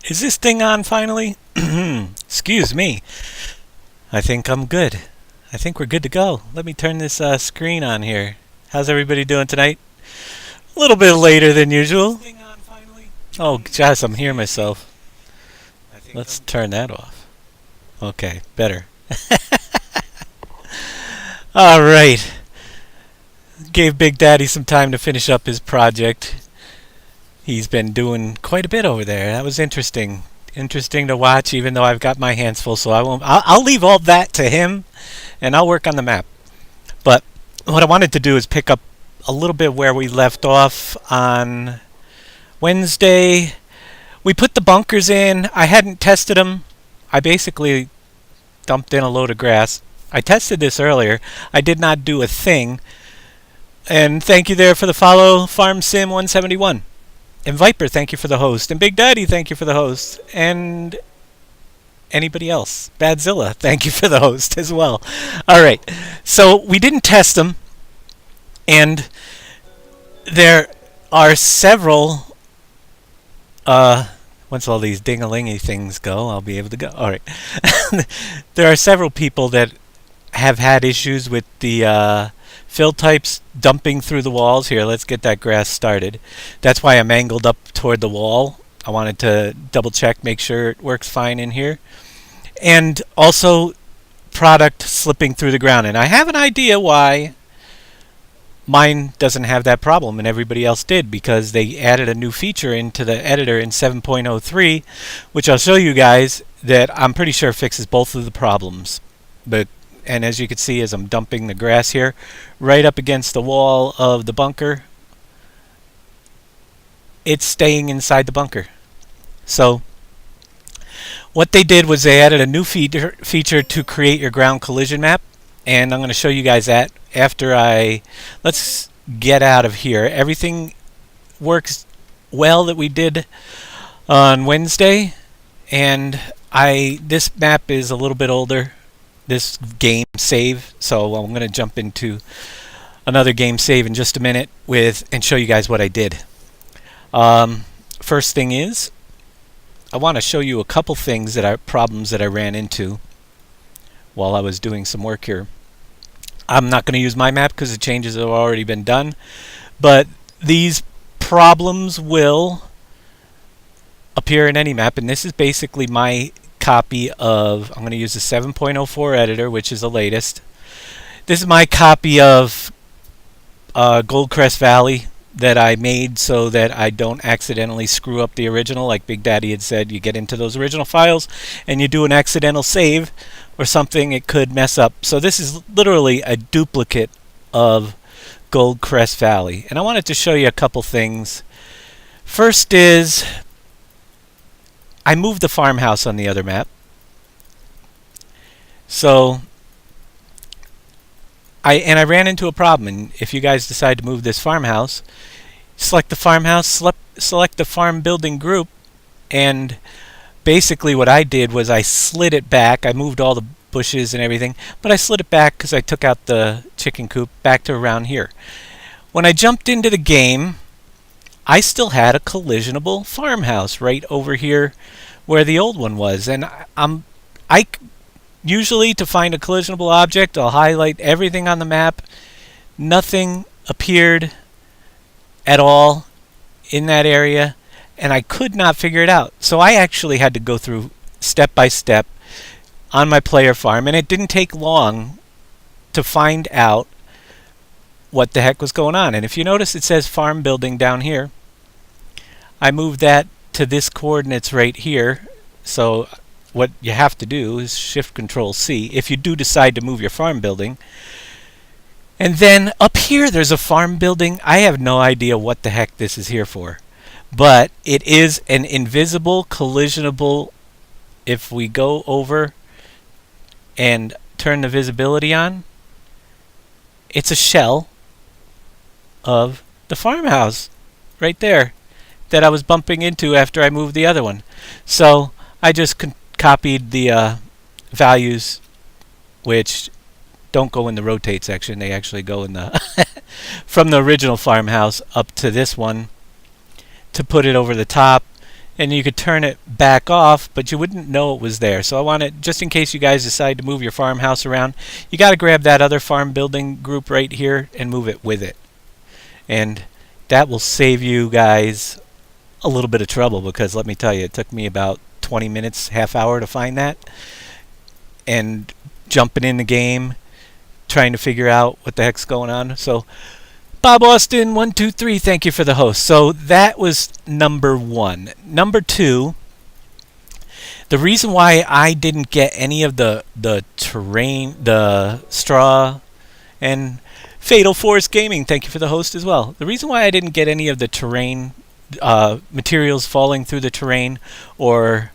Is this thing on finally? Excuse me. I think I'm good. I think we're good to go. Let me turn this screen on here. How's everybody doing tonight? A little bit later than usual. Oh, gosh, I'm hearing myself. Let's turn that off. Okay, better. All right. Gave Big Daddy some time to finish up his project. He's been doing quite a bit over there. That was interesting. Interesting to watch, even though I've got my hands full, so I won't. I'll leave all that to him, and I'll work on the map. But what I wanted to do is pick up a little bit where we left off on Wednesday. We put the bunkers in. I hadn't tested them. I basically dumped in a load of grass. I tested this earlier. I did not do a thing. And thank you there for the follow, Farm Sim 171. And Viper, thank you for the host. And Big Daddy, thank you for the host. And anybody else? Badzilla, thank you for the host as well. All right. So we didn't test them. And there are several... once all these ding-a-lingy things go, I'll be able to go. All right. There are several people that have had issues with the... fill types dumping through the walls. Here, let's get that grass started. That's why I'm angled up toward the wall. I wanted to double check, make sure it works fine in here. And also product slipping through the ground. And I have an idea why mine doesn't have that problem and everybody else did, because they added a new feature into the editor in 7.03, which I'll show you guys, that I'm pretty sure fixes both of the problems. And as you can see, as I'm dumping the grass here, right up against the wall of the bunker, it's staying inside the bunker. So what they did was they added a new feature to create your ground collision map, and I'm going to show you guys that after let's get out of here. Everything works well that we did on Wednesday, and this map is a little bit older. This game save, so I'm going to jump into another game save in just a minute and show you guys what I did. First thing is, I want to show you a couple things problems that I ran into while I was doing some work here. I'm not going to use my map because the changes have already been done, but these problems will appear in any map, and this is basically my copy of, I'm going to use the 7.04 editor, which is the latest. This is my copy of Goldcrest Valley that I made so that I don't accidentally screw up the original. Like Big Daddy had said, you get into those original files and you do an accidental save or something, it could mess up. So this is literally a duplicate of Goldcrest Valley. And I wanted to show you a couple things. First is, I moved the farmhouse on the other map. So I ran into a problem, and if you guys decide to move this farmhouse, select the farmhouse, select the farm building group, and basically what I did was I slid it back. I moved all the bushes and everything, but I slid it back because I took out the chicken coop back to around here. When I jumped into the game, I still had a collisionable farmhouse right over here where the old one was. And I usually, to find a collisionable object, I'll highlight everything on the map. Nothing appeared at all in that area, and I could not figure it out. So I actually had to go through step by step on my player farm, and it didn't take long to find out what the heck was going on. And if you notice, it says farm building down here. I moved that to this coordinates right here. So what you have to do is Shift Control C if you do decide to move your farm building. And then up here there's a farm building. I have no idea what the heck this is here for, but it is an invisible collisionable. If we go over and turn the visibility on, it's a shell of the farmhouse right there that I was bumping into after I moved the other one. So I just copied the values, which don't go in the rotate section. They actually go in the from the original farmhouse up to this one, to put it over the top and you could turn it back off, but you wouldn't know it was there. So I want to, just in case you guys decide to move your farmhouse around, you got to grab that other farm building group right here and move it with it. And that will save you guys a little bit of trouble, because let me tell you, it took me about 20 minutes, half hour to find that, and jumping in the game, trying to figure out what the heck's going on. So Bob Austin 123, thank you for the host. So that was number 1. Number 2, the reason why I didn't get any of the terrain, the straw, and Fatal Force Gaming, thank you for the host as well. The reason why I didn't get any of the terrain materials falling through the terrain or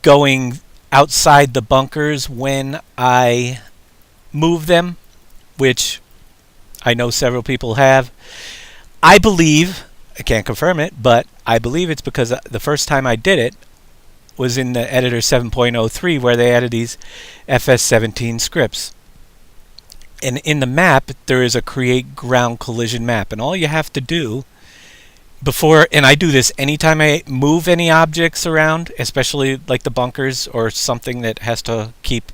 going outside the bunkers when I move them, which I know several people have, I believe, I can't confirm it, but I believe it's because the first time I did it was in the editor 7.03, where they added these FS17 scripts. And in the map, there is a create ground collision map, and all you have to do before, and I do this anytime I move any objects around, especially like the bunkers or something that has to keep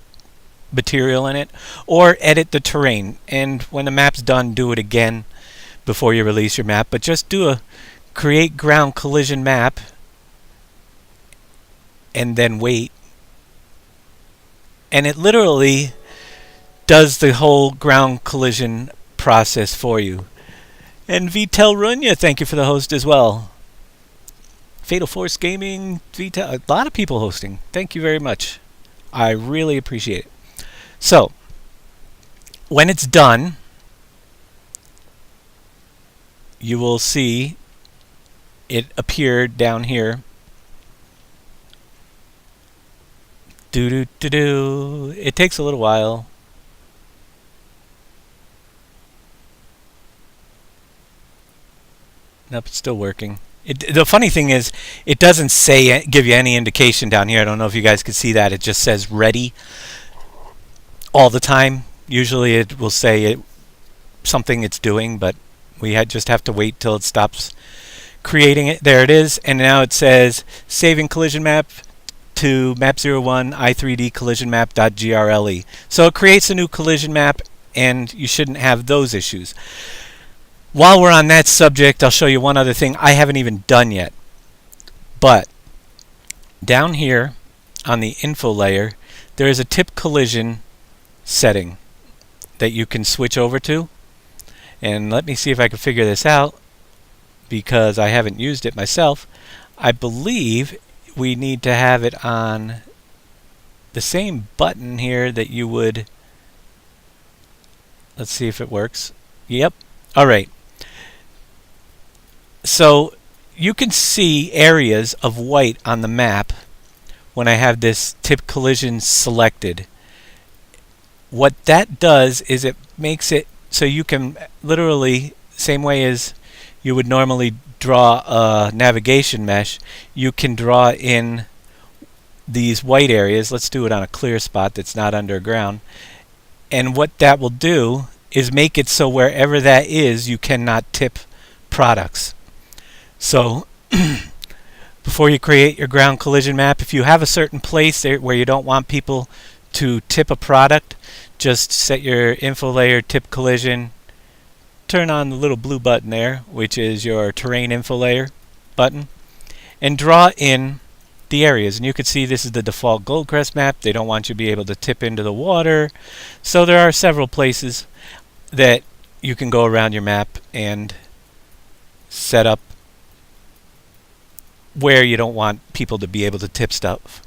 material in it, or edit the terrain. And when the map's done, do it again before you release your map. But just do a create ground collision map and then wait. And it literally does the whole ground collision process for you. And Vitel Runya, thank you for the host as well. Fatal Force Gaming, Vitel, a lot of people hosting. Thank you very much. I really appreciate it. So, when it's done, you will see it appear down here. Do-do-do-do. It takes a little while. Nope, it's still working. The funny thing is, it doesn't say, give you any indication down here. I don't know if you guys could see that. It just says ready all the time. Usually it will say something it's doing, but we just have to wait till it stops creating it. There it is, and now it says saving collision map to map01 i3d collision map.grle. So it creates a new collision map, and you shouldn't have those issues. While we're on that subject, I'll show you one other thing I haven't even done yet. But down here on the info layer, there is a tip collision setting that you can switch over to. And let me see if I can figure this out, because I haven't used it myself. I believe we need to have it on the same button here that you would. Let's see if it works. Yep. All right. So you can see areas of white on the map when I have this tip collision selected. What that does is it makes it so you can literally, same way as you would normally draw a navigation mesh, you can draw in these white areas. Let's do it on a clear spot that's not underground. And what that will do is make it so wherever that is, you cannot tip products. So before you create your ground collision map, if you have a certain place there where you don't want people to tip a product, just set your info layer tip collision, turn on the little blue button there, which is your terrain info layer button, and draw in the areas. And you can see this is the default Goldcrest map. They don't want you to be able to tip into the water. So there are several places that you can go around your map and set up where you don't want people to be able to tip stuff.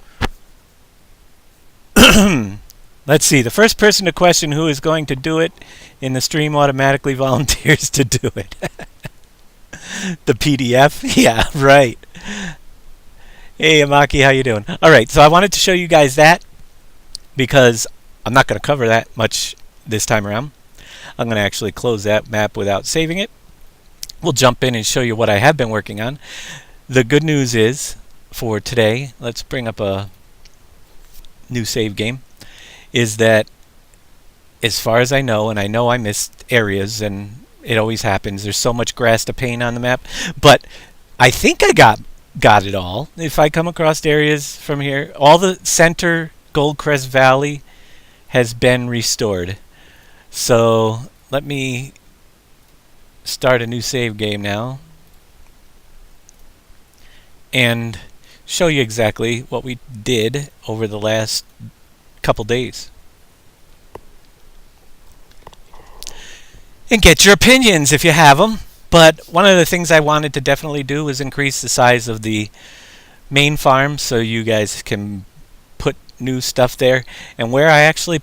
Let's see. The first person to question who is going to do it in the stream automatically volunteers to do it. The PDF? Yeah, right. Hey, Amaki, how you doing? All right, so I wanted to show you guys that because I'm not going to cover that much this time around. I'm going to actually close that map without saving it. We'll jump in and show you what I have been working on. The good news is, for today, let's bring up a new save game, is that as far as I know, and I know I missed areas, and it always happens, there's so much grass to paint on the map, but I think I got got it all. If I come across areas from here, all the center Goldcrest Valley has been restored. So let me start a new save game now and show you exactly what we did over the last couple days. And get your opinions if you have them. But one of the things I wanted to definitely do was increase the size of the main farm so you guys can put new stuff there. And where I actually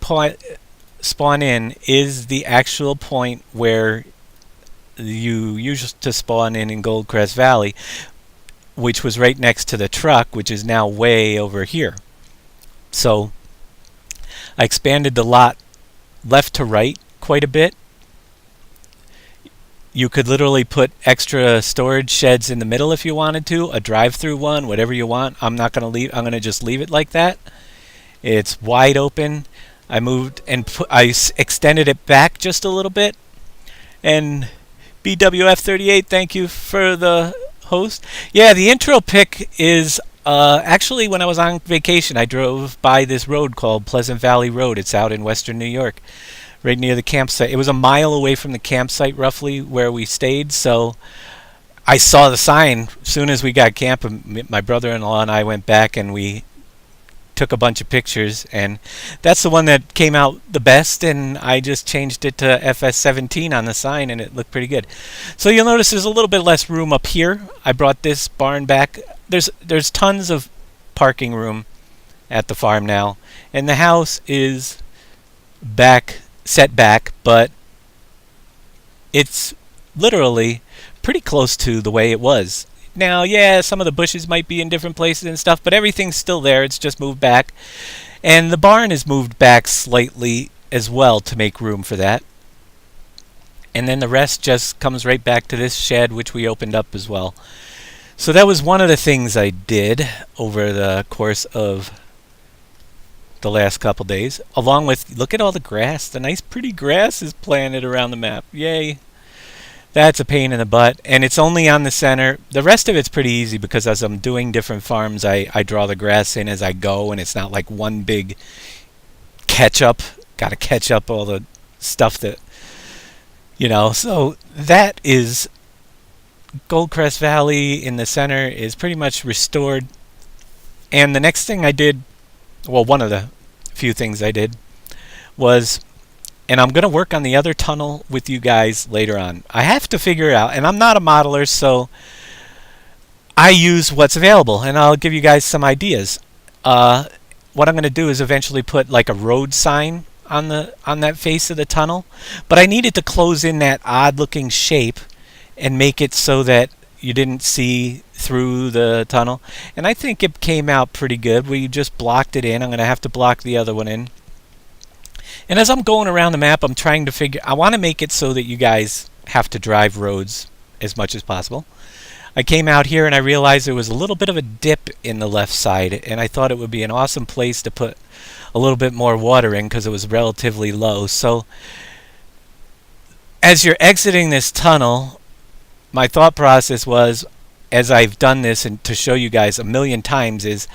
spawn in is the actual point where you used to spawn in Goldcrest Valley, which was right next to the truck, which is now way over here. So I expanded the lot left to right quite a bit. You could literally put extra storage sheds in the middle if you wanted to, a drive-through one, whatever you want. I'm not going to leave. I'm going to just leave it like that. It's wide open. I moved and I extended it back just a little bit. And BWF38, thank you for the host. Yeah, the intro pick is actually when I was on vacation, I drove by this road called Pleasant Valley Road. It's out in western New York, right near the campsite. It was a mile away from the campsite, roughly, where we stayed. So I saw the sign as soon as we got camping. My brother-in-law and I went back and we took a bunch of pictures, and that's the one that came out the best, and I just changed it to FS17 on the sign, and it looked pretty good. So you'll notice there's a little bit less room up here. I brought this barn back. There's tons of parking room at the farm now, and the house is set back, but it's literally pretty close to the way it was. Now, yeah, some of the bushes might be in different places and stuff, but everything's still there. It's just moved back. And the barn is moved back slightly as well to make room for that. And then the rest just comes right back to this shed, which we opened up as well. So that was one of the things I did over the course of the last couple days. Along with, look at all the grass. The nice pretty grass is planted around the map. Yay. That's a pain in the butt, and it's only on the center. The rest of it's pretty easy because as I'm doing different farms, I draw the grass in as I go, and it's not like one big catch-up. Got to catch up all the stuff that, So that is Goldcrest Valley in the center is pretty much restored. And the next thing I did, well, one of the few things I did was, and I'm going to work on the other tunnel with you guys later on. I have to figure it out, and I'm not a modeler, so I use what's available, and I'll give you guys some ideas. What I'm going to do is eventually put like a road sign on that face of the tunnel, but I needed to close in that odd-looking shape and make it so that you didn't see through the tunnel, and I think it came out pretty good. We just blocked it in. I'm going to have to block the other one in. And as I'm going around the map, I'm trying to figure... I want to make it so that you guys have to drive roads as much as possible. I came out here and I realized there was a little bit of a dip in the left side, and I thought it would be an awesome place to put a little bit more water in because it was relatively low. So as you're exiting this tunnel, my thought process was, as I've done this and to show you guys a million times, is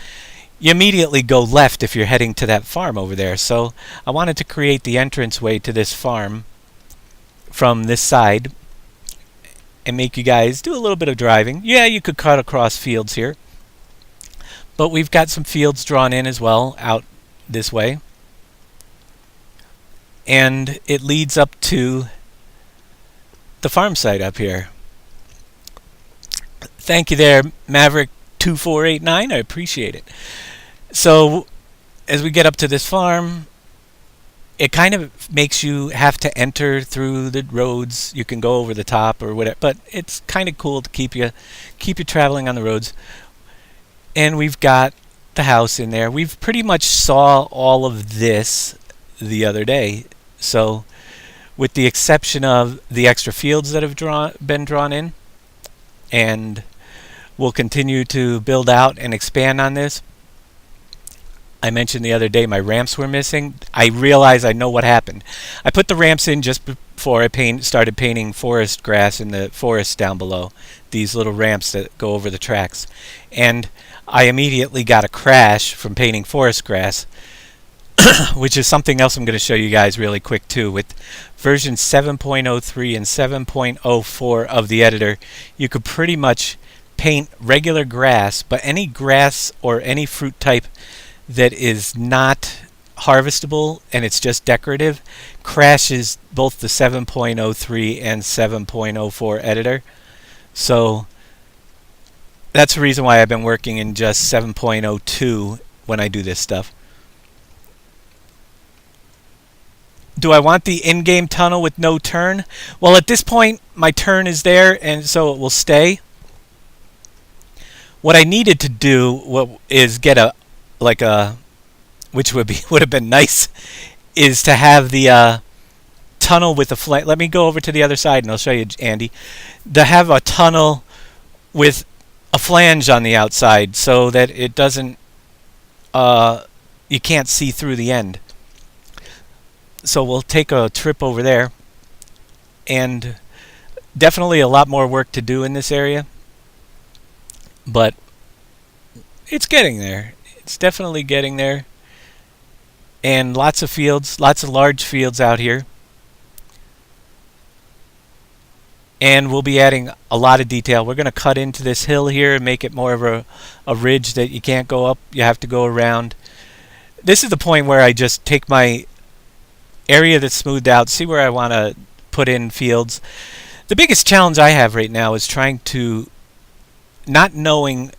you immediately go left if you're heading to that farm over there. So I wanted to create the entranceway to this farm from this side and make you guys do a little bit of driving. Yeah, you could cut across fields here, but we've got some fields drawn in as well out this way. And it leads up to the farm site up here. Thank you there, Maverick2489. I appreciate it. So as we get up to this farm, it kind of makes you have to enter through the roads. You can go over the top or whatever, but it's kind of cool to keep you traveling on the roads. And we've got the house in there. We've pretty much saw all of this the other day. So with the exception of the extra fields that have been drawn in, and we'll continue to build out and expand on this. I mentioned the other day my ramps were missing. I realize I know what happened. I put the ramps in just before I started painting forest grass in the forest down below. These little ramps that go over the tracks. And I immediately got a crash from painting forest grass, which is something else I'm going to show you guys really quick too. With version 7.03 and 7.04 of the editor, you could pretty much paint regular grass, but any grass or any fruit type that is not harvestable and it's just decorative crashes both the 7.03 and 7.04 editor. So that's the reason why I've been working in just 7.02 when I do this stuff. Do I want the in-game tunnel with no turn? Well, at this point my turn is there, and so it will stay. What I needed to do is get which would have been nice, is to have the tunnel with a flange. Let me go over to the other side and I'll show you, Andy. To have a tunnel with a flange on the outside so that it doesn't, you can't see through the end. So we'll take a trip over there, and definitely a lot more work to do in this area, but it's getting there. It's definitely getting there. And lots of fields, lots of large fields out here. And we'll be adding a lot of detail. We're going to cut into this hill here and make it more of a ridge that you can't go up. You have to go around. This is the point where I just take my area that's smoothed out, see where I want to put in fields. The biggest challenge I have right now is trying to, not knowing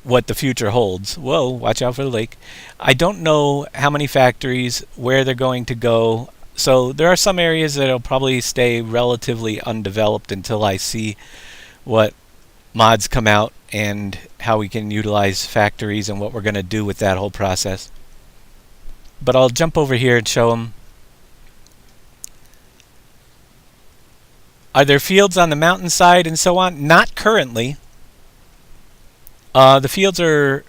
what the future holds. Whoa, watch out for the lake. I don't know how many factories, where they're going to go. So there are some areas that will probably stay relatively undeveloped until I see what mods come out and how we can utilize factories and what we're going to do with that whole process. But I'll jump over here and show them. Are there fields on the mountainside and so on? Not currently. The fields are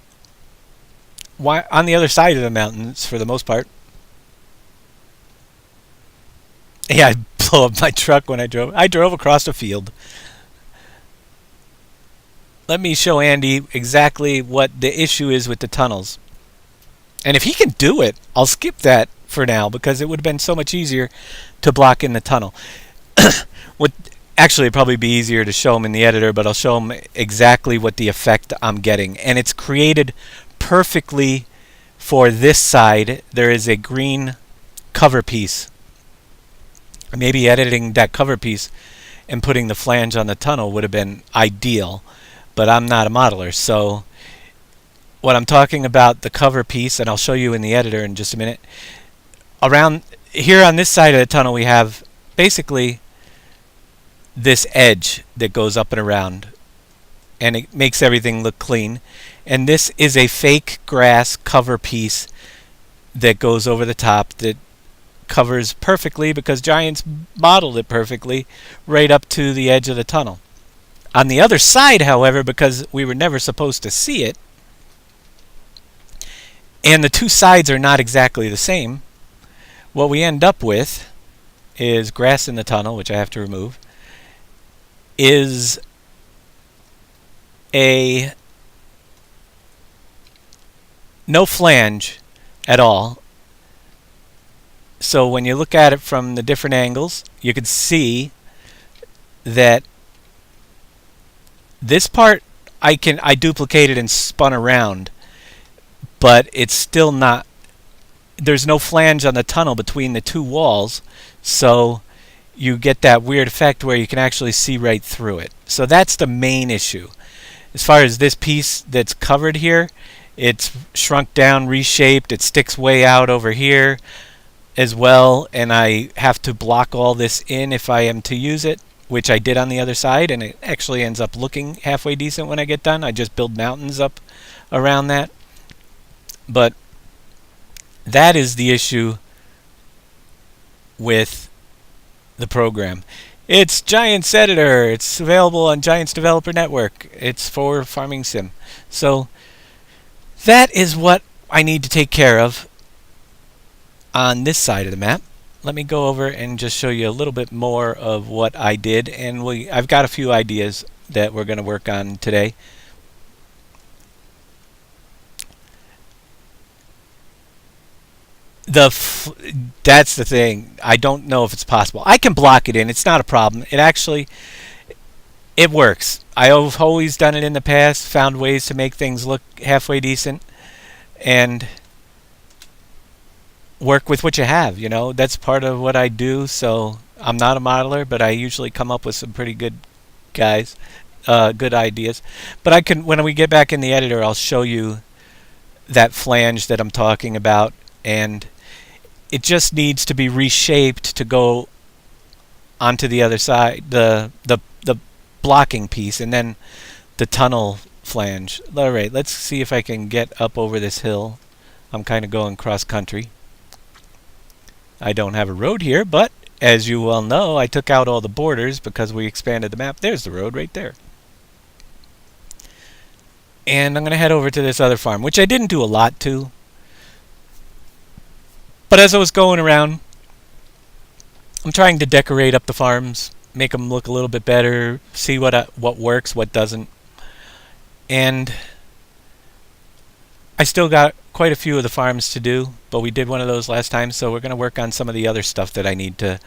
on the other side of the mountains for the most part. Yeah, I blew up my truck when I drove. I drove across a field. Let me show Andy exactly what the issue is with the tunnels. And if he can do it, I'll skip that for now because it would have been so much easier to block in the tunnel. Actually, it'd probably be easier to show him in the editor, but I'll show him exactly what the effect I'm getting. And it's created perfectly for this side. There is a green cover piece. Maybe editing that cover piece and putting the flange on the tunnel would have been ideal, but I'm not a modeler. So what I'm talking about, the cover piece, and I'll show you in the editor in just a minute. Around here on this side of the tunnel we have basically this edge that goes up and around, and it makes everything look clean. And this is a fake grass cover piece that goes over the top that covers perfectly, because Giants modeled it perfectly, right up to the edge of the tunnel. On the other side, however, because we were never supposed to see it, and the two sides are not exactly the same, what we end up with is grass in the tunnel, which I have to remove, is a no flange at all. So when you look at it from the different angles, you can see that this part I duplicated and spun around, but it's still not, there's no flange on the tunnel between the two walls, so you get that weird effect where you can actually see right through it. So that's the main issue. As far as this piece that's covered here, it's shrunk down, reshaped, it sticks way out over here as well, and I have to block all this in if I am to use it, which I did on the other side, and it actually ends up looking halfway decent when I get done. I just build mountains up around that. But that is the issue with the program. It's Giants Editor. It's available on Giants Developer Network. It's for Farming Sim. So that is what I need to take care of on this side of the map. Let me go over and just show you a little bit more of what I did, and I've got a few ideas that we're going to work on today. That's the thing. I don't know if it's possible. I can block it in. It's not a problem. It works. I've always done it in the past, found ways to make things look halfway decent, and work with what you have. You know, that's part of what I do. So I'm not a modeler, but I usually come up with some pretty good good ideas. But when we get back in the editor, I'll show you that flange that I'm talking about, and it just needs to be reshaped to go onto the other side, the blocking piece, and then the tunnel flange. All right, let's see if I can get up over this hill. I'm kind of going cross country. I don't have a road here, but as you well know, I took out all the borders because we expanded the map. There's the road right there. And I'm going to head over to this other farm, which I didn't do a lot to. But as I was going around, I'm trying to decorate up the farms, make them look a little bit better, see what works, what doesn't. And I still got quite a few of the farms to do, but we did one of those last time, so we're going to work on some of the other stuff that I need to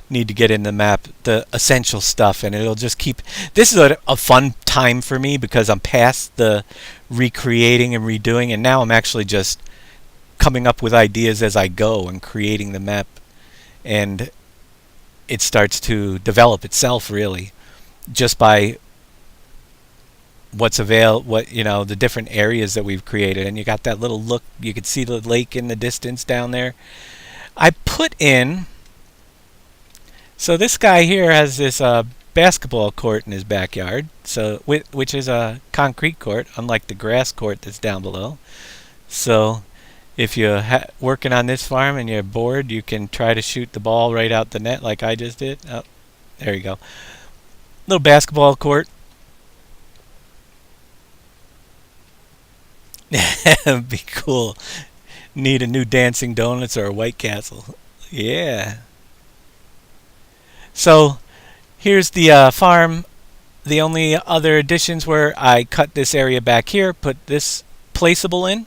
get in the map, the essential stuff, and it'll just keep... This is a fun time for me because I'm past the recreating and redoing, and now I'm actually just coming up with ideas as I go and creating the map, and it starts to develop itself really just by what's available, the different areas that we've created. And you got that little look, you could see the lake in the distance down there. I put in, so this guy here has this basketball court in his backyard, so which is a concrete court, unlike the grass court that's down below. So if you're working on this farm and you're bored, you can try to shoot the ball right out the net like I just did. Oh, there you go. Little basketball court. Be cool. Need a new Dancing Donuts or a White Castle. Yeah. So here's the farm. The only other additions were I cut this area back here, put this placeable in,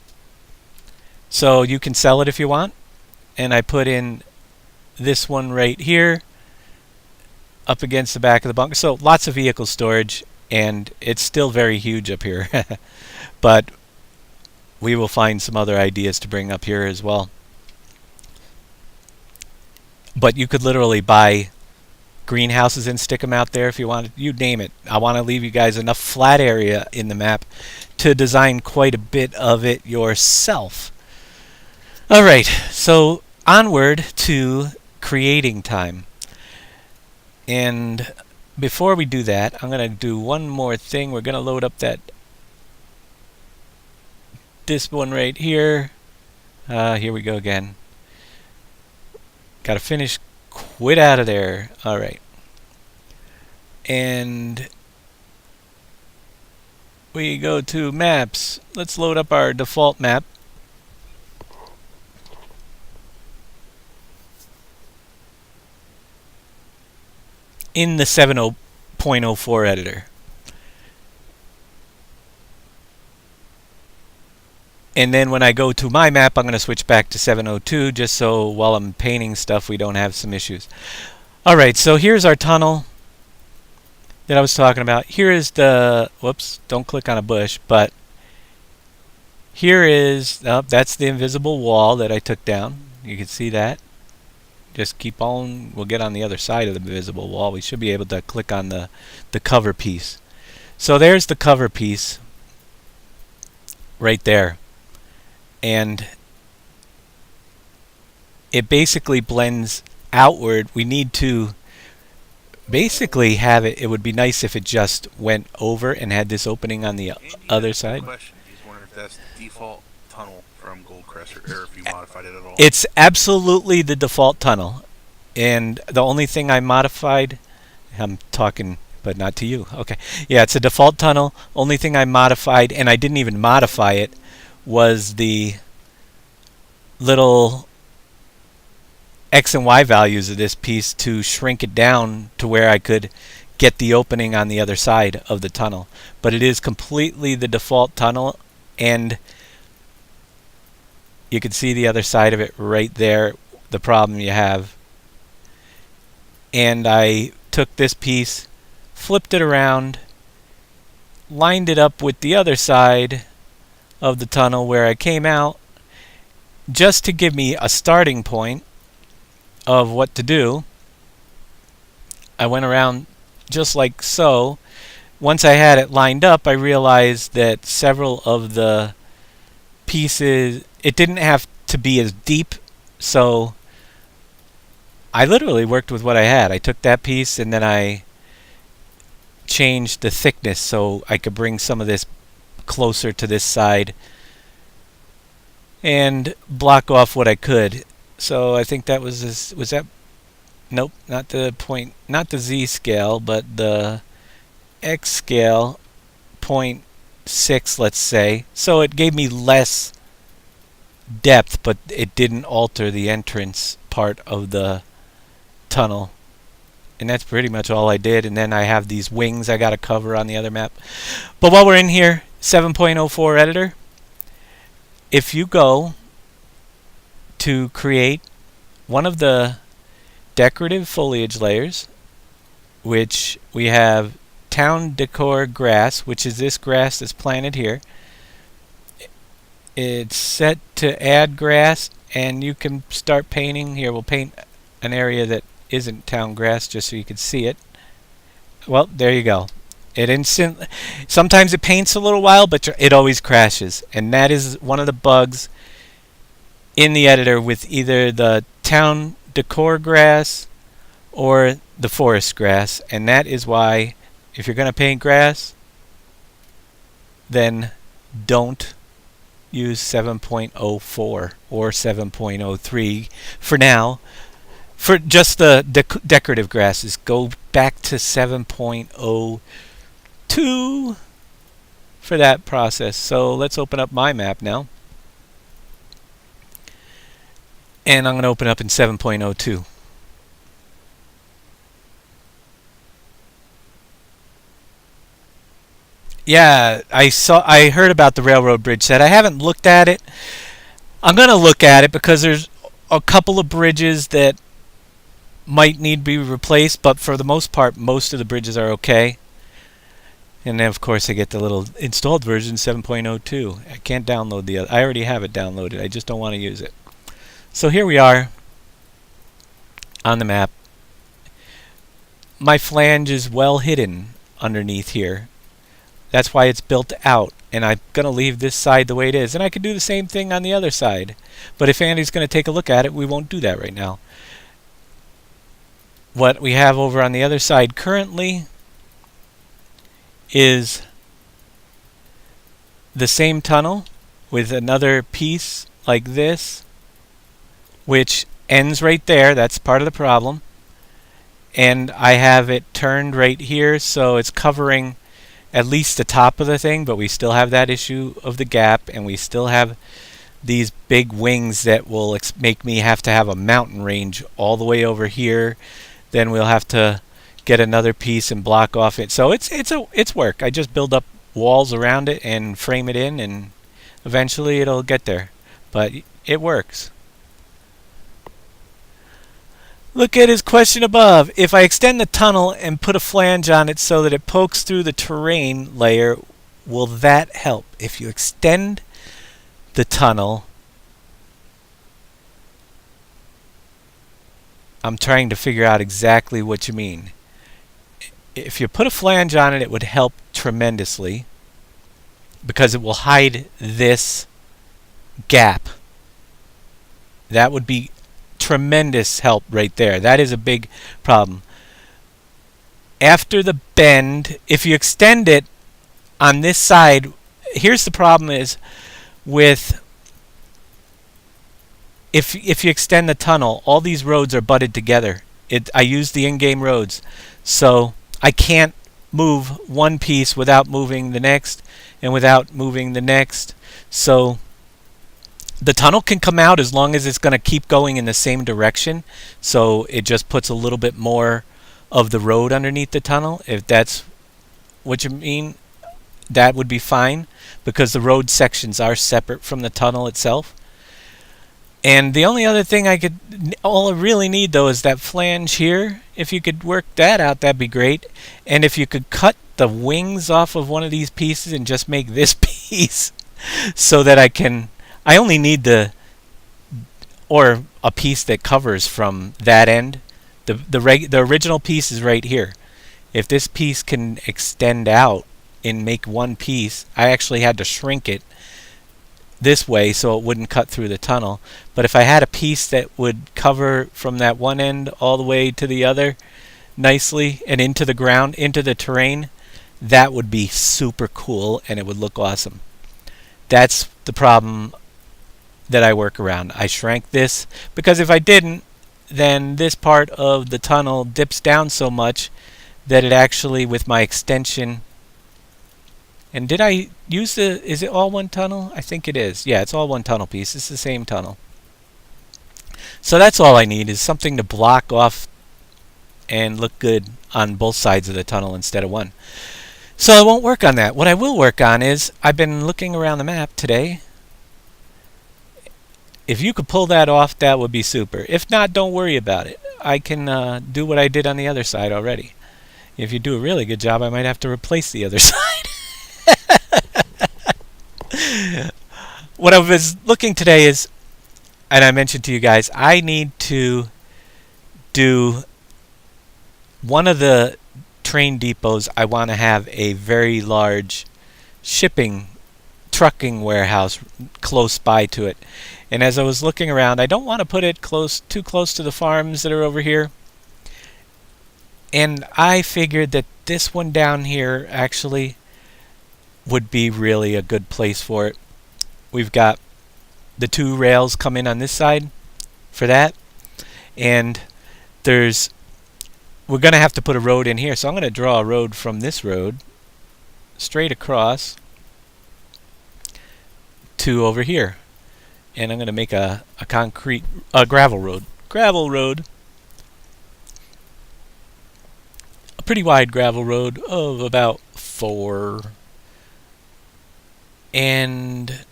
so you can sell it if you want. And I put in this one right here up against the back of the bunker. So lots of vehicle storage, and it's still very huge up here. But we will find some other ideas to bring up here as well. But you could literally buy greenhouses and stick them out there if you wanted. You name it. I want to leave you guys enough flat area in the map to design quite a bit of it yourself. Alright, so onward to creating time. And before we do that, I'm going to do one more thing. We're going to load up this one right here. Here we go again. Got to finish. Quit out of there. Alright. And we go to maps. Let's load up our default map. In the 7.04 editor. And then when I go to my map, I'm going to switch back to 7.02 just so while I'm painting stuff we don't have some issues. Alright, so here's our tunnel that I was talking about. Here is the... Whoops, don't click on a bush, but here is... that's the invisible wall that I took down. You can see that. Just keep on. We'll get on the other side of the invisible wall. We should be able to click on the cover piece. So there's the cover piece right there. And it basically blends outward. We need to basically have it. It would be nice if it just went over and had this opening on the other side. Question. Just wondering if that's the default tunnel from Goldcrest, or if you modified it at all. It's absolutely the default tunnel. And the only thing I modified, I'm talking but not to you. Okay. Yeah, it's a default tunnel. Only thing I modified, and I didn't even modify it, was the little X and Y values of this piece to shrink it down to where I could get the opening on the other side of the tunnel. But it is completely the default tunnel, and you can see the other side of it right there, the problem you have. And I took this piece, flipped it around, lined it up with the other side of the tunnel where I came out, just to give me a starting point of what to do. I went around just like so. Once I had it lined up, I realized that several of the pieces, it didn't have to be as deep, so I literally worked with what I had. I took that piece and then I changed the thickness so I could bring some of this closer to this side and block off what I could. So I think that was this, was that, nope, not the point, not the Z scale, but the X scale, 0.6, let's say. So it gave me less depth, but it didn't alter the entrance part of the tunnel. And that's pretty much all I did. And then I have these wings I got to cover on the other map. But while we're in here, 7.04 editor, if you go to create one of the decorative foliage layers, which we have town decor grass, which is this grass that's planted here. It's set to add grass, and you can start painting. Here, we'll paint an area that isn't town grass just so you can see it. Well, there you go. Sometimes it paints a little while, but it always crashes, and that is one of the bugs in the editor with either the town decor grass or the forest grass. And that is why, if you're going to paint grass, then don't use 7.04 or 7.03 for now. For just the decorative grasses, go back to 7.02 for that process. So let's open up my map now. And I'm going to open up in 7.02. Yeah, I heard about the railroad bridge set. I haven't looked at it. I'm going to look at it because there's a couple of bridges that might need to be replaced, but for the most part, most of the bridges are okay. And then, of course, I get the little installed version 7.02. I can't download the other. I already have it downloaded. I just don't want to use it. So here we are on the map. My flange is well hidden underneath here. That's why it's built out. And I'm going to leave this side the way it is. And I could do the same thing on the other side. But if Andy's going to take a look at it, we won't do that right now. What we have over on the other side currently is the same tunnel with another piece like this, which ends right there. That's part of the problem. And I have it turned right here, so it's covering at least the top of the thing, but we still have that issue of the gap, and we still have these big wings that will make me have to have a mountain range all the way over here. Then we'll have to get another piece and block off it. So it's work. I just build up walls around it and frame it in, and eventually it'll get there. But it works. Look at his question above. If I extend the tunnel and put a flange on it so that it pokes through the terrain layer, will that help? If you extend the tunnel, I'm trying to figure out exactly what you mean. If you put a flange on it, it would help tremendously because it will hide this gap. That would be tremendous help right there. That is a big problem. After the bend, if you extend it on this side, here's the problem is with if you extend the tunnel, all these roads are butted together. I use the in-game roads, so I can't move one piece without moving the next and without moving the next. So The tunnel can come out as long as it's going to keep going in the same direction, so it just puts a little bit more of the road underneath the tunnel. If that's what you mean, that would be fine, because the road sections are separate from the tunnel itself. And the only other thing all I really need though is that flange here. If you could work that out, that'd be great. And if you could cut the wings off of one of these pieces and just make this piece so that I only need or a piece that covers from that end. The original piece is right here. If this piece can extend out and make one piece, I actually had to shrink it this way so it wouldn't cut through the tunnel. But if I had a piece that would cover from that one end all the way to the other nicely and into the ground, into the terrain, that would be super cool and it would look awesome. That's the problem that I work around. I shrank this because if I didn't, then this part of the tunnel dips down so much that it actually, with my extension, and did I use is it all one tunnel? I think it is. Yeah, it's all one tunnel piece. It's the same tunnel. So that's all I need, is something to block off and look good on both sides of the tunnel instead of one. So I won't work on that. What I will work on is, I've been looking around the map today. If you could pull that off, that would be super. If not, don't worry about it. I can do what I did on the other side already. If you do a really good job, I might have to replace the other side. What I was looking today is, and I mentioned to you guys, I need to do one of the train depots. I want to have a very large trucking warehouse close by to it. And as I was looking around, I don't want to put it too close to the farms that are over here. And I figured that this one down here actually would be really a good place for it. We've got the 2 rails come in on this side for that, and we're going to have to put a road in here. So I'm going to draw a road from this road straight across to over here, and I'm going to make a gravel road. A pretty wide gravel road of about 4. And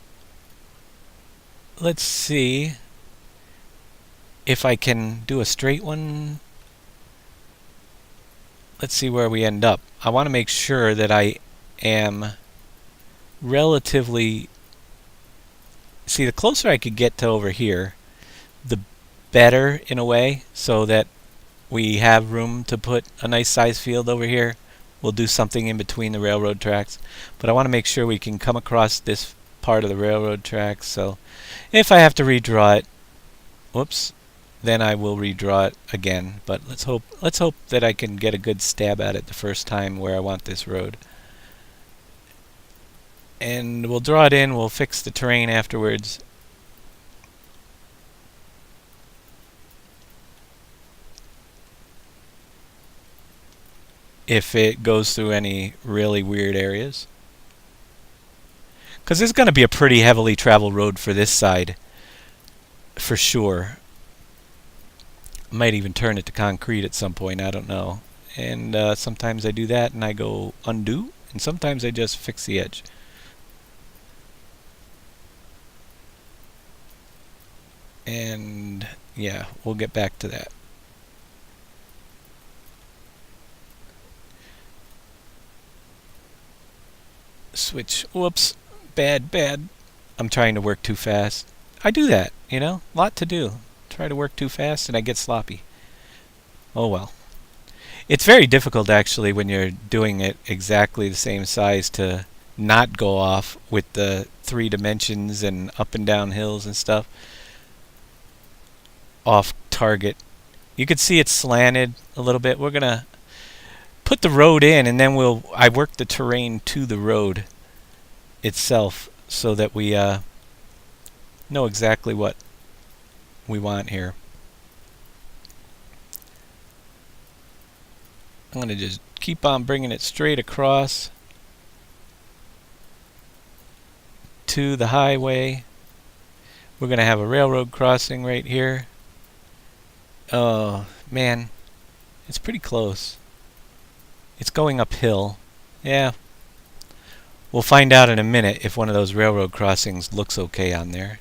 let's see if I can do a straight one. Let's see where we end up. I want to make sure that I am relatively... See, the closer I could get to over here, the better in a way, so that we have room to put a nice size field over here. We'll do something in between the railroad tracks, but I want to make sure we can come across this part of the railroad tracks. So if I have to redraw it, whoops, then I will redraw it again. But let's hope that I can get a good stab at it the first time where I want this road. And we'll draw it in, we'll fix the terrain afterwards. If it goes through any really weird areas. Because there's going to be a pretty heavily traveled road for this side, for sure. Might even turn it to concrete at some point, I don't know. And sometimes I do that and I go undo, and sometimes I just fix the edge. And yeah, we'll get back to that. Switch. Whoops. Bad. I'm trying to work too fast. I do that, you know? Lot to do. Try to work too fast and I get sloppy. Oh well. It's very difficult actually when you're doing it exactly the same size to not go off with the 3 dimensions and up and down hills and stuff. Off target. You can see it's slanted a little bit. We're gonna put the road in, and then I work the terrain to the road itself so that we know exactly what we want here. I'm gonna just keep on bringing it straight across to the highway. We're going to have a railroad crossing right here. Oh, man. It's pretty close. It's going uphill. Yeah. We'll find out in a minute if one of those railroad crossings looks okay on there.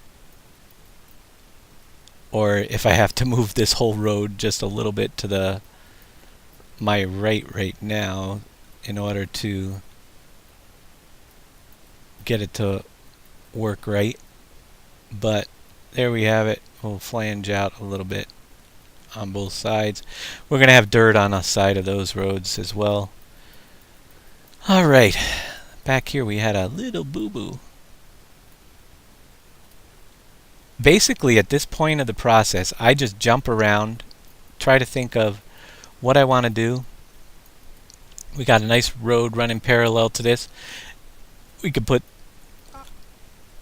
Or if I have to move this whole road just a little bit to my right now in order to get it to work right. But there we have it. We'll flange out a little bit on both sides. We're going to have dirt on the side of those roads as well. Alright, back here we had a little boo-boo. Basically, at this point of the process, I just jump around, try to think of what I want to do. We got a nice road running parallel to this. We could put...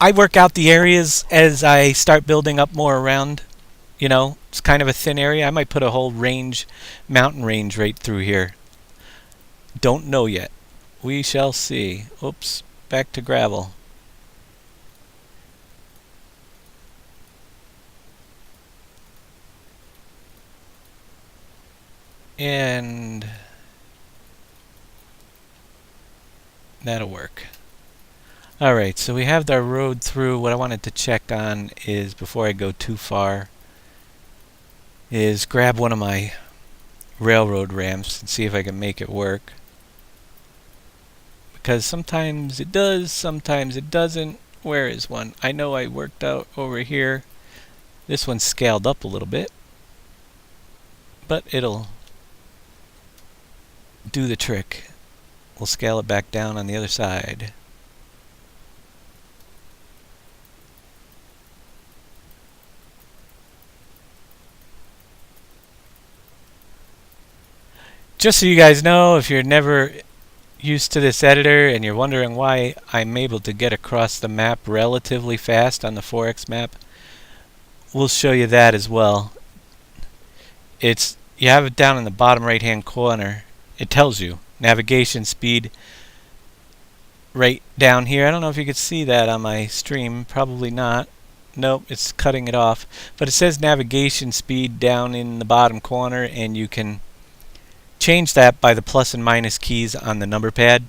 I work out the areas as I start building up more around. You know, it's kind of a thin area. I might put a whole range, mountain range right through here. Don't know yet. We shall see. Oops, back to gravel. And that'll work. Alright, so we have our road through. What I wanted to check on is, before I go too far, is grab one of my railroad ramps and see if I can make it work. Because sometimes it does, sometimes it doesn't. Where is one? I know I worked out over here. This one's scaled up a little bit, but it'll do the trick. We'll scale it back down on the other side. Just so you guys know, if you're never used to this editor and you're wondering why I'm able to get across the map relatively fast on the 4X map, we'll show you that as well. You have it down in the bottom right hand corner. It tells you navigation speed right down here. I don't know if you could see that on my stream. Probably not. Nope, it's cutting it off. But it says navigation speed down in the bottom corner, and you can change that by the plus and minus keys on the number pad.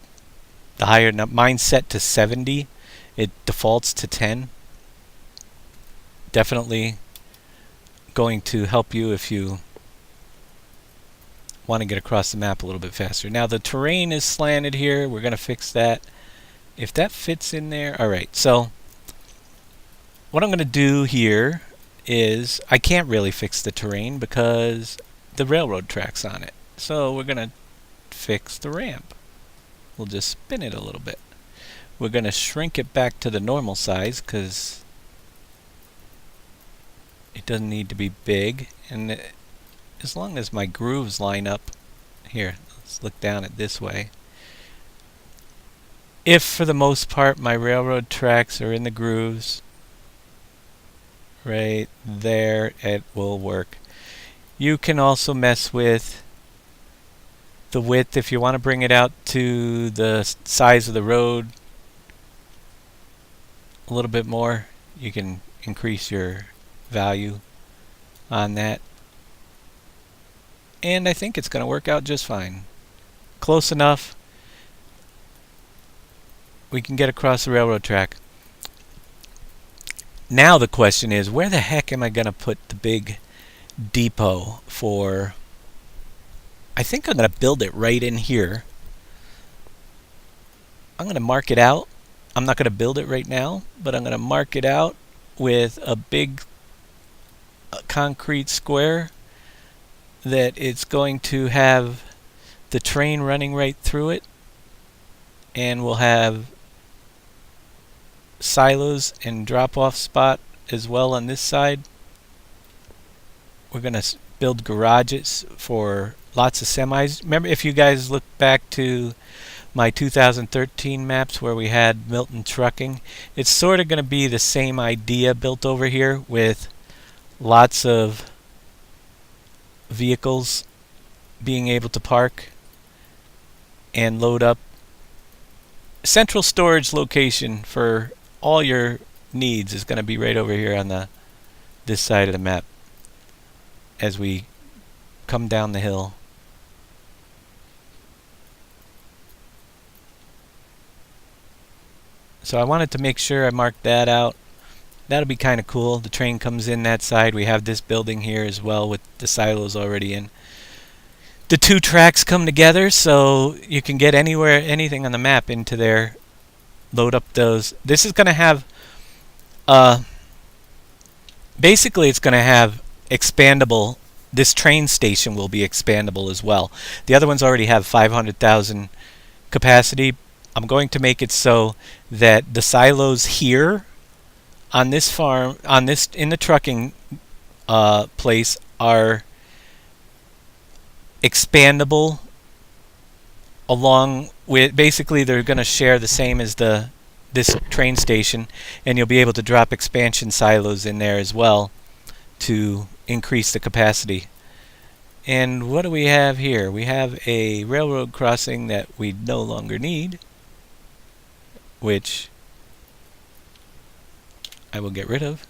The higher mine's set to 70. It defaults to 10. Definitely going to help you if you want to get across the map a little bit faster. Now the terrain is slanted here. We're going to fix that. If that fits in there. Alright, so what I'm going to do here is, I can't really fix the terrain because the railroad track's on it. So we're going to fix the ramp. We'll just spin it a little bit. We're going to shrink it back to the normal size because it doesn't need to be big. And as long as my grooves line up, here, let's look down at this way. If for the most part my railroad tracks are in the grooves, right there, it will work. You can also mess with the width if you want to bring it out to the size of the road a little bit more. You can increase your value on that. And I think it's going to work out just fine. Close enough. We can get across the railroad track. Now the question is, where the heck am I going to put the big depot for? I think I'm going to build it right in here. I'm going to mark it out. I'm not going to build it right now, but I'm going to mark it out with a big concrete square that it's going to have the train running right through it, and we'll have silos and drop-off spot as well on this side. We're going to build garages for lots of semis. Remember, if you guys look back to my 2013 maps where we had Milton Trucking, it's sort of going to be the same idea built over here with lots of vehicles being able to park and load up. Central storage location for all your needs is going to be right over here on this side of the map as we come down the hill. So I wanted to make sure I marked that out. That'll be kind of cool. The train comes in that side. We have this building here as well with the silos already in. The two tracks come together so you can get anywhere, anything on the map into there. Load up those. This is going to have, basically it's going to have expandable. This train station will be expandable as well. The other ones already have 500,000 capacity. I'm going to make it so that the silos here on this farm, in the trucking place, are expandable along with, basically they're going to share the same as this train station, and you'll be able to drop expansion silos in there as well to increase the capacity. And what do we have here? We have a railroad crossing that we no longer need, which I will get rid of.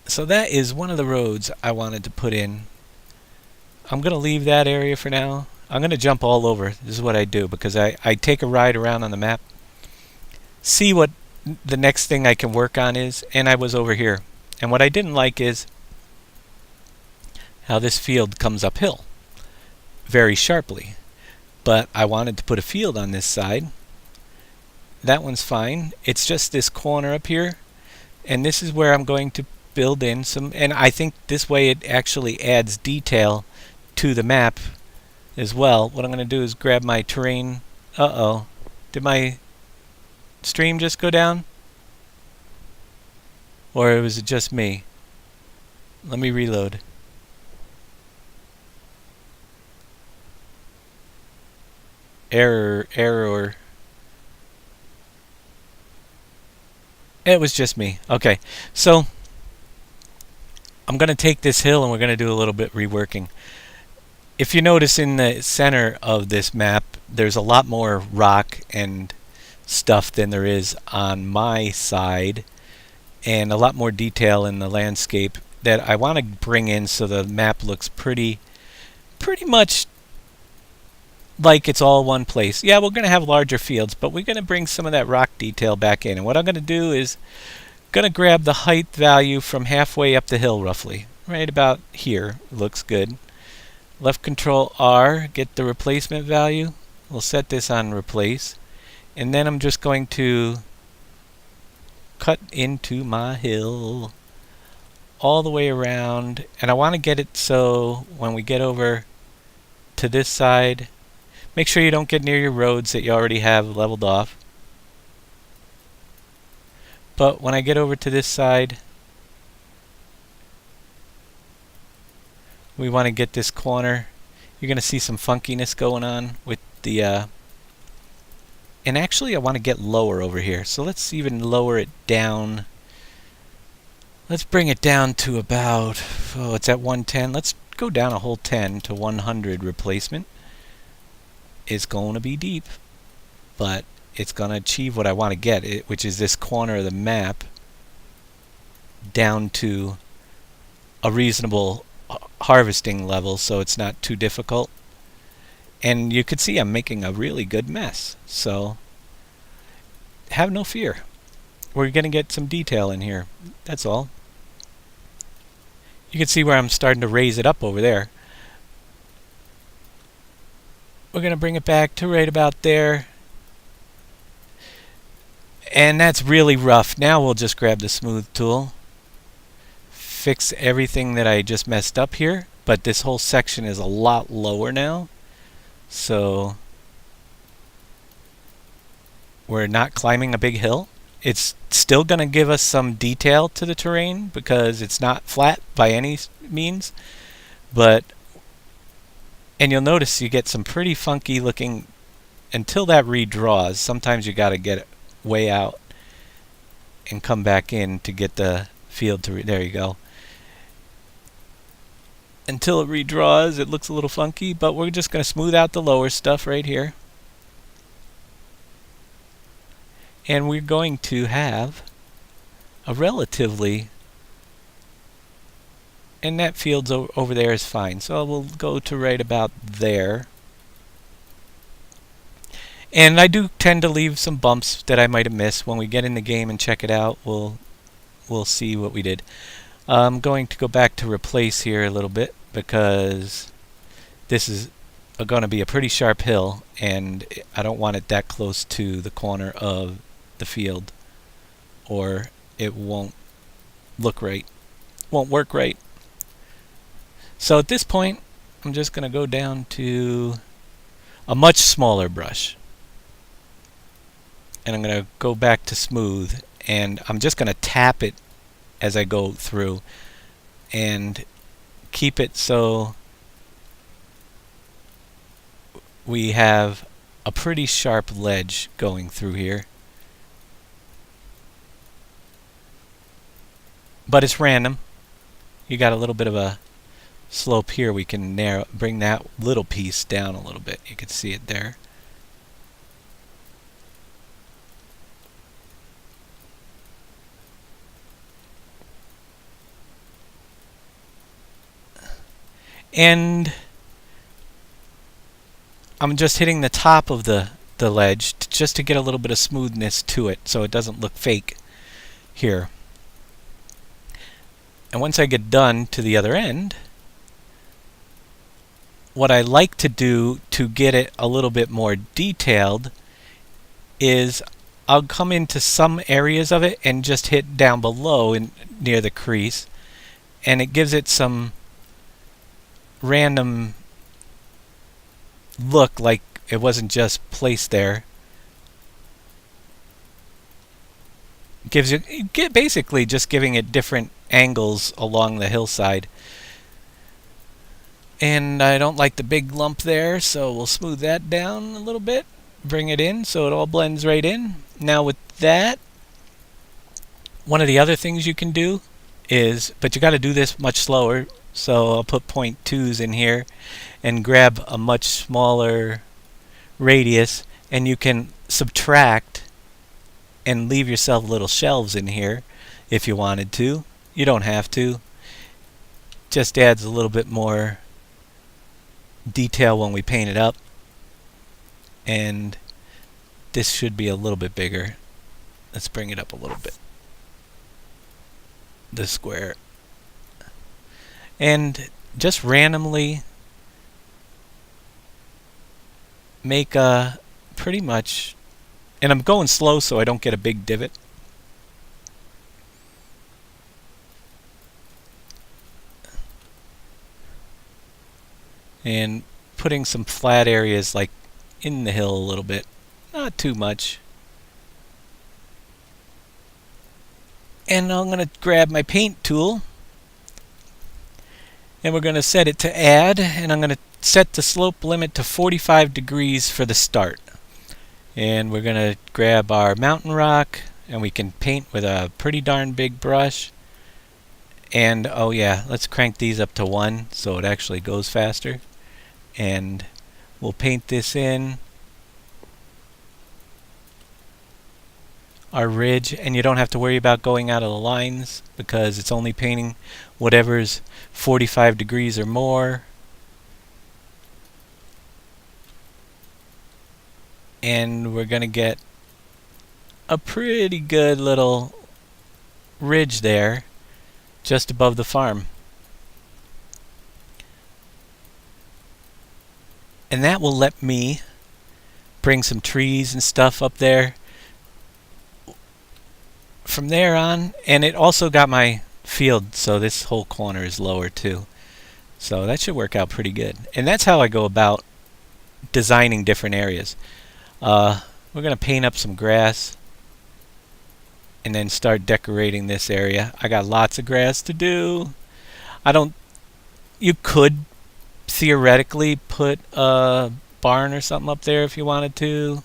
So that is one of the roads I wanted to put in. I'm going to leave that area for now. I'm going to jump all over. This is what I do, because I take a ride around on the map, see what the next thing I can work on is, and I was over here. And what I didn't like is how this field comes uphill very sharply. But I wanted to put a field on this side. That one's fine. It's just this corner up here, and this is where I'm going to build in some, and I think this way it actually adds detail to the map as well. What I'm going to do is grab my terrain. Uh-oh. Did my stream just go down? Or was it just me? Let me reload. Error. It was just me. Okay, so I'm going to take this hill and we're going to do a little bit reworking. If you notice in the center of this map, there's a lot more rock and stuff than there is on my side, and a lot more detail in the landscape that I want to bring in so the map looks pretty much like it's all one place. Yeah, we're going to have larger fields, but we're going to bring some of that rock detail back in. And what I'm going to do is going to grab the height value from halfway up the hill roughly. Right about here. Looks good. Left control R, get the replacement value. We'll set this on replace. And then I'm just going to cut into my hill all the way around. And I want to get it so when we get over to this side, make sure you don't get near your roads that you already have leveled off. But when I get over to this side, we want to get this corner. You're going to see some funkiness going on with the and actually I want to get lower over here. So let's even lower it down. Let's bring it down to about, oh, it's at 110. Let's go down a whole 10 to 100 replacement. It's going to be deep, but it's going to achieve what I want to get, which is this corner of the map down to a reasonable harvesting level so it's not too difficult. And you could see I'm making a really good mess, so have no fear. We're going to get some detail in here, that's all. You can see where I'm starting to raise it up over there. We're going to bring it back to right about there. And that's really rough. Now we'll just grab the smooth tool. Fix everything that I just messed up here. But this whole section is a lot lower now. So we're not climbing a big hill. It's still going to give us some detail to the terrain because it's not flat by any means. And you'll notice you get some pretty funky looking until that redraws. Sometimes you got to get it way out and come back in to get the field to there you go. Until it redraws, it looks a little funky, but we're just going to smooth out the lower stuff right here. And we're going to have a relatively, and that field's over there is fine, so we'll go to right about there. And I do tend to leave some bumps that I might have missed. When we get in the game and check it out, we'll see what we did. I'm going to go back to replace here a little bit because this is going to be a pretty sharp hill, and I don't want it that close to the corner of the field, or it won't look right, won't work right. So at this point, I'm just going to go down to a much smaller brush, and I'm going to go back to smooth, and I'm just going to tap it as I go through and keep it so we have a pretty sharp ledge going through here. But it's random. You got a little bit of a slope here. We can bring that little piece down a little bit. You can see it there. And I'm just hitting the top of the ledge just to get a little bit of smoothness to it so it doesn't look fake here. And once I get done to the other end, what I like to do to get it a little bit more detailed is I'll come into some areas of it and just hit down below near the crease, and it gives it some random look, like it wasn't just placed there. Gives you basically just giving it different angles along the hillside. And I don't like the big lump there, so we'll smooth that down a little bit, bring it in so it all blends right in. Now with that, one of the other things you can do is, but you got to do this much slower, so I'll put 0.2s in here and grab a much smaller radius, and you can subtract and leave yourself little shelves in here if you wanted to. You don't have to. Just adds a little bit more detail when we paint it up. And this should be a little bit bigger. Let's bring it up a little bit. The square. And just randomly make a pretty much, and I'm going slow so I don't get a big divot. And putting some flat areas like in the hill a little bit, not too much. And I'm going to grab my paint tool, and we're going to set it to add, and I'm going to set the slope limit to 45 degrees for the start. And we're going to grab our mountain rock, and we can paint with a pretty darn big brush. And oh yeah, let's crank these up to 1 so it actually goes faster. And we'll paint this in our ridge, and you don't have to worry about going out of the lines because it's only painting whatever's 45 degrees or more. And we're going to get a pretty good little ridge there just above the farm. And that will let me bring some trees and stuff up there from there on. And it also got my field, so this whole corner is lower too. So that should work out pretty good. And that's how I go about designing different areas. We're going to paint up some grass and then start decorating this area. I got lots of grass to do. You could theoretically put a barn or something up there if you wanted to.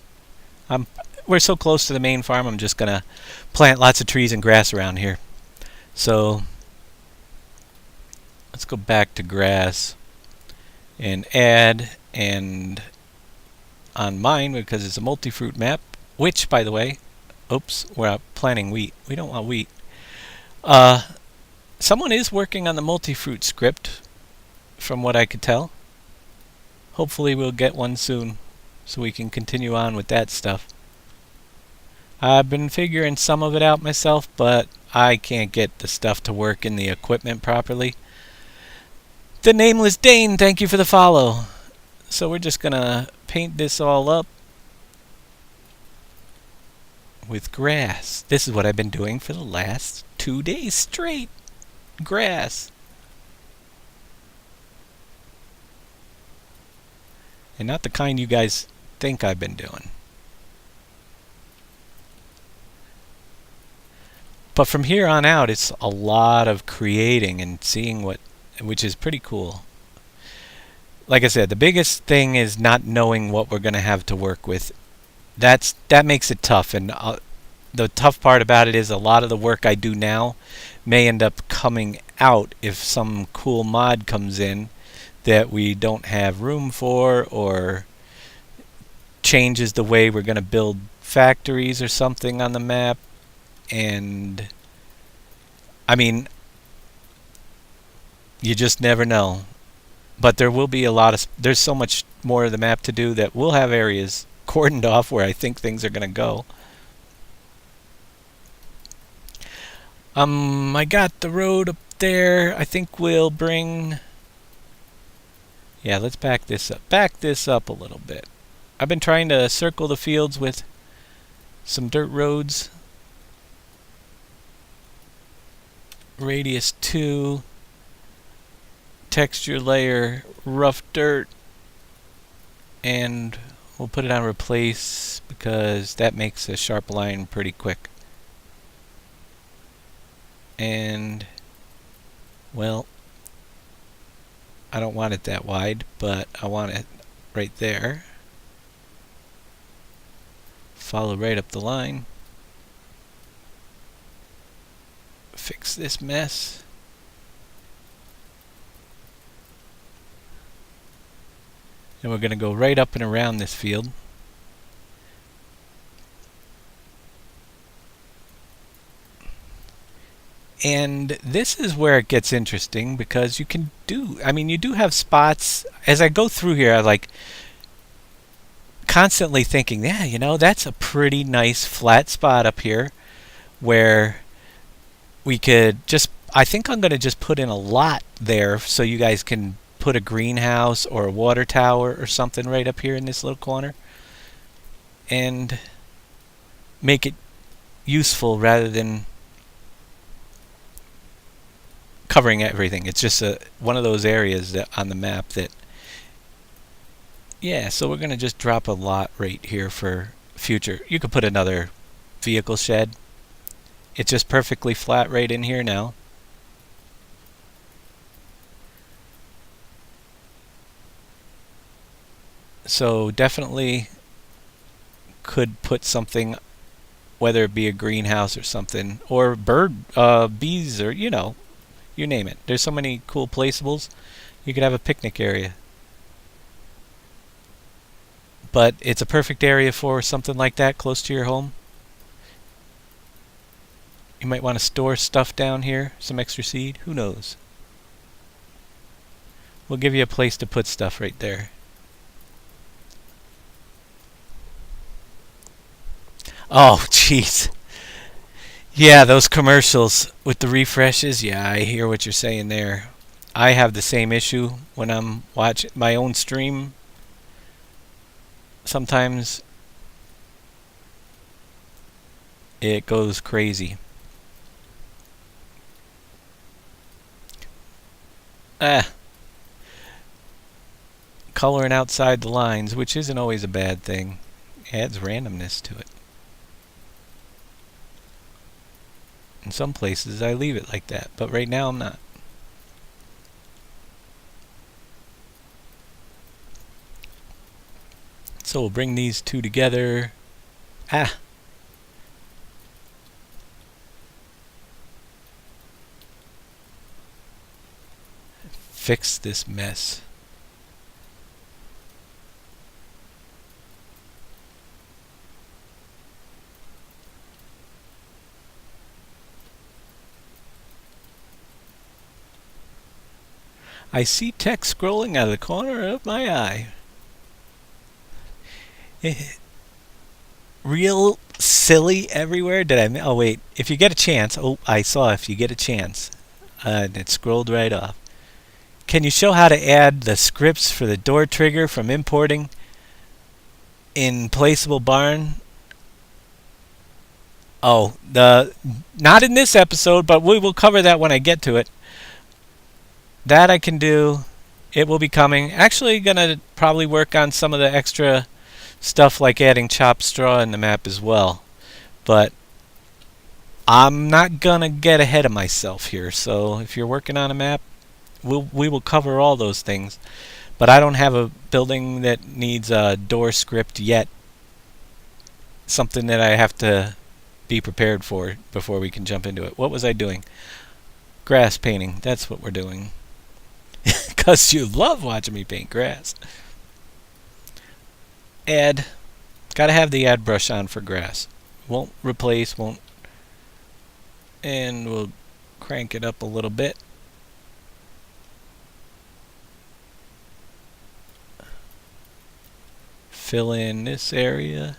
We're so close to the main farm, I'm just going to plant lots of trees and grass around here. So let's go back to grass and add, and on mine, because it's a multi-fruit map, which, by the way, Oops, we're planting wheat. We don't want wheat. Uh, Someone is working on the multi-fruit script, from what I could tell. Hopefully we'll get one soon, so we can continue on with that stuff. I've been figuring some of it out myself, but I can't get the stuff to work in the equipment properly. The Nameless Dane, thank you for the follow. So we're just gonna paint this all up with grass. This is what I've been doing for the last 2 days straight. Grass. And not the kind you guys think I've been doing. But from here on out, it's a lot of creating and seeing which is pretty cool. Like I said, the biggest thing is not knowing what we're going to have to work with. That makes it tough, and the tough part about it is a lot of the work I do now may end up coming out if some cool mod comes in that we don't have room for, or changes the way we're going to build factories or something on the map. And I mean, you just never know. But there will be there's so much more of the map to do that we'll have areas cordoned off where I think things are going to go. I got the road up there. I think we'll bring... Yeah, let's back this up. Back this up a little bit. I've been trying to circle the fields with some dirt roads. Radius 2. Texture layer, rough dirt. And we'll put it on replace because that makes a sharp line pretty quick. And, well, I don't want it that wide, but I want it right there. Follow right up the line. Fix this mess. And we're going to go right up and around this field. And this is where it gets interesting because you can do, I mean, you do have spots. As I go through here, I like constantly thinking, yeah, you know, that's a pretty nice flat spot up here where we could just, I think I'm going to just put in a lot there so you guys can put a greenhouse or a water tower or something right up here in this little corner and make it useful rather than covering everything. It's just one of those areas that on the map that, yeah, so we're going to just drop a lot right here for future. You could put another vehicle shed. It's just perfectly flat right in here now. So definitely could put something, whether it be a greenhouse or something, or bees, or, you know, you name it. There's so many cool placeables. You could have a picnic area. But it's a perfect area for something like that close to your home. You might want to store stuff down here, some extra seed, who knows. We'll give you a place to put stuff right there. Oh, jeez. Yeah, those commercials with the refreshes. Yeah, I hear what you're saying there. I have the same issue when I'm watching my own stream. Sometimes it goes crazy. Coloring outside the lines, which isn't always a bad thing, adds randomness to it. In some places I leave it like that, but right now I'm not. So we'll bring these two together. Fix this mess. I see text scrolling out of the corner of my eye. Real silly everywhere. Did I? Oh wait. If you get a chance. Oh, I saw. If you get a chance, and it scrolled right off. Can you show how to add the scripts for the door trigger from importing in Placeable Barn? Oh, not in this episode, but we will cover that when I get to it. That I can do. It will be coming. Actually, gonna probably work on some of the extra stuff like adding chopped straw in the map as well. But I'm not gonna get ahead of myself here. So if you're working on a map, we will cover all those things. But I don't have a building that needs a door script yet. Something that I have to be prepared for before we can jump into it. What was I doing? Grass painting. That's what we're doing. Because you love watching me paint grass. Add. Gotta have the add brush on for grass. Won't replace, won't. And we'll crank it up a little bit. Fill in this area.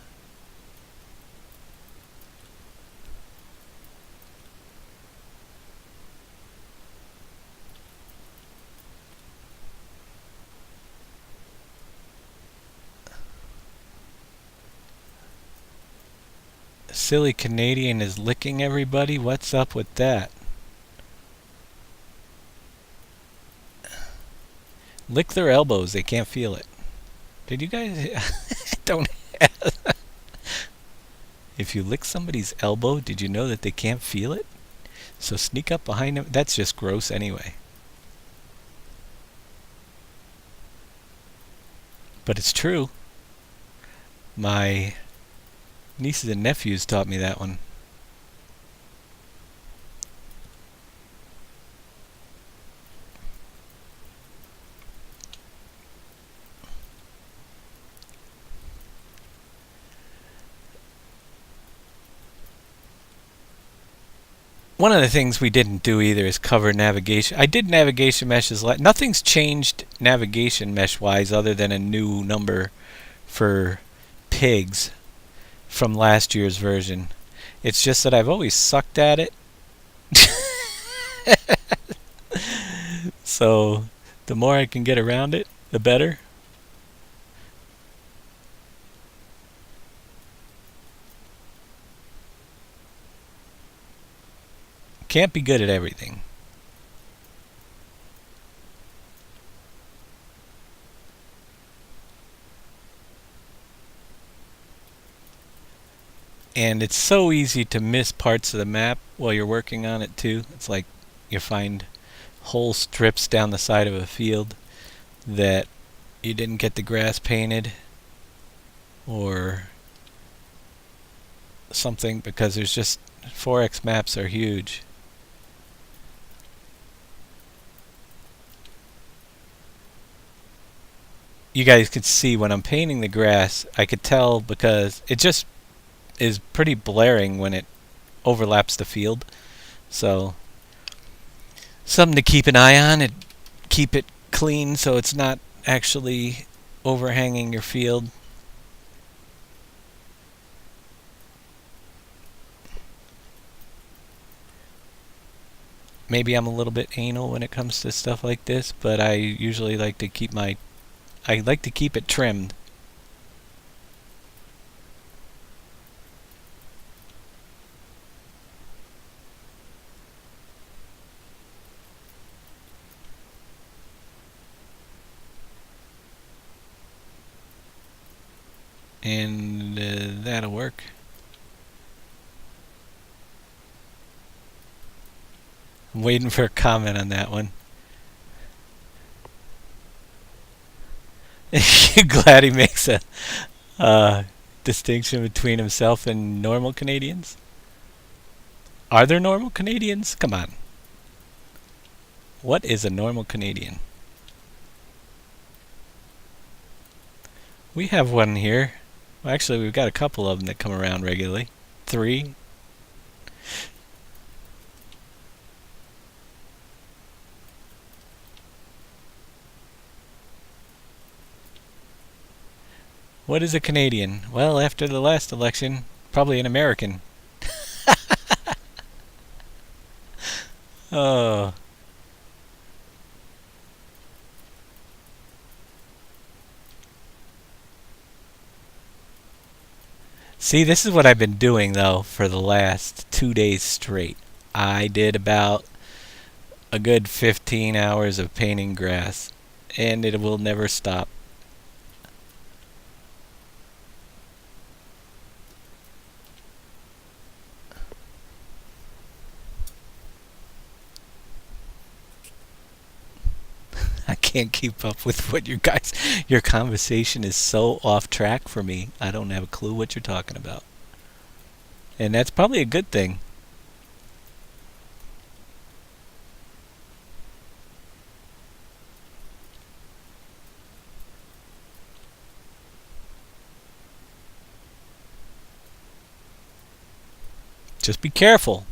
Silly Canadian is licking everybody. What's up with that? Lick their elbows. They can't feel it. Did you guys? Don't. If you lick somebody's elbow, did you know that they can't feel it? So sneak up behind them. That's just gross anyway. But it's true. My nieces and nephews taught me that one. One of the things we didn't do either is cover navigation. I did navigation meshes. Nothing's changed navigation mesh-wise other than a new number for pigs from last year's version. It's just that I've always sucked at it. So the more I can get around it, the better. Can't be good at everything. And it's so easy to miss parts of the map while you're working on it too. It's like you find whole strips down the side of a field that you didn't get the grass painted or something, because there's just 4X maps are huge. You guys could see when I'm painting the grass, I could tell because it just is pretty blaring when it overlaps the field. So something to keep an eye on and keep it clean so it's not actually overhanging your field. Maybe I'm a little bit anal when it comes to stuff like this, but I usually like to keep it trimmed. And that'll work. I'm waiting for a comment on that one. Glad he makes a distinction between himself and normal Canadians. Are there normal Canadians? Come on. What is a normal Canadian? We have one here. Well, actually, we've got a couple of them that come around regularly. 3. What is a Canadian? Well, after the last election, probably an American. Oh. See, this is what I've been doing, though, for the last 2 days straight. I did about a good 15 hours of painting grass, and it will never stop. I can't keep up with what you guys. Your conversation is so off track for me. I don't have a clue what you're talking about. And that's probably a good thing. Just be careful.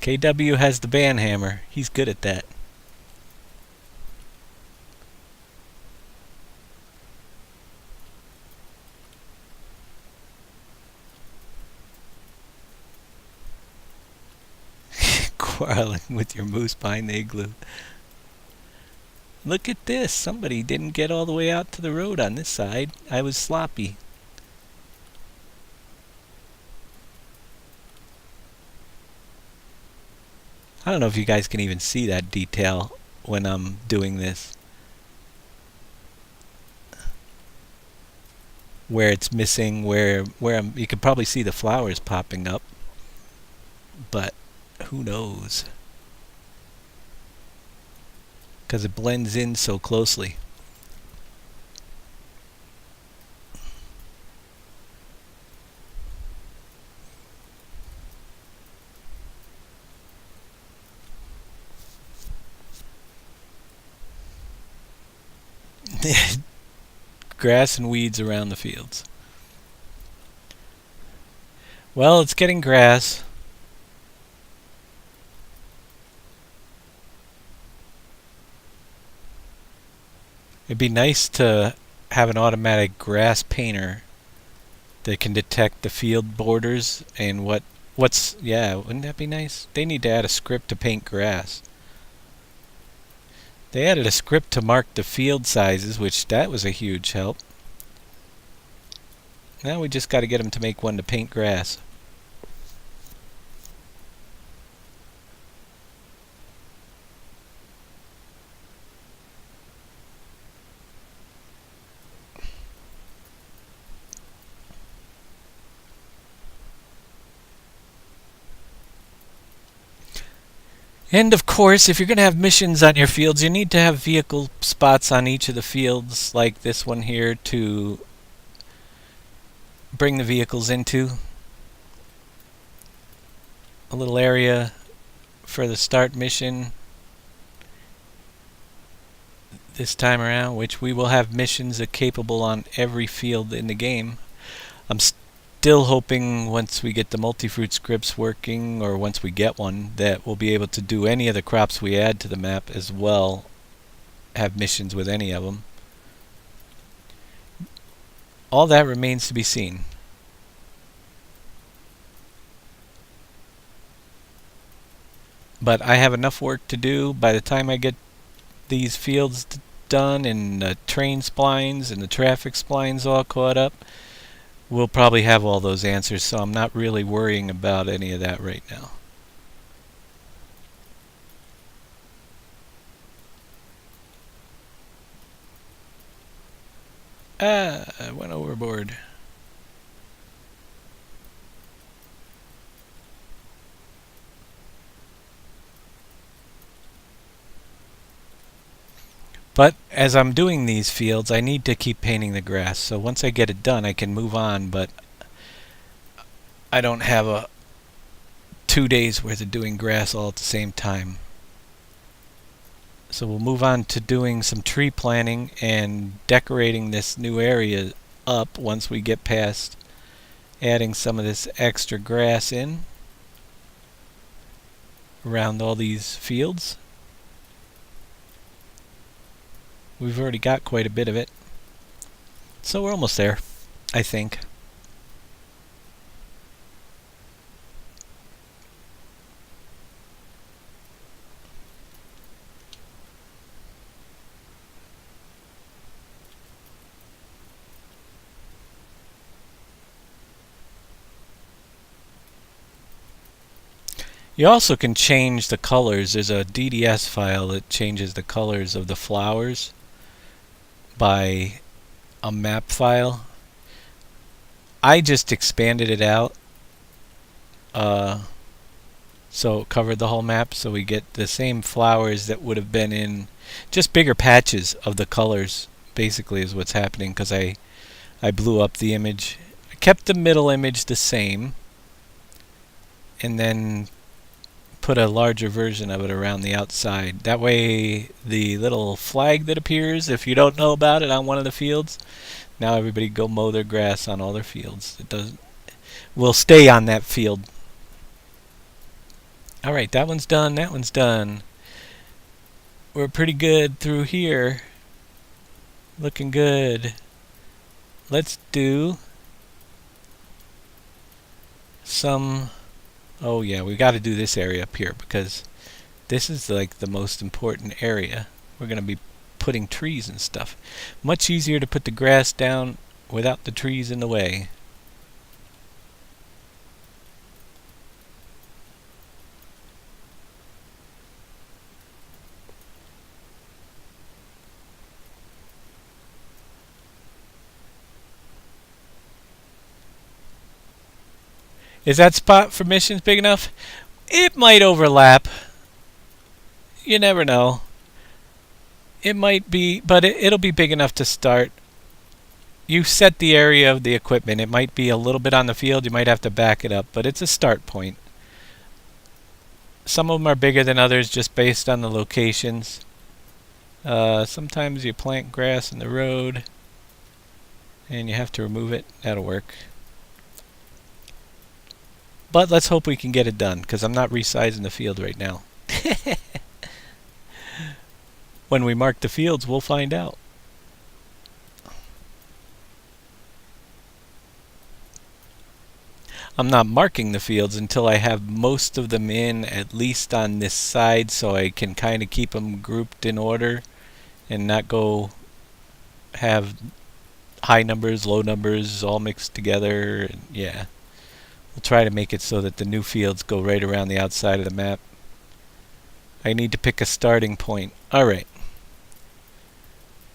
KW has the band hammer. He's good at that. Quarreling with your moose behind the igloo. Look at this. Somebody didn't get all the way out to the road on this side. I was sloppy. I don't know if you guys can even see that detail when I'm doing this. Where it's missing, where you can probably see the flowers popping up. But who knows? Because it blends in so closely. Grass and weeds around the fields. Well, it's getting grass. It'd be nice to have an automatic grass painter that can detect the field borders and what's yeah, wouldn't that be nice? They need to add a script to paint grass. They added a script to mark the field sizes, which that was a huge help. Now we just got to get them to make one to paint grass. And of course, if you're going to have missions on your fields, you need to have vehicle spots on each of the fields, like this one here, to bring the vehicles into. A little area for the start mission this time around, which we will have missions capable on every field in the game. I'm still hoping once we get the multi-fruit scripts working, or once we get one, that we'll be able to do any of the crops we add to the map as well, have missions with any of them. All that remains to be seen. But I have enough work to do. By the time I get these fields done and the train splines and the traffic splines all caught up, we'll probably have all those answers, so I'm not really worrying about any of that right now. I went overboard. But as I'm doing these fields, I need to keep painting the grass. So once I get it done, I can move on, but I don't have a 2 days worth of doing grass all at the same time. So we'll move on to doing some tree planting and decorating this new area up once we get past adding some of this extra grass in around all these fields. We've already got quite a bit of it. So we're almost there, I think. You also can change the colors. There's a DDS file that changes the colors of the flowers by a map file. I just expanded it out so it covered the whole map, so we get the same flowers that would have been in just bigger patches of the colors, basically, is what's happening, because I blew up the image. I kept the middle image the same and then put a larger version of it around the outside. That way the little flag that appears, if you don't know about it, on one of the fields, now everybody go mow their grass on all their fields. It doesn't will stay on that field. Alright, that one's done, that one's done. We're pretty good through here. Looking good. Let's do some... Oh yeah, we got to do this area up here because this is like the most important area. We're going to be putting trees and stuff. Much easier to put the grass down without the trees in the way. Is that spot for missions big enough? It might overlap. You never know. It might be, but it'll be big enough to start. You set the area of the equipment. It might be a little bit on the field. You might have to back it up, but it's a start point. Some of them are bigger than others just based on the locations. Sometimes you plant grass in the road and you have to remove it. That'll work. But let's hope we can get it done, because I'm not resizing the field right now. When we mark the fields, we'll find out. I'm not marking the fields until I have most of them in, at least on this side, so I can kind of keep them grouped in order and not go have high numbers, low numbers all mixed together. And yeah. We'll try to make it so that the new fields go right around the outside of the map. I need to pick a starting point. Alright.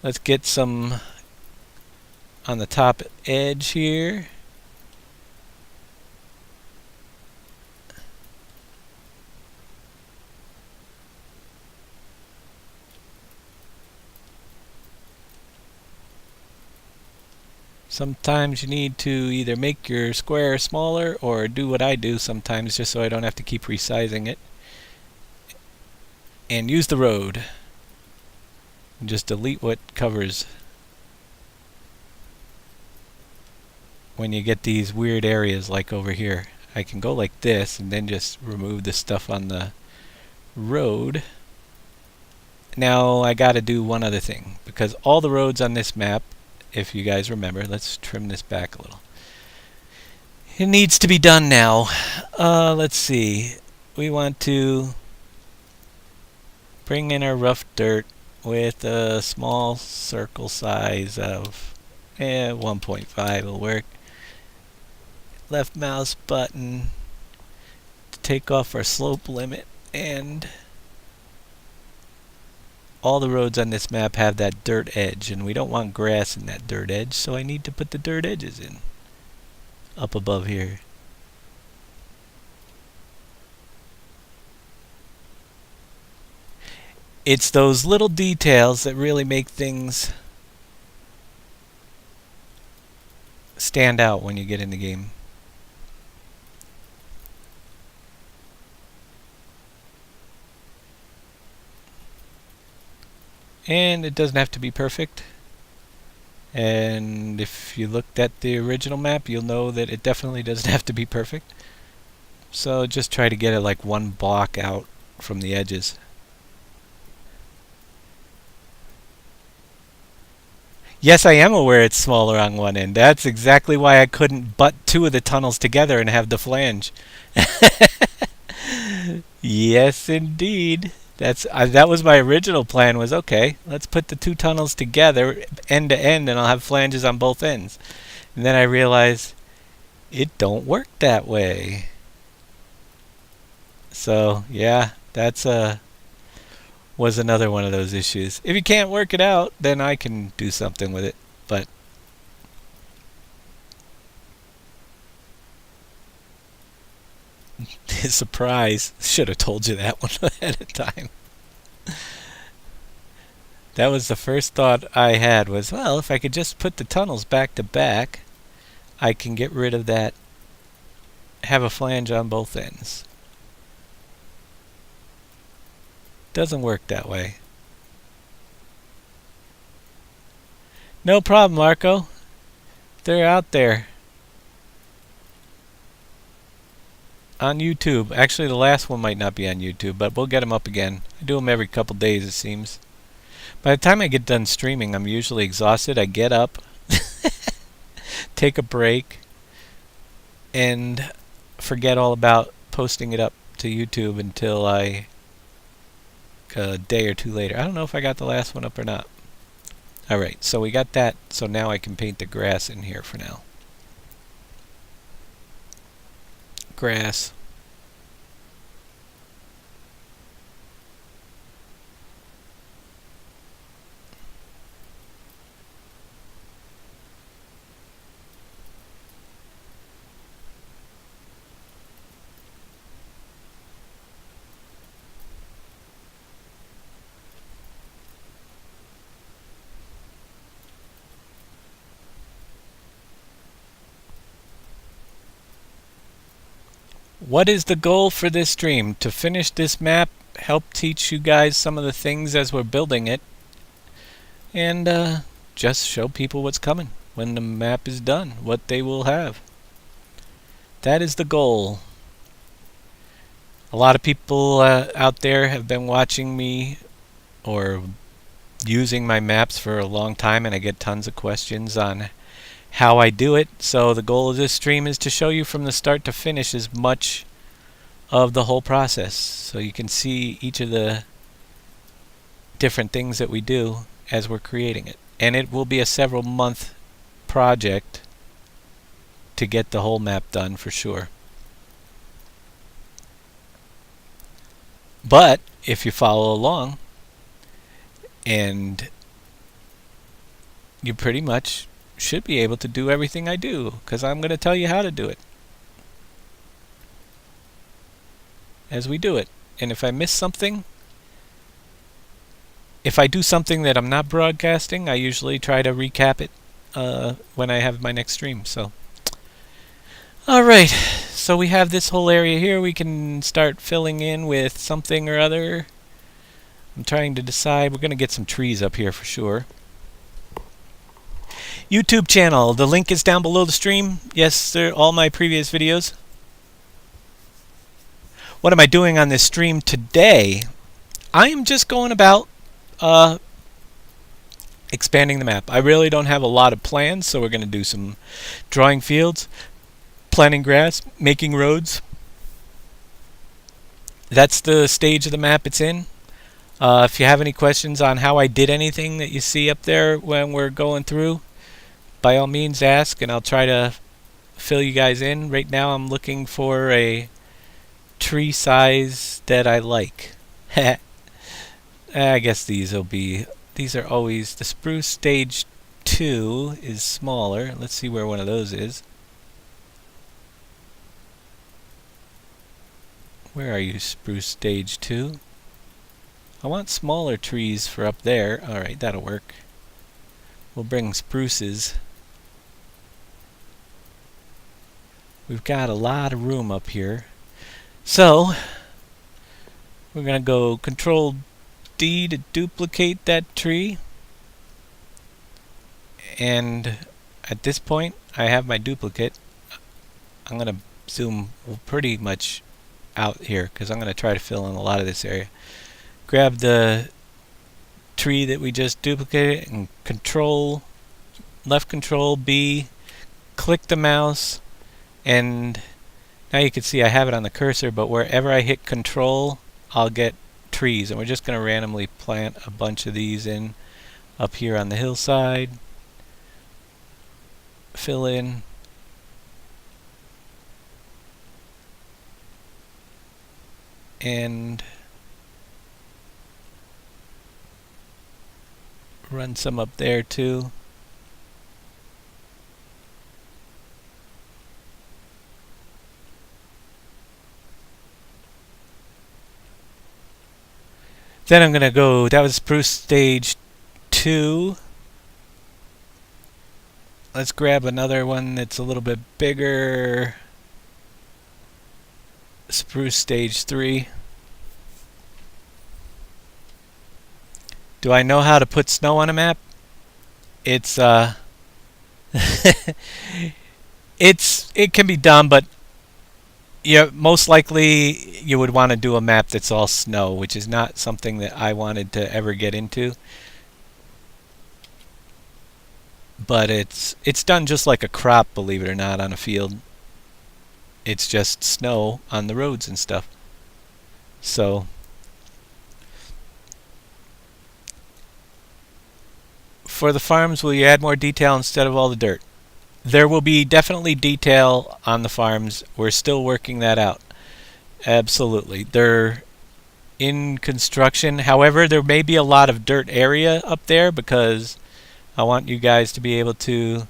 Let's get some on the top edge here. Sometimes you need to either make your square smaller or do what I do sometimes just so I don't have to keep resizing it. And use the road. And just delete what covers. When you get these weird areas like over here. I can go like this and then just remove the stuff on the road. Now I gotta do one other thing, because all the roads on this map, if you guys remember, let's trim this back a little. It needs to be done now. Let's see. We want to bring in our rough dirt with a small circle size of 1.5 will work. Left mouse button to take off our slope limit, and all the roads on this map have that dirt edge, and we don't want grass in that dirt edge, so I need to put the dirt edges in up above here. It's those little details that really make things stand out when you get in the game. And it doesn't have to be perfect. And if you looked at the original map, you'll know that it definitely doesn't have to be perfect. So just try to get it like one block out from the edges. Yes, I am aware it's smaller on one end. That's exactly why I couldn't butt two of the tunnels together and have the flange. Yes, indeed. That was my original plan. Was okay. Let's put the two tunnels together, end to end, and I'll have flanges on both ends. And then I realized it don't work that way. So yeah, that's was another one of those issues. If you can't work it out, then I can do something with it. But surprise, should have told you that one ahead of time. That was the first thought I had was, well, if I could just put the tunnels back to back, I can get rid of that, have a flange on both ends. Doesn't work that way. No problem, Marco. They're out there. On YouTube. Actually, the last one might not be on YouTube, but we'll get them up again. I do them every couple days, it seems. By the time I get done streaming, I'm usually exhausted. I get up, take a break, and forget all about posting it up to YouTube until a day or two later. I don't know if I got the last one up or not. Alright, so we got that, so now I can paint the grass in here for now. Grass. What is the goal for this stream? To finish this map, help teach you guys some of the things as we're building it, and just show people what's coming when the map is done, what they will have. That is the goal. A lot of people out there have been watching me or using my maps for a long time, and I get tons of questions on how I do it. So the goal of this stream is to show you from the start to finish as much of the whole process, so you can see each of the different things that we do as we're creating it. And it will be a several month project to get the whole map done for sure. But if you follow along, and you pretty much should be able to do everything I do, because I'm going to tell you how to do it as we do it. And if I miss something, if I do something that I'm not broadcasting, I usually try to recap it when I have my next stream. So alright, so we have this whole area here we can start filling in with something or other. I'm trying to decide. We're going to get some trees up here for sure. YouTube channel, the link is down below the stream. Yes, sir, all my previous videos. What am I doing on this stream today? I am just going about expanding the map. I really don't have a lot of plans, so we're going to do some drawing fields, planting grass, making roads. That's the stage of the map it's in. If you have any questions on how I did anything that you see up there when we're going through, by all means ask, and I'll try to fill you guys in. Right now I'm looking for a tree size that I like. I guess these are always, the spruce stage 2 is smaller. Let's see where one of those is. Where are you, spruce stage 2? I want smaller trees for up there. Alright, that'll work. We'll bring spruces. We've got a lot of room up here. So, we're going to go Control D to duplicate that tree. And at this point, I have my duplicate. I'm going to zoom pretty much out here because I'm going to try to fill in a lot of this area. Grab the tree that we just duplicated and Control left control B, click the mouse, and now you can see I have it on the cursor, but wherever I hit control, I'll get trees. And we're just going to randomly plant a bunch of these in up here on the hillside. Fill in. And run some up there too. Then I'm going to go, that was spruce stage 2. Let's grab another one that's a little bit bigger. Spruce stage 3. Do I know how to put snow on a map? It can be done, but yeah, most likely you would want to do a map that's all snow, which is not something that I wanted to ever get into. But it's done just like a crop, believe it or not, on a field. It's just snow on the roads and stuff. So for the farms, will you add more detail instead of all the dirt? There will be definitely detail on the farms. We're still working that out. Absolutely. They're in construction. However, there may be a lot of dirt area up there because I want you guys to be able to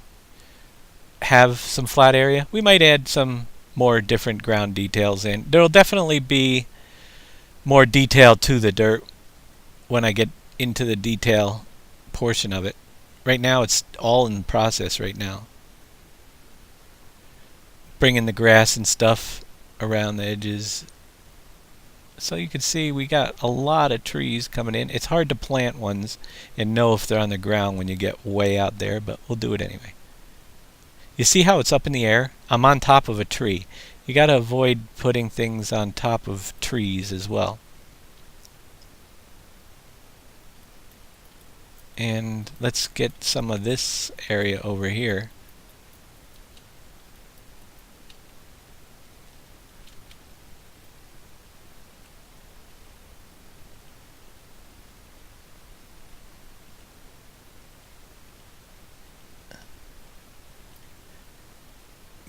have some flat area. We might add some more different ground details in. There will definitely be more detail to the dirt when I get into the detail portion of it. Right now it's all in process right now. Bringing the grass and stuff around the edges. So you can see we got a lot of trees coming in. It's hard to plant ones and know if they're on the ground when you get way out there, but we'll do it anyway. You see how it's up in the air? I'm on top of a tree. You got to avoid putting things on top of trees as well. And let's get some of this area over here.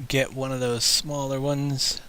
Get one of those smaller ones.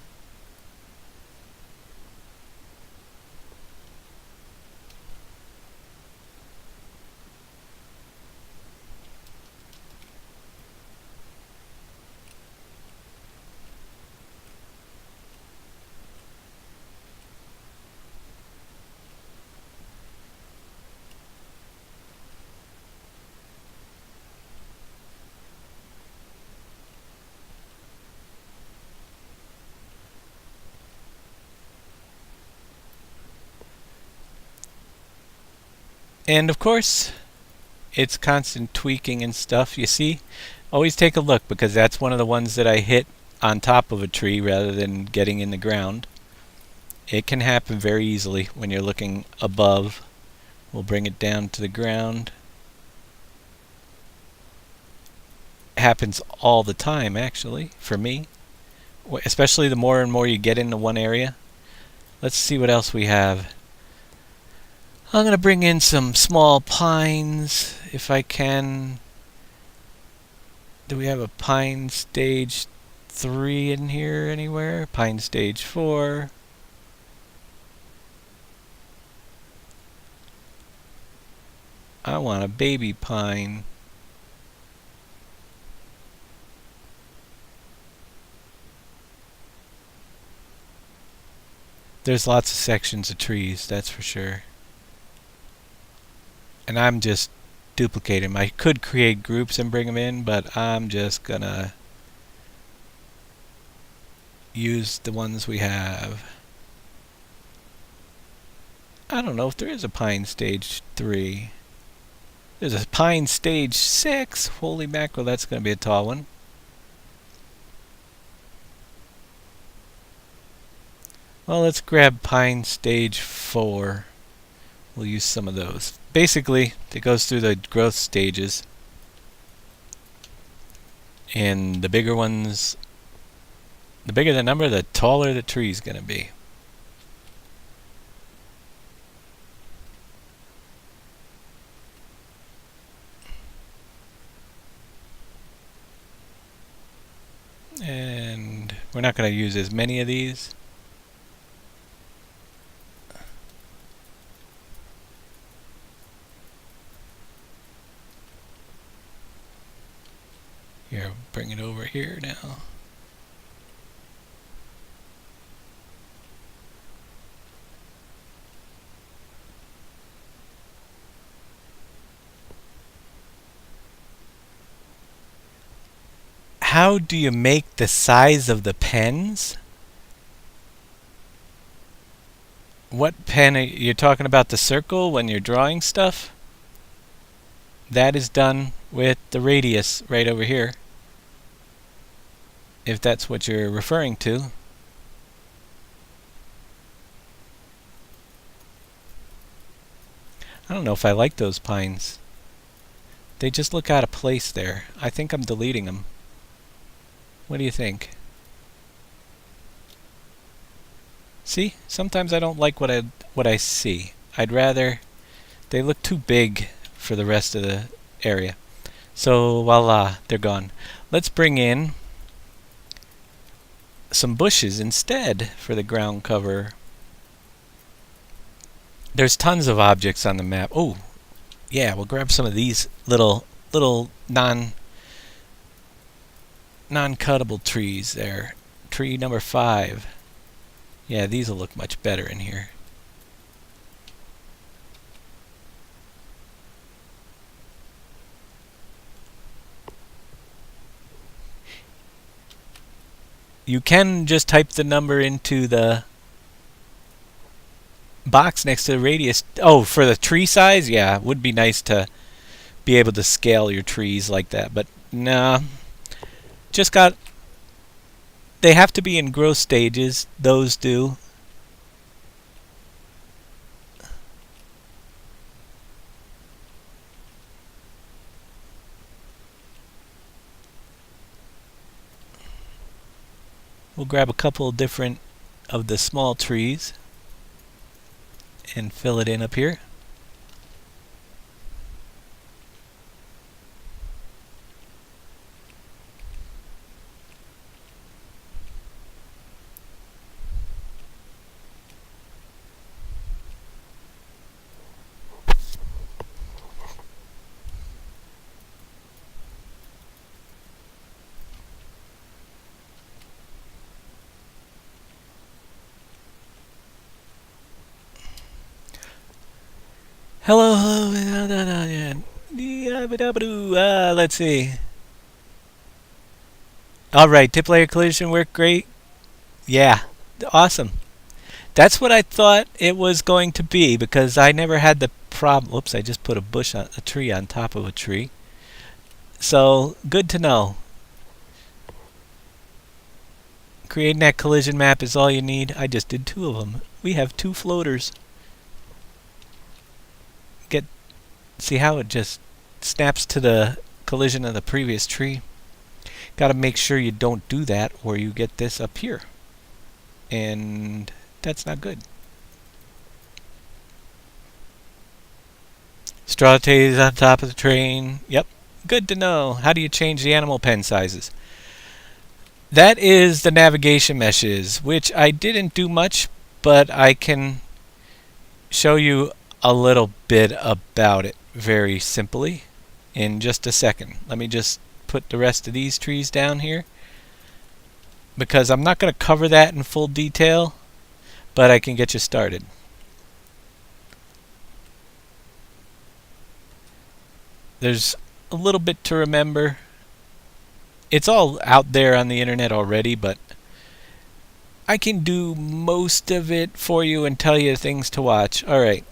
And of course, it's constant tweaking and stuff. You see, always take a look because that's one of the ones that I hit on top of a tree rather than getting in the ground. It can happen very easily when you're looking above. We'll bring it down to the ground. It happens all the time, actually, for me. Especially the more and more you get into one area. Let's see what else we have. I'm going to bring in some small pines if I can. Do we have a pine stage 3 in here anywhere? Pine stage 4. I want a baby pine. There's lots of sections of trees, that's for sure. And I'm just duplicating them. I could create groups and bring them in, but I'm just gonna use the ones we have. I don't know if there is a pine stage 3. There's a pine stage 6. Holy mackerel, that's gonna be a tall one. Well, let's grab pine stage 4. We'll use some of those. Basically, it goes through the growth stages. And the bigger ones, the bigger the number, the taller the tree is going to be. And we're not going to use as many of these. Here, bring it over here now. How do you make the size of the pens? What pen are you talking about? The circle when you're drawing stuff? That is done with the radius right over here, if that's what you're referring to. I don't know if I like those pines. They just look out of place there. I think I'm deleting them. What do you think? See? Sometimes I don't like what I see. I'd rather they look too big for the rest of the area. So voila, they're gone. Let's bring in some bushes instead for the ground cover. There's tons of objects on the map. Oh, yeah, we'll grab some of these little non-cuttable trees there. Tree number 5. Yeah, these will look much better in here. You can just type the number into the box next to the radius. Oh, for the tree size? Yeah, it would be nice to be able to scale your trees like that, but nah. They have to be in growth stages. Those do. We'll grab a couple different of the small trees and fill it in up here. Hello, let's see. Alright, tip layer collision worked great. Yeah, awesome. That's what I thought it was going to be, because I never had the problem. Whoops, I just put a tree on top of a tree. So, good to know. Creating that collision map is all you need. I just did 2 of them. We have 2 floaters. See how it just snaps to the collision of the previous tree? Got to make sure you don't do that, or you get this up here. And that's not good. Straw tails on top of the train. Yep, good to know. How do you change the animal pen sizes? That is the navigation meshes, which I didn't do much, but I can show you a little bit about it very simply in just a second. Let me just put the rest of these trees down here, because I'm not going to cover that in full detail, but I can get you started. There's a little bit to remember. It's all out there on the internet already, but I can do most of it for you and tell you things to watch. Alright.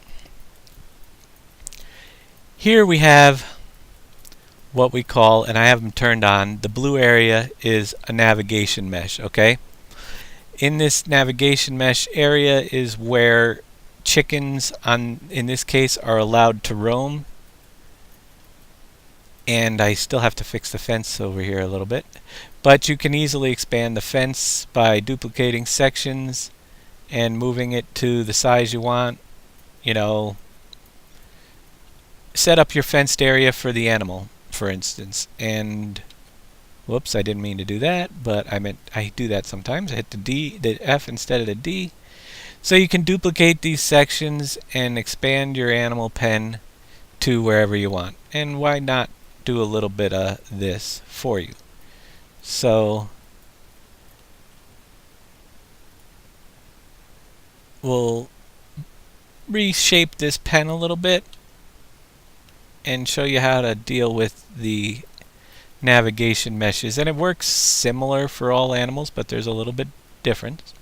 Here we have what we call, and I have them turned on, the blue area is a navigation mesh, okay? In this navigation mesh area is where chickens, in this case, are allowed to roam. And I still have to fix the fence over here a little bit. But you can easily expand the fence by duplicating sections and moving it to the size you want. You know, set up your fenced area for the animal, for instance. And whoops, I didn't mean to do that, but I do that sometimes. I hit the F instead of the D. So you can duplicate these sections and expand your animal pen to wherever you want. And why not do a little bit of this for you? So we'll reshape this pen a little bit and show you how to deal with the navigation meshes. And it works similar for all animals, but there's a little bit different.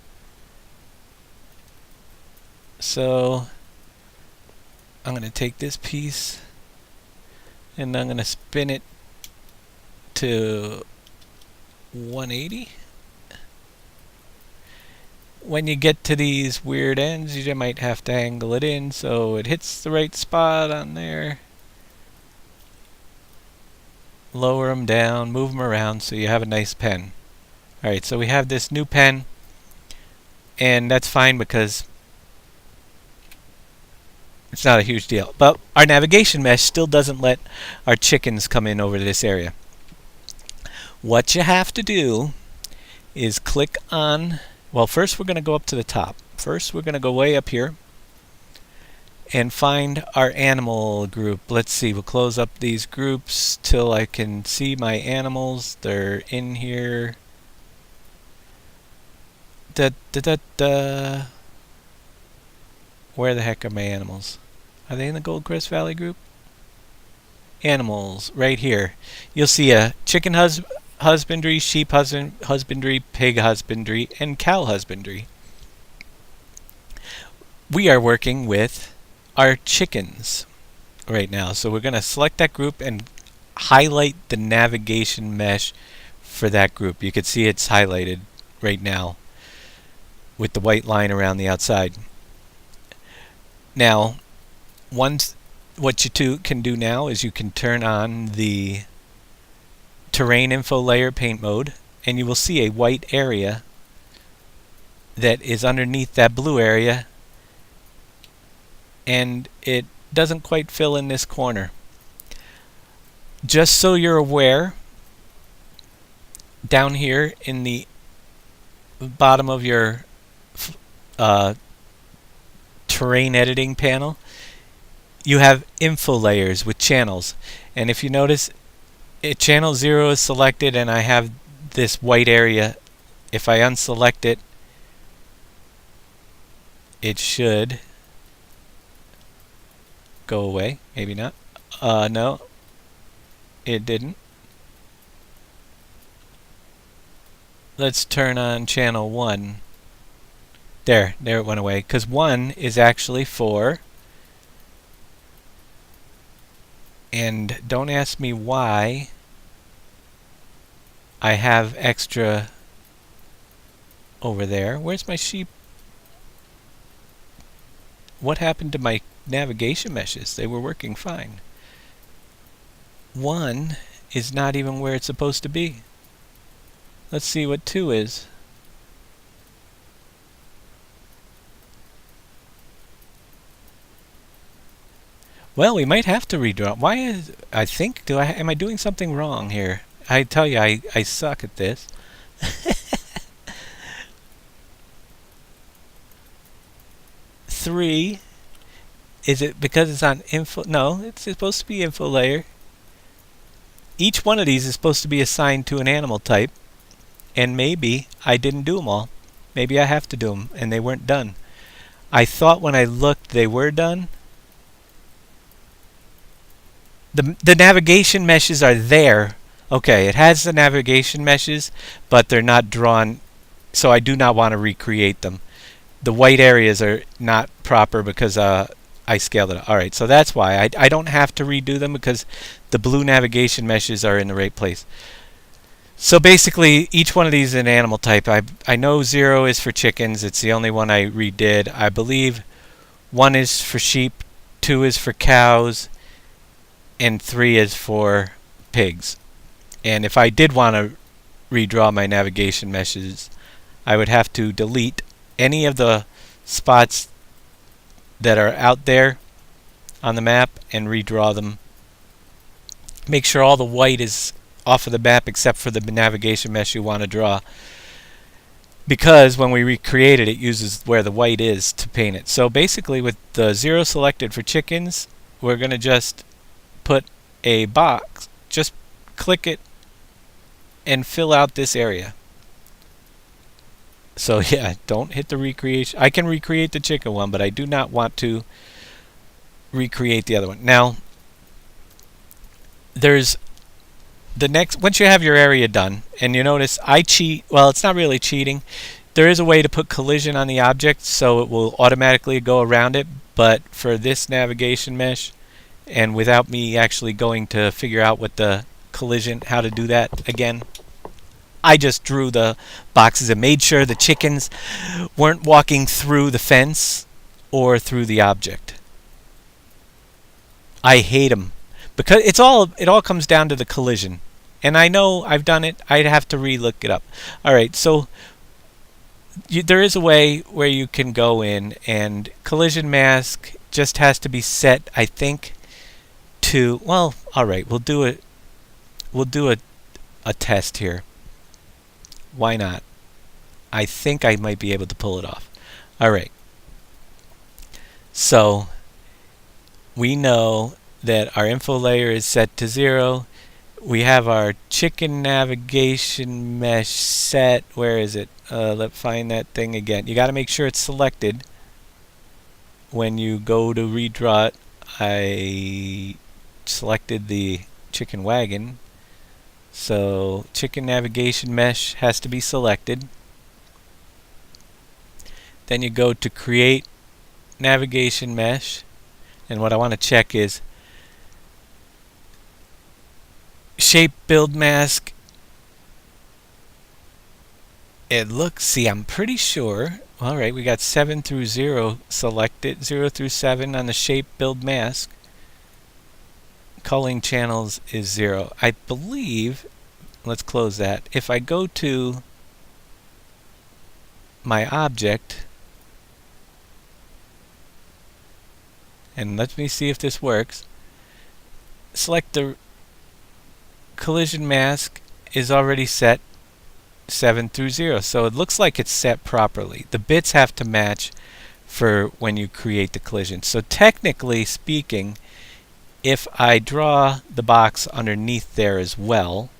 So I'm going to take this piece and I'm going to spin it to 180. When you get to these weird ends, you might have to angle it in so it hits the right spot on there. Lower them down, move them around so you have a nice pen. Alright, so we have this new pen, and that's fine because it's not a huge deal. But our navigation mesh still doesn't let our chickens come in over this area. What you have to do is click on, well, first we're going to go up to the top. First we're going to go way up here and find our animal group. Let's see, we'll close up these groups till I can see my animals. They're in here. Where the heck are my animals? Are they in the Goldcrest Valley group? Animals, right here. You'll see a chicken husbandry, sheep husbandry, pig husbandry, and cow husbandry. We are working with our chickens right now. So we're going to select that group and highlight the navigation mesh for that group. You can see it's highlighted right now with the white line around the outside. Now, what you can do now is you can turn on the terrain info layer paint mode, and you will see a white area that is underneath that blue area, and it doesn't quite fill in this corner. Just so you're aware, down here in the bottom of your terrain editing panel, you have info layers with channels, and if you notice, channel 0 is selected and I have this white area. If I unselect it, it should go away. Maybe not. No, it didn't. Let's turn on channel 1. There it went away, because 1 is actually for, and don't ask me why I have extra over there. Where's my sheep? What happened to my navigation meshes? They were working fine. 1 is not even where it's supposed to be. Let's see what 2 is. Well, we might have to redraw. Why is am I doing something wrong here? I tell you, I suck at this. Three, is it because it's on info? No, it's supposed to be info layer. Each one of these is supposed to be assigned to an animal type, and maybe I didn't do them all. Maybe I have to do them, and they weren't done. I thought when I looked they were done. The navigation meshes are there. Okay, it has the navigation meshes, but they're not drawn, so I do not want to recreate them. The white areas are not proper because I scaled it. Alright, so that's why. I don't have to redo them because the blue navigation meshes are in the right place. So basically, each one of these is an animal type. I know 0 is for chickens. It's the only one I redid. I believe 1 is for sheep, 2 is for cows, and 3 is for pigs. And if I did want to redraw my navigation meshes, I would have to delete any of the spots that are out there on the map and redraw them. Make sure all the white is off of the map except for the navigation mesh you want to draw, because when we recreate it, it uses where the white is to paint it. So basically, with the 0 selected for chickens, we're going to just put a box, just click it and fill out this area. So yeah, don't hit the recreation. I can recreate the chicken one, but I do not want to recreate the other one. Now, there's the next, once you have your area done, and you notice I cheat, well, it's not really cheating. There is a way to put collision on the object so it will automatically go around it, but for this navigation mesh, and without me actually going to figure out what the collision, how to do that again, I just drew the boxes and made sure the chickens weren't walking through the fence or through the object. I hate them because it all comes down to the collision. And I know I've done it. I'd have to re-look it up. All right, so there is a way where you can go in, and collision mask just has to be set, I think, to, well, all right, we'll do a test here. Why not? I think I might be able to pull it off. All right. So we know that our info layer is set to 0. We have our chicken navigation mesh set. Where is it? Let's find that thing again. You got to make sure it's selected when you go to redraw it. I selected the chicken wagon. So chicken navigation mesh has to be selected. Then you go to create navigation mesh, and what I want to check is shape build mask. It looks, see, I'm pretty sure. All right, we got 7 through 0 selected, 0 through 7 on the shape build mask. Culling channels is 0. I believe, let's close that. If I go to my object, and let me see if this works, select the collision mask is already set 7 through 0. So it looks like it's set properly. The bits have to match for when you create the collision. So technically speaking, if I draw the box underneath there as well,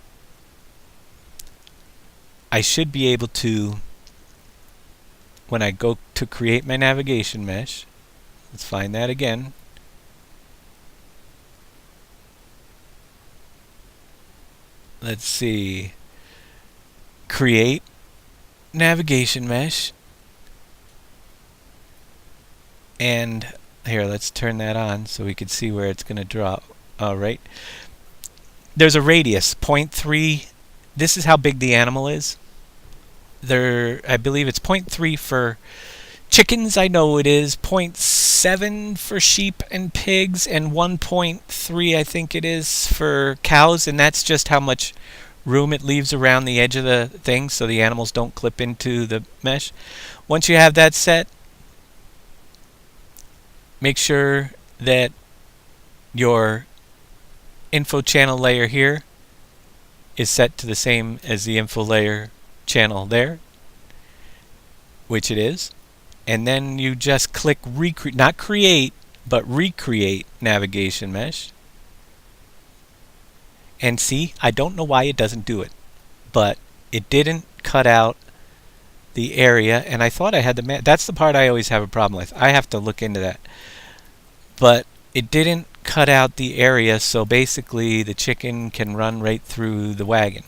I should be able to, when I go to create my navigation mesh, let's find that again. Let's see. Create navigation mesh. And here, let's turn that on so we can see where it's going to drop. All right. There's a radius, 0.3. This is how big the animal is. I believe it's 0.3 for chickens. I know it is 0.7 for sheep and pigs, and 1.3 I think it is for cows, and that's just how much room it leaves around the edge of the thing so the animals don't clip into the mesh. Once you have that set, make sure that your info channel layer here is set to the same as the info layer channel there, which it is. And then you just click not create, but recreate navigation mesh. And see, I don't know why it doesn't do it, but it didn't cut out the area, and I thought I had the that's the part I always have a problem with. I have to look into that. But it didn't cut out the area, so basically the chicken can run right through the wagon.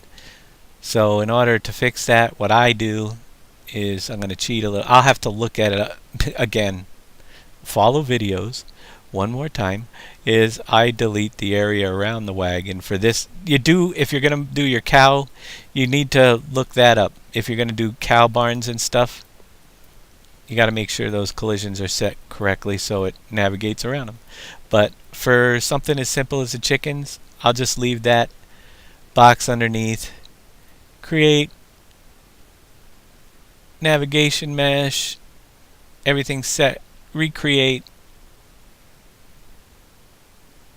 So in order to fix that, what I do is I'm going to cheat a little. I'll have to look at it again. Follow videos one more time. Is I delete the area around the wagon for this. You do, if you're going to do your cow, you need to look that up. If you're going to do cow barns and stuff, you got to make sure those collisions are set correctly so it navigates around them. But for something as simple as the chickens, I'll just leave that box underneath, create navigation mesh, everything's set, recreate,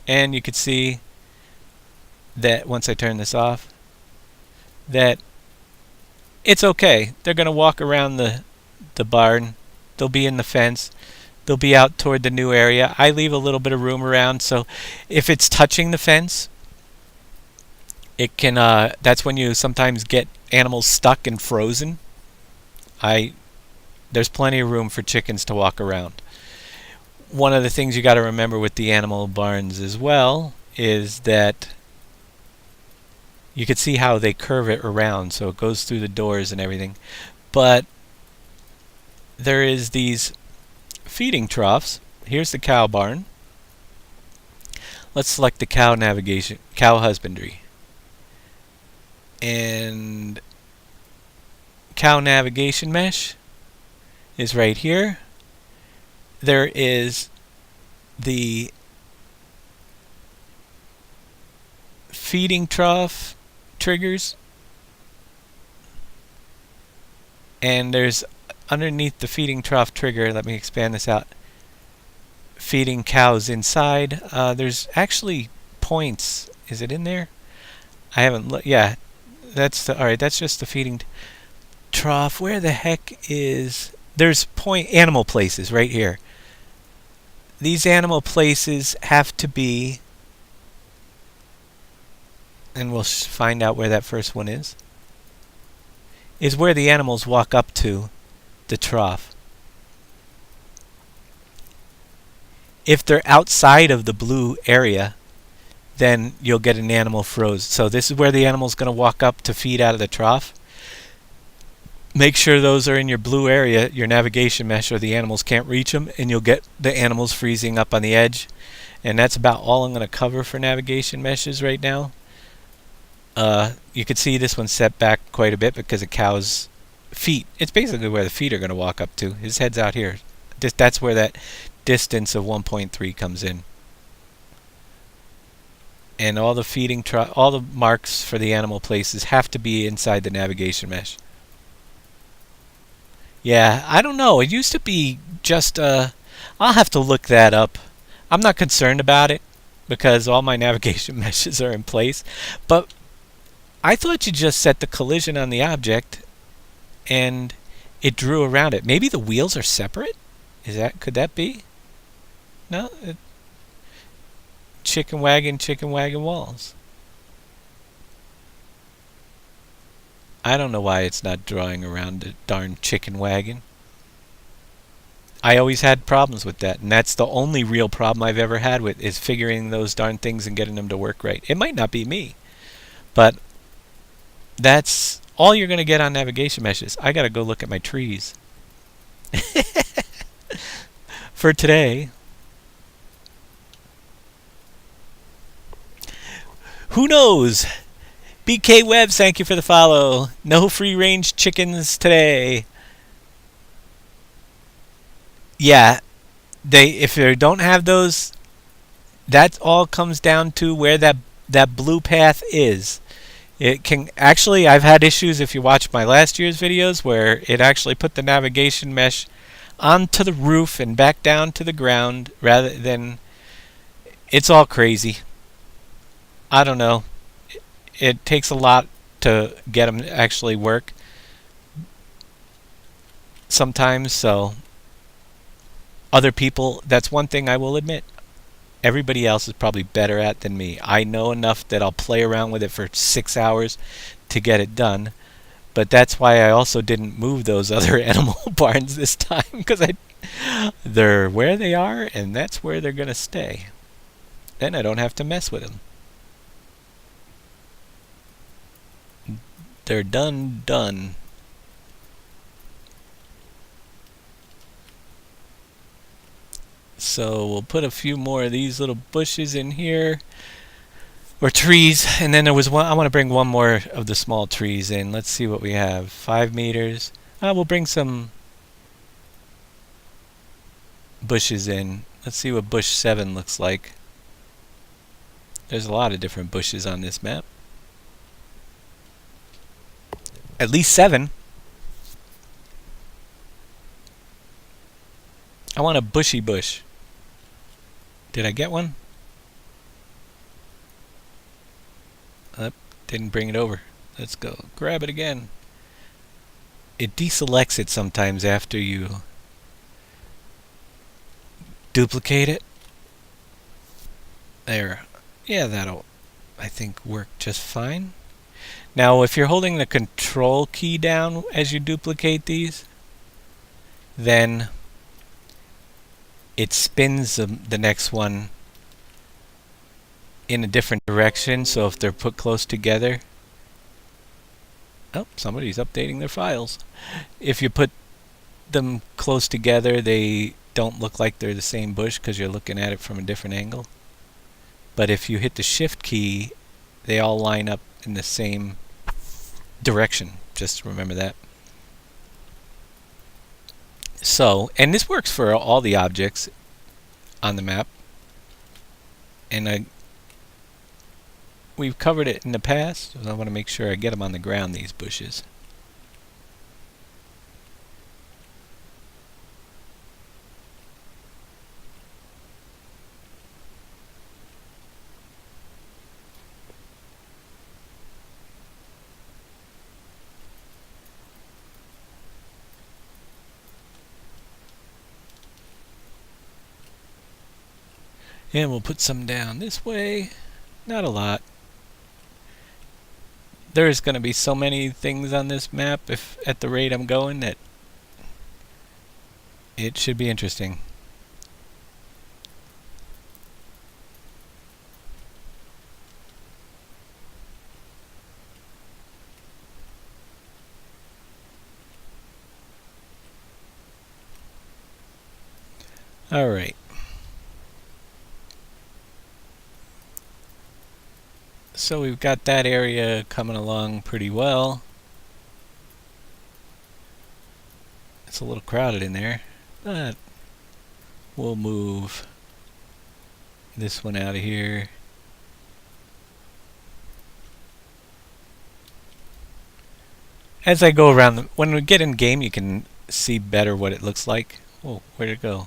and you can see that once I turn this off, that it's okay. They're going to walk around the barn. They'll be in the fence. They'll be out toward the new area. I leave a little bit of room around, so if it's touching the fence, it can. That's when you sometimes get animals stuck and frozen. There's plenty of room for chickens to walk around. One of the things you got to remember with the animal barns as well is that you can see how they curve it around, so it goes through the doors and everything. But there is these feeding troughs. Here's the cow barn. Let's select the cow navigation, cow husbandry. And cow navigation mesh is right here. There is the feeding trough triggers, and there's underneath the feeding trough trigger, let me expand this out, feeding cows inside. There's actually points. Is it in there? I haven't looked. Yeah, that's the, all right, that's just the feeding trough. Where the heck is, there's animal places right here. These animal places have to be, and we'll find out where that first one is where the animals walk up to the trough. If they're outside of the blue area, then you'll get an animal froze. So this is where the animal's going to walk up to feed out of the trough. Make sure those are in your blue area, your navigation mesh, or the animals can't reach them, and you'll get the animals freezing up on the edge. And that's about all I'm going to cover for navigation meshes right now. You can see this one's set back quite a bit because of cow's feet. It's basically where the feet are going to walk up to. His head's out here. That's where that distance of 1.3 comes in. And all the all the marks for the animal places have to be inside the navigation mesh. Yeah, I don't know. It used to be just, I'll have to look that up. I'm not concerned about it because all my navigation meshes are in place. But I thought you just set the collision on the object and it drew around it. Maybe the wheels are separate? Could that be? No? Chicken wagon walls. I don't know why it's not drawing around the darn chicken wagon. I always had problems with that, and that's the only real problem I've ever had with is figuring those darn things and getting them to work right. It might not be me, but that's all you're going to get on navigation meshes. I got to go look at my trees. For today, who knows? BK Webs, thank you for the follow. No free range chickens today. Yeah, if they don't have those, that all comes down to where that blue path is. It can actually, I've had issues if you watch my last year's videos where it actually put the navigation mesh onto the roof and back down to the ground rather than, it's all crazy. I don't know. It takes a lot to get them to actually work sometimes, so other people, that's one thing I will admit, everybody else is probably better at than me. I know enough that I'll play around with it for 6 hours to get it done, but that's why I also didn't move those other animal barns this time, because they're where they are and that's where they're going to stay. Then I don't have to mess with them. They're done. So we'll put a few more of these little bushes in here, or trees, and then there was one. I want to bring one more of the small trees in. Let's see what we have. 5 meters. We'll bring some bushes in. Let's see what bush 7 looks like. There's a lot of different bushes on this map. At least 7. I want a bushy bush. Did I get one? Didn't bring it over. Let's go. Grab it again. It deselects it sometimes after you duplicate it. There. Yeah, that'll, I think, work just fine. Now, if you're holding the control key down as you duplicate these, then it spins the next one in a different direction. So if they're put close together, oh, somebody's updating their files. If you put them close together, they don't look like they're the same bush because you're looking at it from a different angle. But if you hit the shift key, they all line up in the same direction. Just remember that. So, and this works for all the objects on the map. And we've covered it in the past, so I want to make sure I get them on the ground, these bushes. And we'll put some down this way. Not a lot. There's going to be so many things on this map, if at the rate I'm going, that it should be interesting. All right. So we've got that area coming along pretty well. It's a little crowded in there, but we'll move this one out of here. As I go around, when we get in game, you can see better what it looks like. Oh, where'd it go?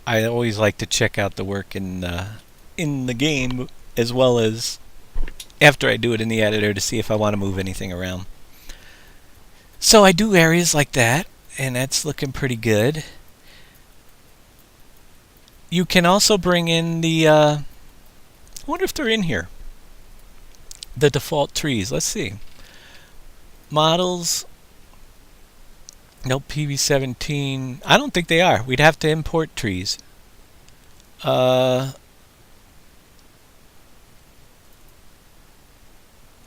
I always like to check out the work in the game as well as after I do it in the editor to see if I want to move anything around. So I do areas like that, and that's looking pretty good. You can also bring in the I wonder if they're in here. The default trees. Let's see. Models. Nope, PV17. I don't think they are. We'd have to import trees.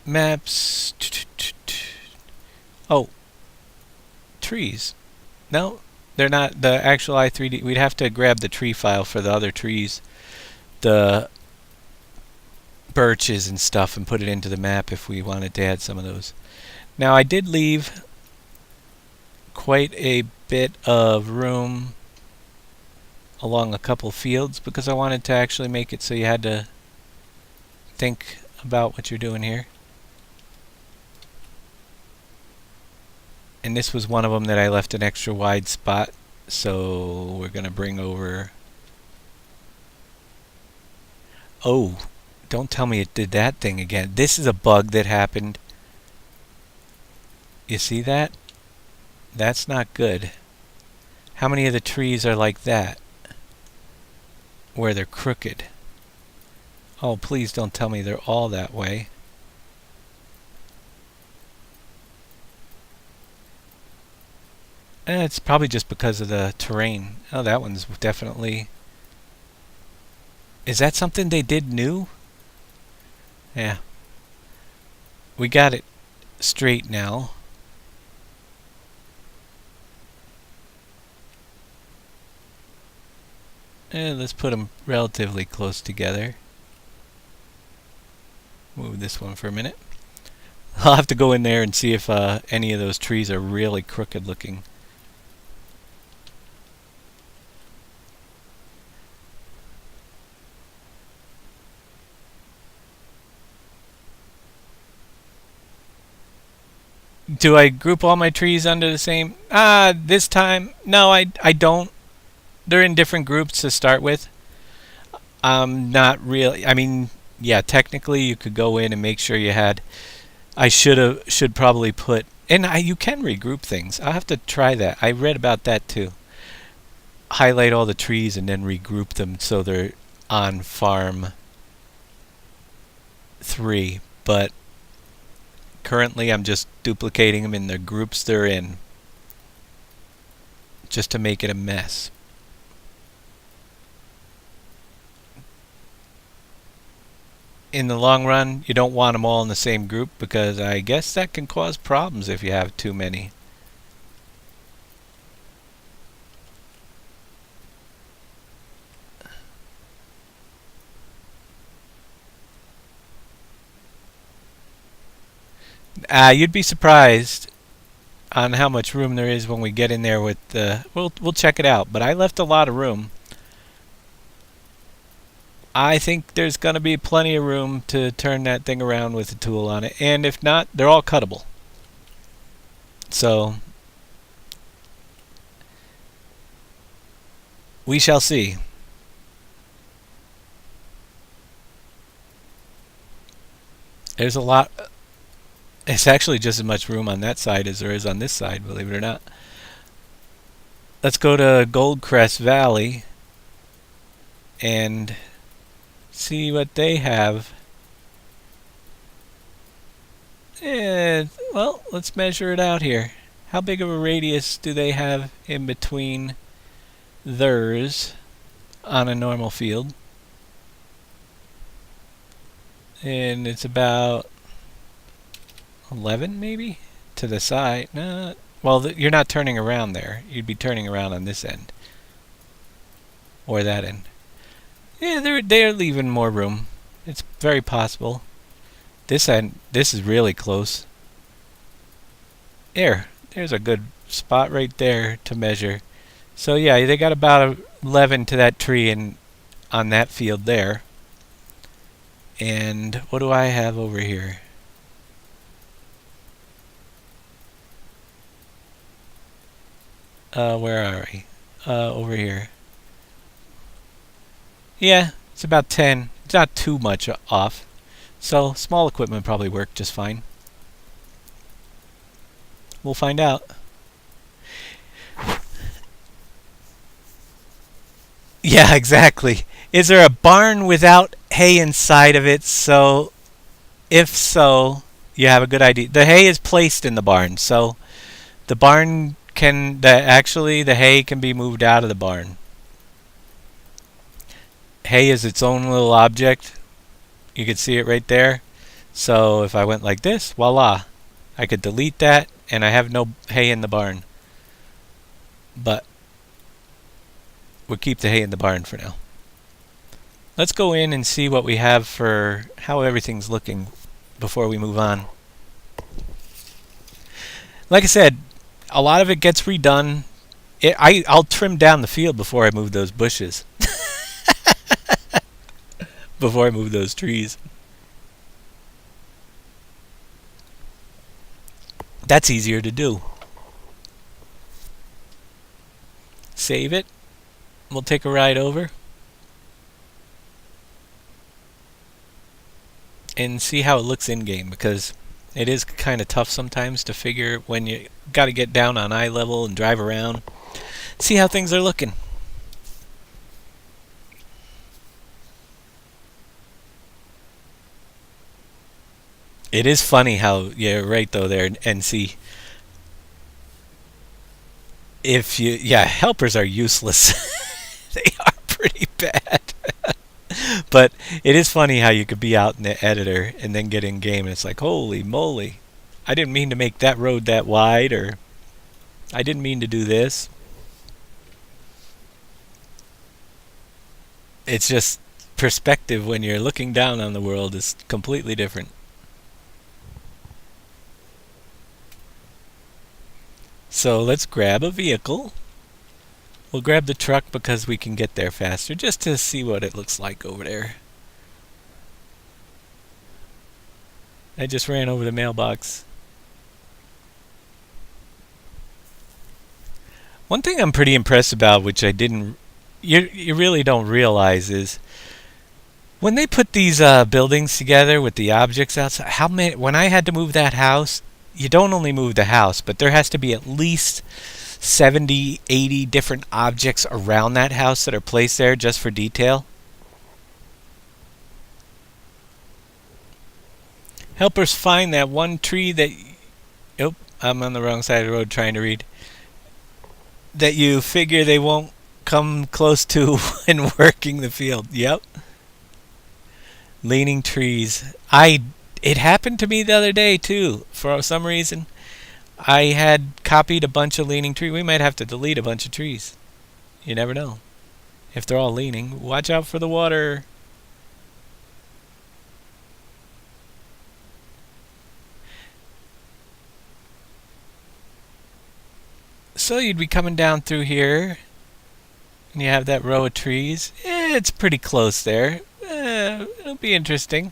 Maps. Oh. Trees. No, they're not the actual i3D. We'd have to grab the tree file for the other trees. The birches and stuff and put it into the map if we wanted to add some of those. Now I did leave quite a bit of room along a couple fields because I wanted to actually make it so you had to think about what you're doing here. And this was one of them that I left an extra wide spot, so we're going to bring over... Oh, don't tell me it did that thing again. This is a bug that happened. You see that? That's not good. How many of the trees are like that? Where they're crooked. Oh, please don't tell me they're all that way. It's probably just because of the terrain. Oh, that one's definitely... Is that something they did new? Yeah. We got it straight now. And let's put them relatively close together. Move this one for a minute. I'll have to go in there and see if any of those trees are really crooked looking. Do I group all my trees under the same? This time, no, I don't. They're in different groups to start with. Not really. I mean, yeah, technically you could go in and make sure you had. Should probably put, and you can regroup things. I'll have to try that. I read about that too. Highlight all the trees and then regroup them so they're on farm 3. But currently I'm just duplicating them in the groups they're in, just to make it a mess. In the long run, you don't want them all in the same group because I guess that can cause problems if you have too many. You'd be surprised on how much room there is when we get in there with the... We'll check it out, but I left a lot of room. I think there's going to be plenty of room to turn that thing around with a tool on it. And if not, they're all cuttable. So, we shall see. There's a lot. It's actually just as much room on that side as there is on this side, believe it or not. Let's go to Goldcrest Valley and see what they have. Well, let's measure it out here. How big of a radius do they have in between theirs on a normal field? And it's about 11 maybe to the side. No, well, you're not turning around there. You'd be turning around on this end or that end. Yeah, they're leaving more room. It's very possible. This end, this is really close. There's a good spot right there to measure. So yeah, they got about 11 to that tree and on that field there. And what do I have over here? Where are we? Over here. Yeah, it's about 10. It's not too much off. So small equipment probably work just fine. We'll find out. Yeah, exactly. Is there a barn without hay inside of it? So, if so, you have a good idea. The hay is placed in the barn, so the barn actually the hay can be moved out of the barn. Hay is its own little object. You can see it right there. So if I went like this, voila, I could delete that and I have no hay in the barn. But we'll keep the hay in the barn for now. Let's go in and see what we have for how everything's looking before we move on. Like I said, a lot of it gets redone. I'll trim down the field before I move those bushes. Before I move those trees. That's easier to do. Save it. We'll take a ride over and see how it looks in game, because it is kind of tough sometimes to figure when you got to get down on eye level and drive around, see how things are looking. It is funny how you're right though there, and see if you helpers are useless. They are pretty bad. But it is funny how you could be out in the editor and then get in game and it's like, holy moly, I didn't mean to make that road that wide, or I didn't mean to do this. It's just perspective when you're looking down on the world is completely different. So let's grab a vehicle. We'll grab the truck because we can get there faster, just to see what it looks like over there. I just ran over the mailbox. One thing I'm pretty impressed about, which I didn't, you really don't realize, is when they put these buildings together with the objects outside. How many? When I had to move that house, you don't only move the house, but there has to be at least 70, 80 different objects around that house that are placed there just for detail. Help us find that one tree that. Oh, I'm on the wrong side of the road trying to read. That you figure they won't come close to when working the field. Yep. Leaning trees. It happened to me the other day too. For some reason, I had copied a bunch of leaning trees. We might have to delete a bunch of trees. You never know. If they're all leaning, watch out for the water. So you'd be coming down through here, and you have that row of trees. It's pretty close there. It'll be interesting.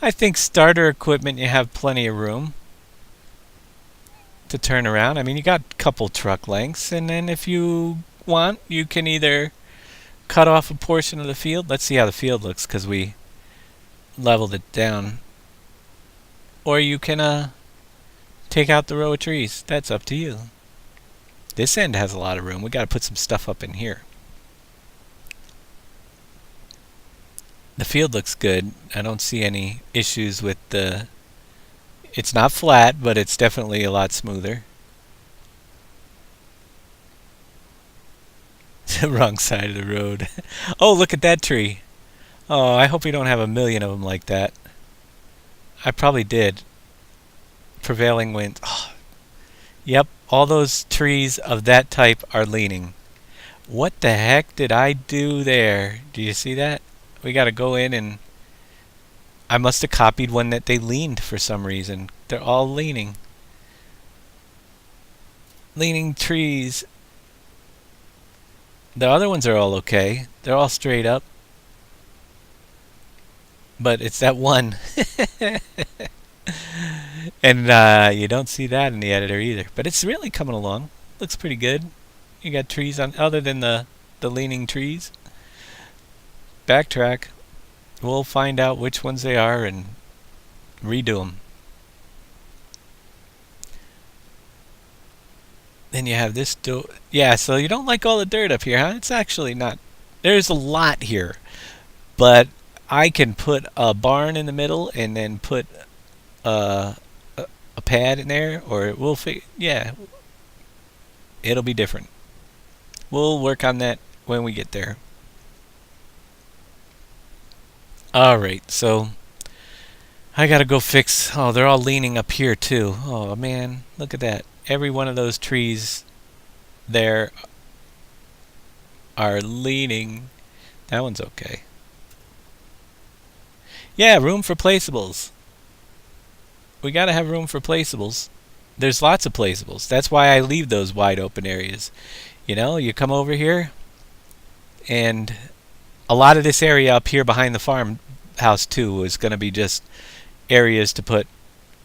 I think starter equipment, you have plenty of room to turn around. I mean, you got a couple truck lengths, and then if you want, you can either cut off a portion of the field. Let's see how the field looks, because we leveled it down. Or you can take out the row of trees. That's up to you. This end has a lot of room. We got to put some stuff up in here. The field looks good. I don't see any issues with the... It's not flat, but it's definitely a lot smoother. The wrong side of the road. Oh, look at that tree. Oh, I hope we don't have a million of them like that. I probably did. Prevailing wind. Oh. Yep, all those trees of that type are leaning. What the heck did I do there? Do you see that? We got to go in and... I must have copied one that they leaned for some reason. They're all leaning. Leaning trees. The other ones are all okay. They're all straight up. But it's that one. And you don't see that in the editor either. But it's really coming along. Looks pretty good. You got trees on, other than the leaning trees. Backtrack. We'll find out which ones they are and redo them. Then you have this yeah, so you don't like all the dirt up here, huh? It's actually not. There's a lot here. But I can put a barn in the middle and then put a pad in there, or it will yeah, it'll be different. We'll work on that when we get there. Alright, so I gotta go fix... Oh, they're all leaning up here too. Oh man, look at that. Every one of those trees there are leaning. That one's okay. Yeah, room for placeables. We gotta have room for placeables. There's lots of placeables. That's why I leave those wide open areas. You know, you come over here, and a lot of this area up here behind the farmhouse too is going to be just areas to put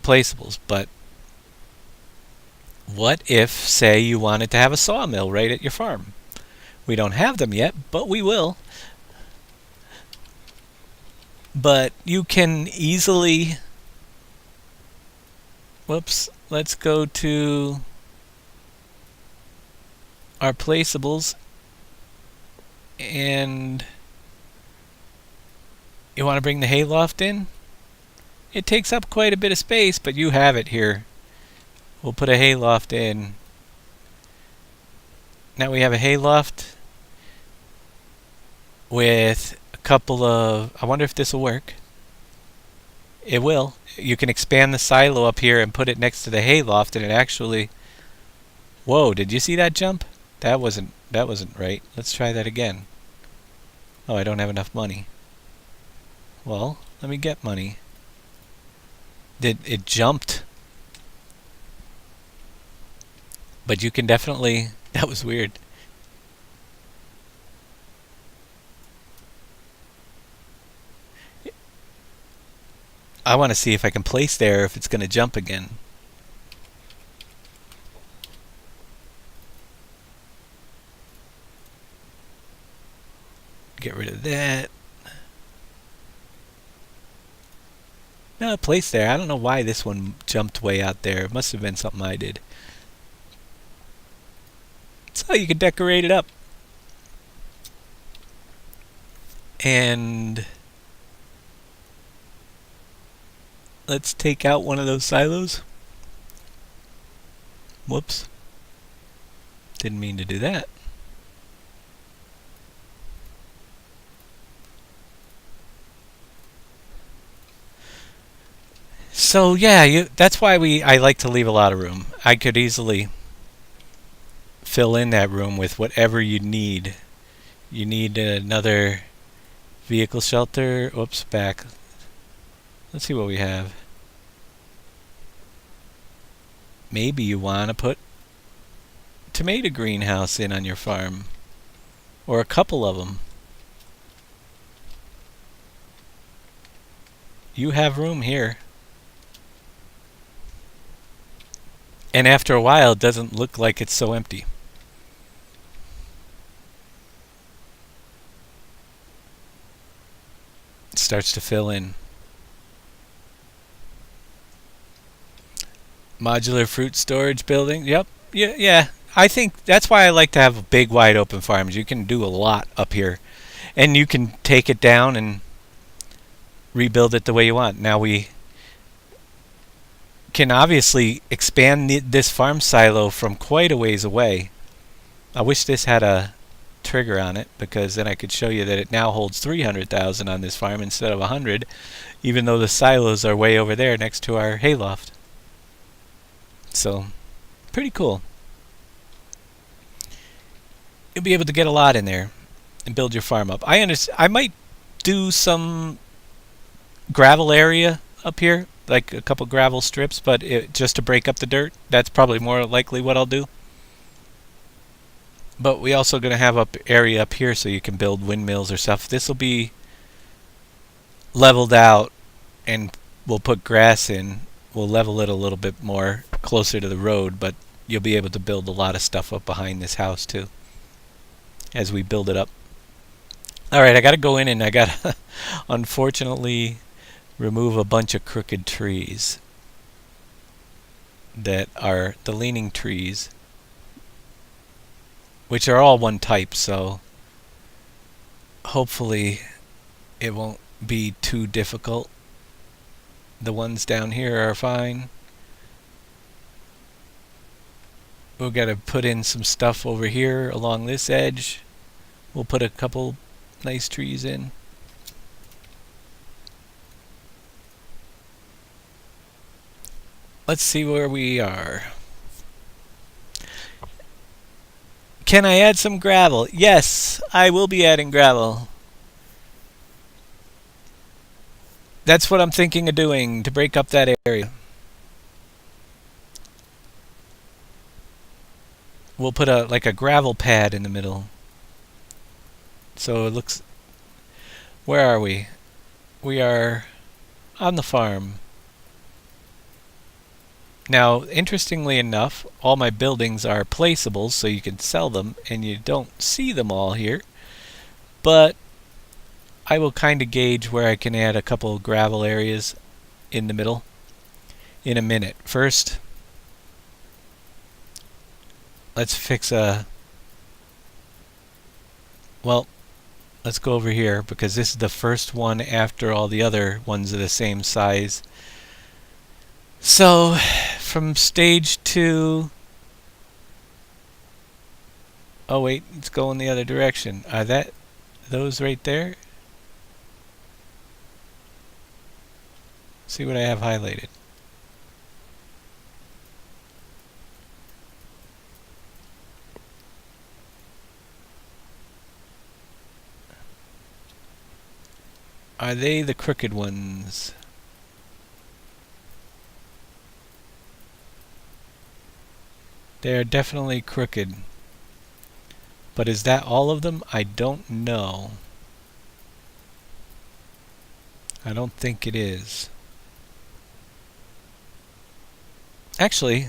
placeables. But what if, say, you wanted to have a sawmill right at your farm? We don't have them yet, but we will. But you can easily... Whoops. Let's go to our placeables. And you want to bring the hayloft in? It takes up quite a bit of space, but you have it here. We'll put a hayloft in. Now we have a hayloft with a couple of... I wonder if this will work. It will. You can expand the silo up here and put it next to the hayloft, and it actually... Whoa, did you see that jump? That wasn't right. Let's try that again. Oh, I don't have enough money. Well, let me get money. It jumped? But you can definitely... That was weird. I want to see if I can place there, if it's going to jump again. that. No, a place there. I don't know why this one jumped way out there. It must have been something I did. So you can decorate it up. And let's take out one of those silos. Whoops. Didn't mean to do that. So yeah, that's why I like to leave a lot of room. I could easily fill in that room with whatever you need. You need another vehicle shelter. Oops, back. Let's see what we have. Maybe you want to put tomato greenhouse in on your farm, or a couple of them. You have room here. And after a while, it doesn't look like it's so empty. It starts to fill in. Modular fruit storage building. Yep. Yeah. I think that's why I like to have big, wide open farms. You can do a lot up here. And you can take it down and rebuild it the way you want. Now we can obviously expand this farm silo from quite a ways away. I wish this had a trigger on it, because then I could show you that it now holds 300,000 on this farm instead of 100, even though the silos are way over there next to our hayloft. So, pretty cool. You'll be able to get a lot in there and build your farm up. I might do some gravel area up here, like a couple gravel strips, but just to break up the dirt. That's probably more likely what I'll do. But we also going to have up area up here so you can build windmills or stuff. This will be leveled out, and we'll put grass in. We'll level it a little bit more closer to the road, but you'll be able to build a lot of stuff up behind this house too as we build it up. Alright, I got to go in and I got to unfortunately remove a bunch of crooked trees that are the leaning trees, which are all one type, so hopefully it won't be too difficult. The ones down here are fine. We've got to put in some stuff over here along this edge. We'll put a couple nice trees in. Let's see where we are. Can I add some gravel? Yes, I will be adding gravel. That's what I'm thinking of doing to break up that area. We'll put like a gravel pad in the middle. So it looks... Where are we? We are on the farm. Now, interestingly enough, all my buildings are placeables, so you can sell them, and you don't see them all here. But I will kind of gauge where I can add a couple of gravel areas in the middle in a minute. First, let's fix a... Well, let's go over here, because this is the first one after all the other ones are the same size. So, from stage 2... Oh wait, it's going the other direction. Are those right there? See what I have highlighted. Are they the crooked ones? They are definitely crooked. But is that all of them? I don't know. I don't think it is. Actually,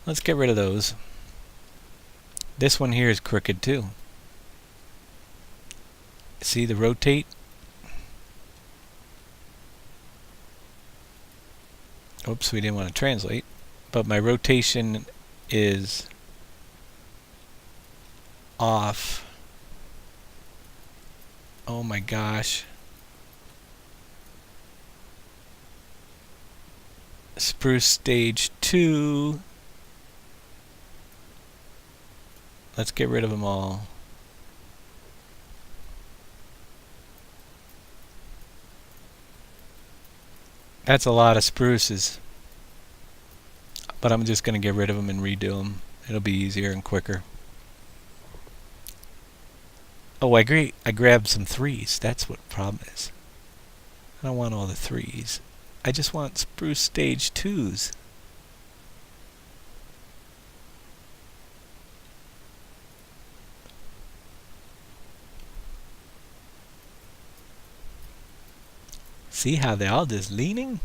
let's get rid of those. This one here is crooked too. See the rotate? Oops, we didn't want to translate. But my rotation is off. Oh my gosh. Spruce stage 2. Let's get rid of them all. That's a lot of spruces. But I'm just going to get rid of them and redo them. It'll be easier and quicker. Oh, I grabbed some 3s. That's what the problem is. I don't want all the 3s. I just want spruce stage 2s. See how they're all just leaning?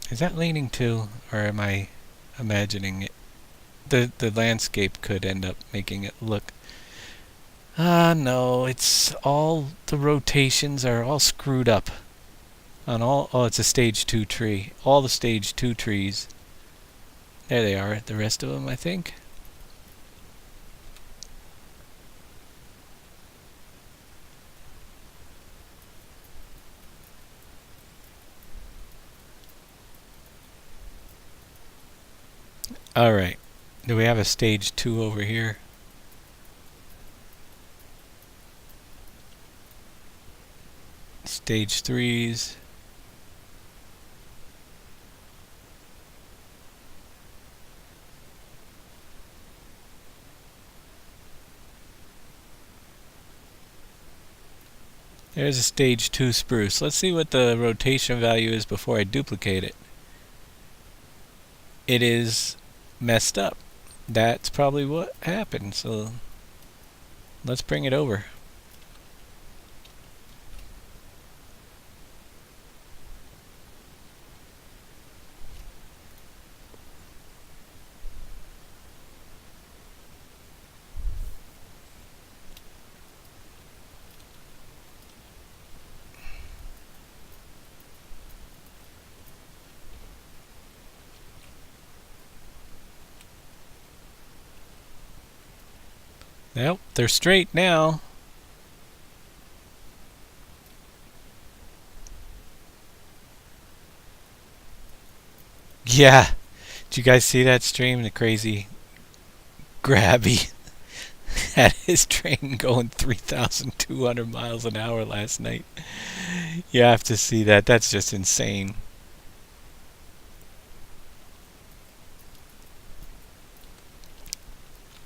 Is that leaning too, or am I imagining it? The landscape could end up making it look... no, it's all... the rotations are all screwed up. On all... oh, it's a stage 2 tree. All the stage 2 trees. There they are, the rest of them, I think. Alright. Do we have a stage 2 over here? Stage 3s. There's a stage 2 spruce. Let's see what the rotation value is before I duplicate it. It is messed up. That's probably what happened. So let's bring it over. Nope, they're straight now. Yeah. Did you guys see that stream? The crazy grabby had his train going 3,200 miles an hour last night. You have to see that. That's just insane.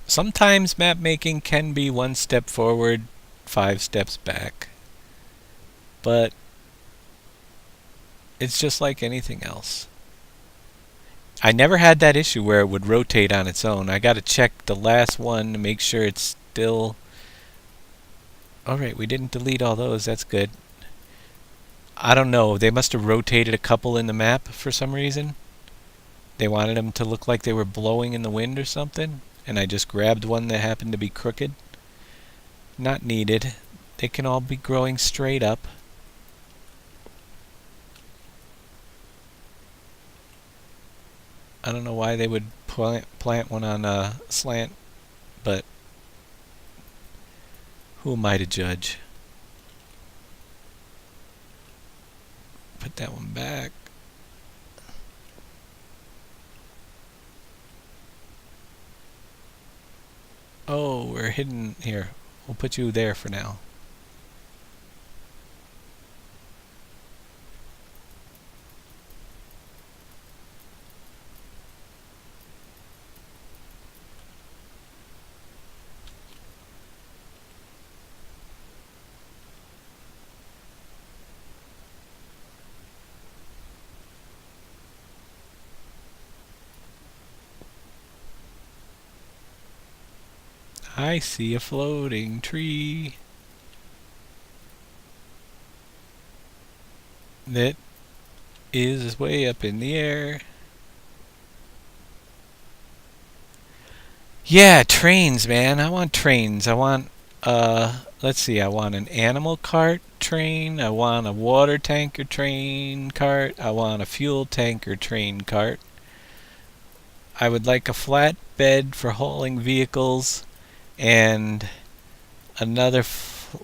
Sometimes map making can be 1 step forward, 5 steps back. But it's just like anything else. I never had that issue where it would rotate on its own. I gotta check the last one to make sure it's still... Alright, we didn't delete all those. That's good. I don't know. They must have rotated a couple in the map for some reason. They wanted them to look like they were blowing in the wind or something. And I just grabbed one that happened to be crooked. Not needed. They can all be growing straight up. I don't know why they would plant one on a slant, but who am I to judge? Put that one back. Oh, we're hidden here. We'll put you there for now. I see a floating tree that is way up in the air. Yeah, trains, man. I want trains. I want, let's see, I want an animal cart train. I want a water tanker train cart. I want a fuel tanker train cart. I would like a flatbed for hauling vehicles and another,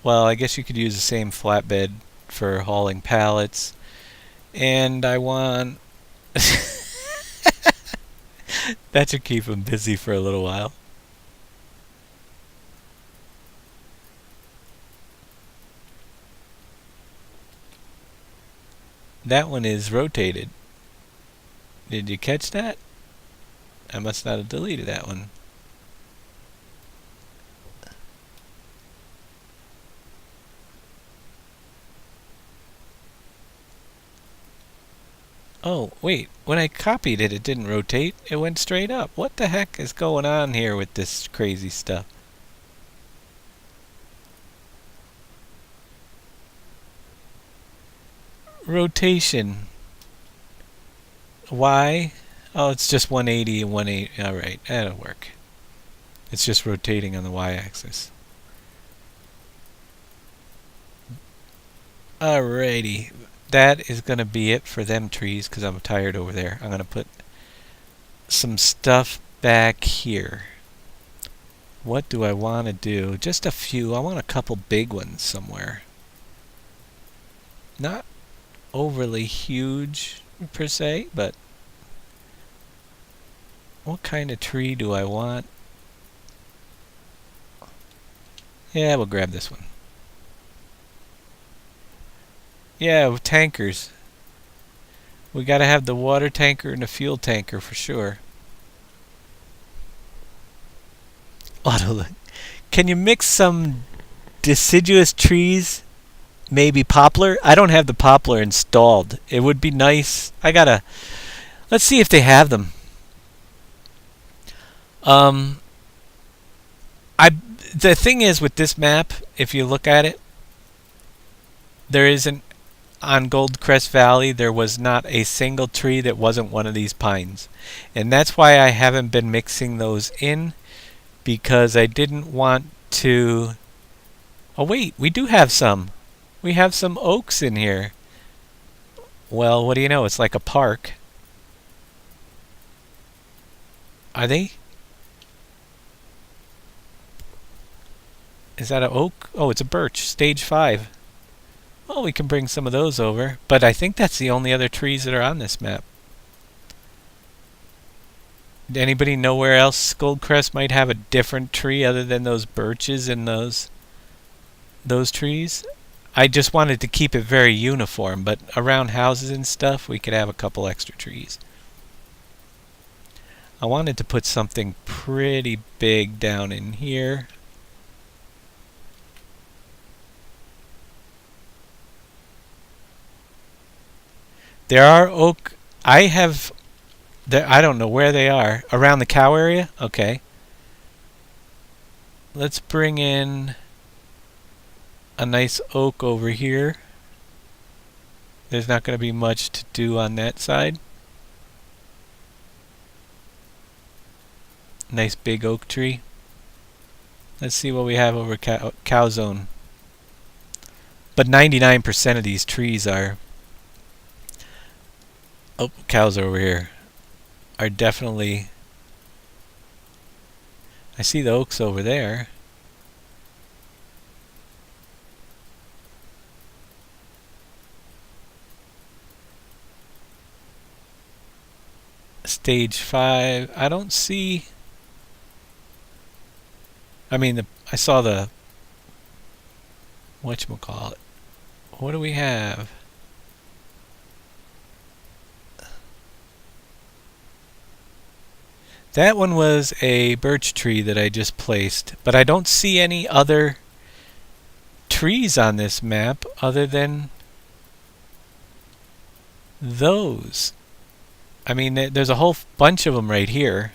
well, I guess you could use the same flatbed for hauling pallets. And I want, that should keep them busy for a little while. That one is rotated. Did you catch that? I must not have deleted that one. Oh, wait. When I copied it, it didn't rotate. It went straight up. What the heck is going on here with this crazy stuff? Rotation. Why? Oh, it's just 180 and 180. Alright, that'll work. It's just rotating on the y-axis. Alrighty. That is going to be it for them trees because I'm tired over there. I'm going to put some stuff back here. What do I want to do? Just a few. I want a couple big ones somewhere. Not overly huge per se, but what kind of tree do I want? Yeah, we'll grab this one. Yeah, with tankers. We gotta have the water tanker and the fuel tanker for sure. Can you mix some deciduous trees? Maybe poplar? I don't have the poplar installed. It would be nice. Let's see if they have them. The thing is with this map, if you look at it, there isn't, on Goldcrest Valley, there was not a single tree that wasn't one of these pines. And that's why I haven't been mixing those in, because I didn't want to... Oh wait, we do have some. We have some oaks in here. Well, what do you know? It's like a park. Are they? Is that an oak? Oh, it's a birch. Stage 5. Well, we can bring some of those over. But I think that's the only other trees that are on this map. Anybody know where else Goldcrest might have a different tree other than those birches and those trees? I just wanted to keep it very uniform, but around houses and stuff, we could have a couple extra trees. I wanted to put something pretty big down in here. There are oak. I don't know where they are. Around the cow area? Okay. Let's bring in a nice oak over here. There's not going to be much to do on that side. Nice big oak tree. Let's see what we have over cow zone. But 99% of these trees are... Oh, cows are over here. Are definitely... I see the oaks over there. Stage 5. I don't see... I mean, I saw the... Whatchamacallit. What do we have? That one was a birch tree that I just placed, but I don't see any other trees on this map other than those. I mean, there's a whole bunch of them right here.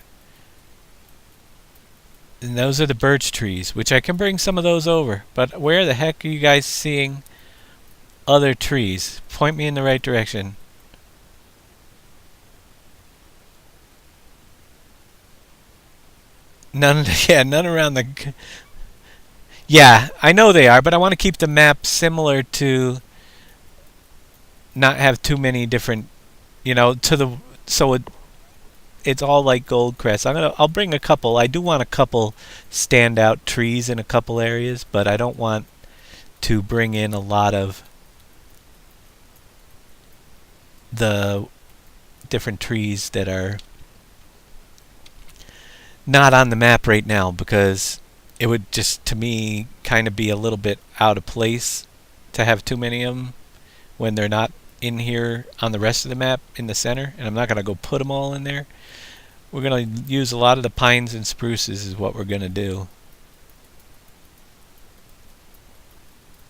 And those are the birch trees, which I can bring some of those over. But where the heck are you guys seeing other trees? Point me in the right direction. None, yeah, none around the... Yeah, I know they are, but I want to keep the map similar to not have too many different, to the... So it's all like Goldcrest. I'll bring a couple. I do want a couple standout trees in a couple areas, but I don't want to bring in a lot of the different trees that are not on the map right now, because it would just, to me, kind of be a little bit out of place to have too many of them when they're not in here on the rest of the map in the center, and I'm not going to go put them all in there. We're going to use a lot of the pines and spruces is what we're going to do.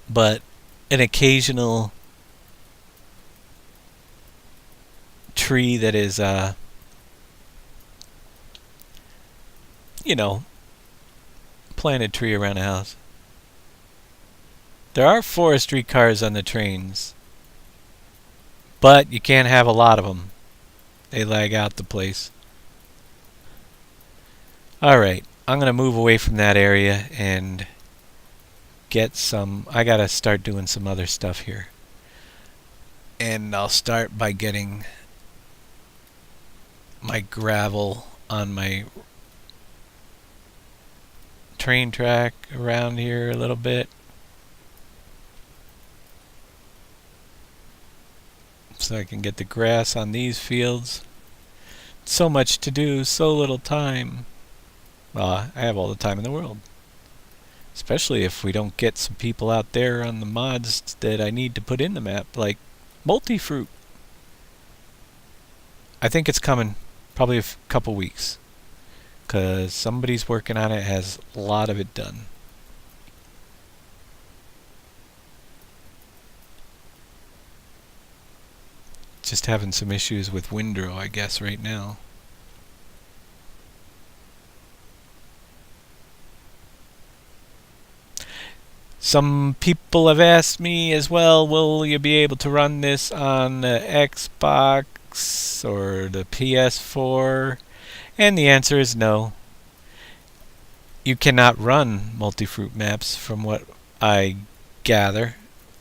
But an occasional tree that is, planted tree around a house. There are forestry cars on the trains, but you can't have a lot of them. They lag out the place. Alright, I'm going to move away from that area and get some... I got to start doing some other stuff here. And I'll start by getting my gravel on my train track around here a little bit. So I can get the grass on these fields. So much to do, so little time. Well, I have all the time in the world. Especially if we don't get some people out there on the mods that I need to put in the map, like multi-fruit. I think it's coming, probably a couple weeks, because somebody's working on it, has a lot of it done. Just having some issues with windrow, I guess, right now. Some people have asked me as well, will you be able to run this on the Xbox or the PS4? And the answer is no. You cannot run multi-fruit maps, from what I gather,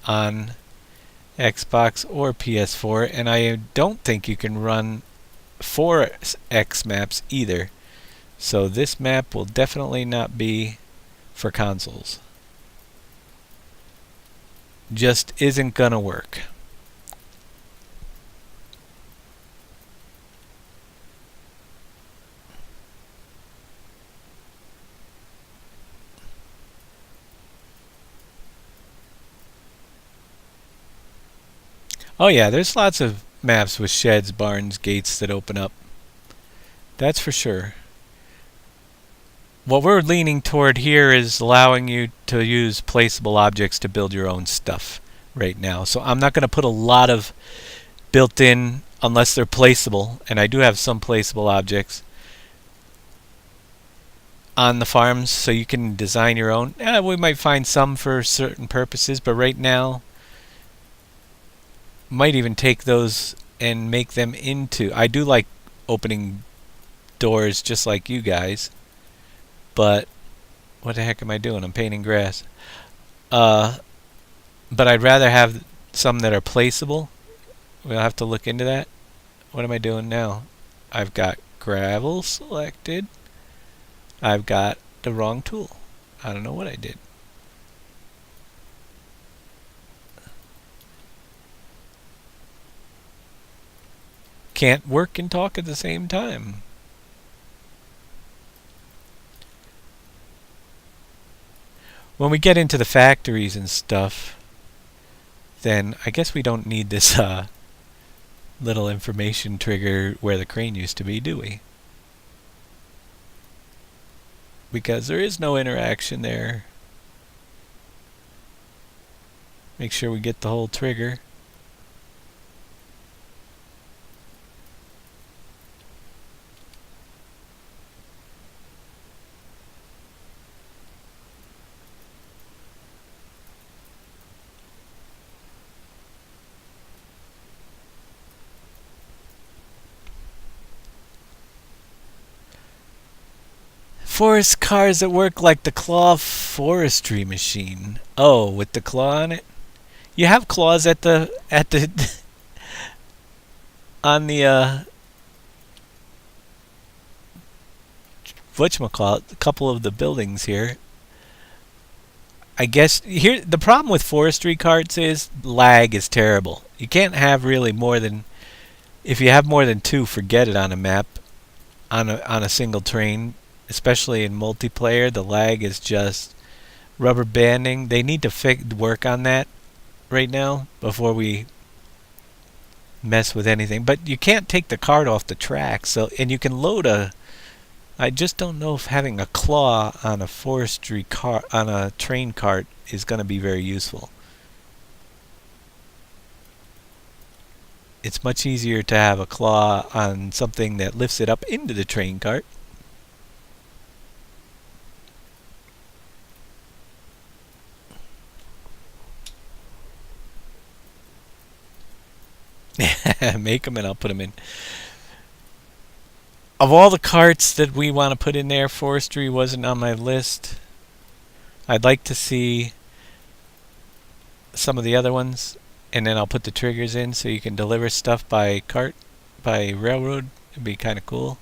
on Xbox or PS4, and I don't think you can run 4X maps either. So this map will definitely not be for consoles. Just isn't gonna work. Oh yeah, there's lots of maps with sheds, barns, gates that open up. That's for sure. What we're leaning toward here is allowing you to use placeable objects to build your own stuff right now. So I'm not going to put a lot of built-in unless they're placeable, and I do have some placeable objects on the farms so you can design your own. We might find some for certain purposes, but right now might even take those and make them into... I do like opening doors just like you guys. But what the heck am I doing? I'm painting grass. But I'd rather have some that are placeable. We'll have to look into that. What am I doing now? I've got gravel selected. I've got the wrong tool. I don't know what I did. Can't work and talk at the same time. When we get into the factories and stuff, then I guess we don't need this little information trigger where the crane used to be, do we? Because there is no interaction there. Make sure we get the whole trigger. forest cars that work like the claw forestry machine. Oh, with the claw on it? You have claws at the on the whatchamacallit, a couple of the buildings here. I guess here the problem with forestry carts is lag is terrible. You can't have really more than, if you have more than two, forget it on a map, on a single train, especially in multiplayer. The lag is just rubber banding. They need to work on that right now before we mess with anything. But you can't take the cart off the track, so, and you can load a, I just don't know if having a claw on a forestry car, on a train cart, is going to be very useful. It's much easier to have a claw on something that lifts it up into the train cart. Make them and I'll put them in. Of all the carts that we want to put in there, forestry wasn't on my list. I'd like to see some of the other ones, and then I'll put the triggers in so you can deliver stuff by cart, by railroad. It'd be kind of cool.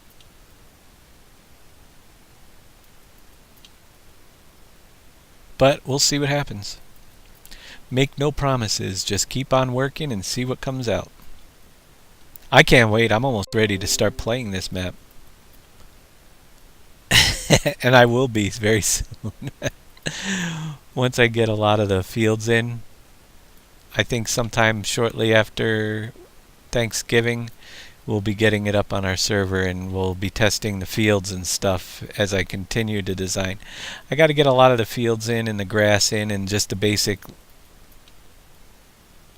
But we'll see what happens. Make no promises, just keep on working and see what comes out. I can't wait. I'm almost ready to start playing this map. And I will be very soon. Once I get a lot of the fields in. I think sometime shortly after Thanksgiving, we'll be getting it up on our server, and we'll be testing the fields and stuff as I continue to design. I got to get a lot of the fields in and the grass in and just the basic,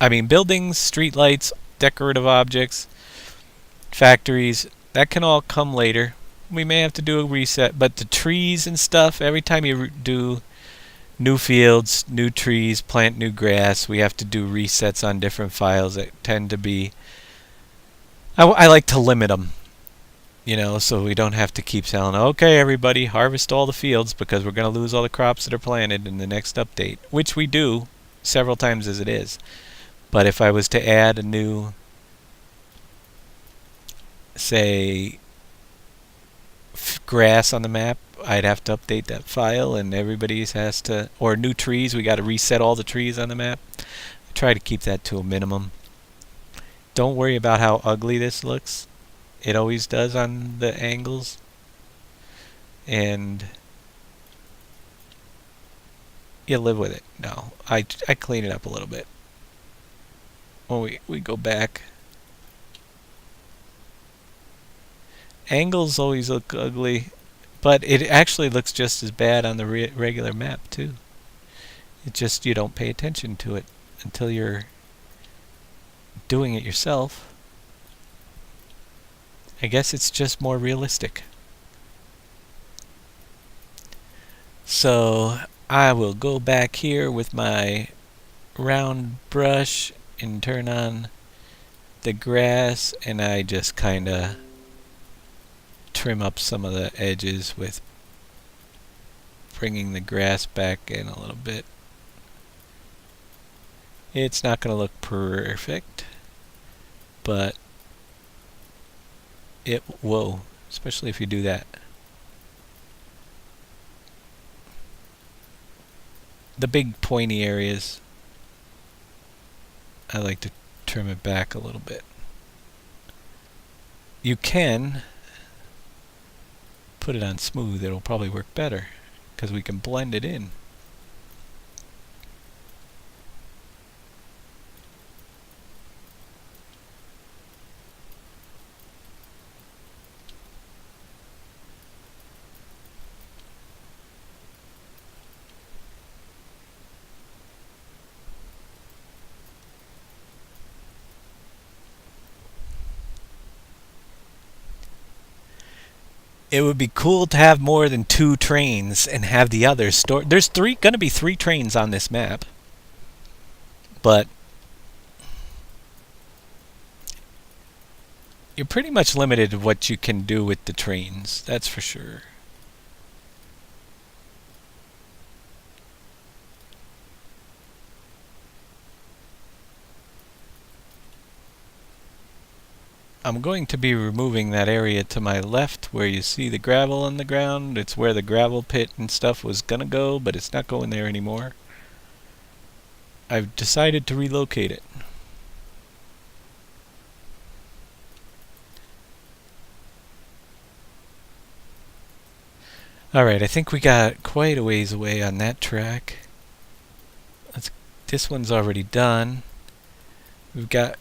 I mean, buildings, streetlights, decorative objects, factories, that can all come later. We may have to do a reset, but the trees and stuff, every time you do new fields, new trees, plant new grass, we have to do resets on different files that tend to be, I like to limit them, you know, so we don't have to keep telling, okay everybody, harvest all the fields because we're going to lose all the crops that are planted in the next update, which we do several times as it is. But if I was to add a new, say, grass on the map, I'd have to update that file, and everybody's has to, or new trees, we got to reset all the trees on the map. I try to keep that to a minimum. Don't worry about how ugly this looks. It always does on the angles. And you live with it. No, I clean it up a little bit. When we go back, angles always look ugly, but it actually looks just as bad on the regular map too. It just, you don't pay attention to it until you're doing it yourself. I guess it's just more realistic. So I will go back here with my round brush and turn on the grass, and I just kind of trim up some of the edges with bringing the grass back in a little bit. It's not going to look perfect, but it will, especially if you do that. The big pointy areas, I like to trim it back a little bit. You can put it on smooth, it'll probably work better because we can blend it in. It would be cool to have more than 2 trains and have the others stored. There's going to be 3 trains on this map, but you're pretty much limited to what you can do with the trains, that's for sure. I'm going to be removing that area to my left where you see the gravel on the ground. It's where the gravel pit and stuff was gonna go, but it's not going there anymore. I've decided to relocate it. Alright, I think we got quite a ways away on that track. This one's already done. We've got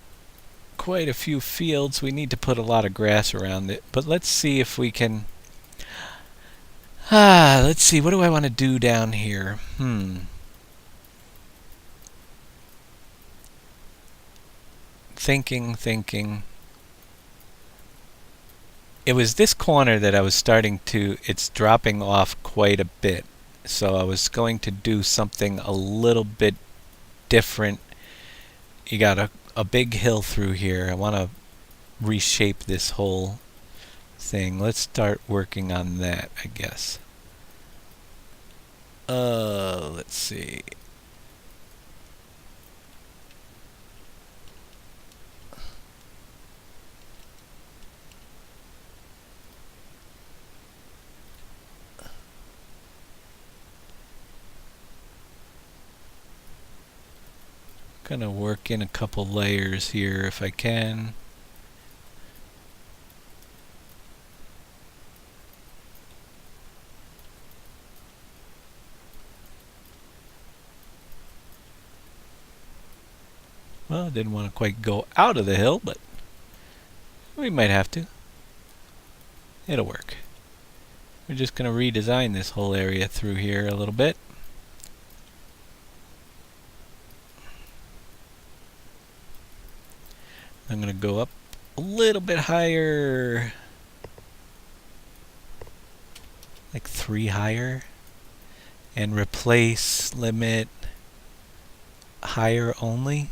quite a few fields. We need to put a lot of grass around it. But let's see if we can... let's see. What do I want to do down here? Thinking. It was this corner that I was starting to... It's dropping off quite a bit. So I was going to do something a little bit different. You got a big hill through here. I want to reshape this whole thing. Let's start working on that, I guess. Let's see. Gonna work in a couple layers here if I can. Well, I didn't want to quite go out of the hill, but we might have to. It'll work. We're just gonna redesign this whole area through here a little bit. I'm gonna go up a little bit higher, like 3 higher, and replace limit higher only.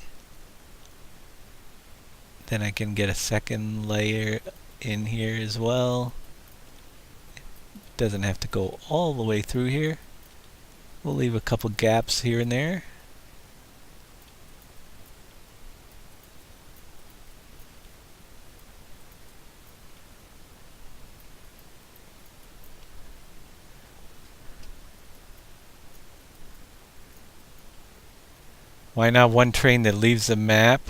Then I can get a second layer in here as well. Doesn't have to go all the way through here. We'll leave a couple gaps here and there. Why not one train that leaves the map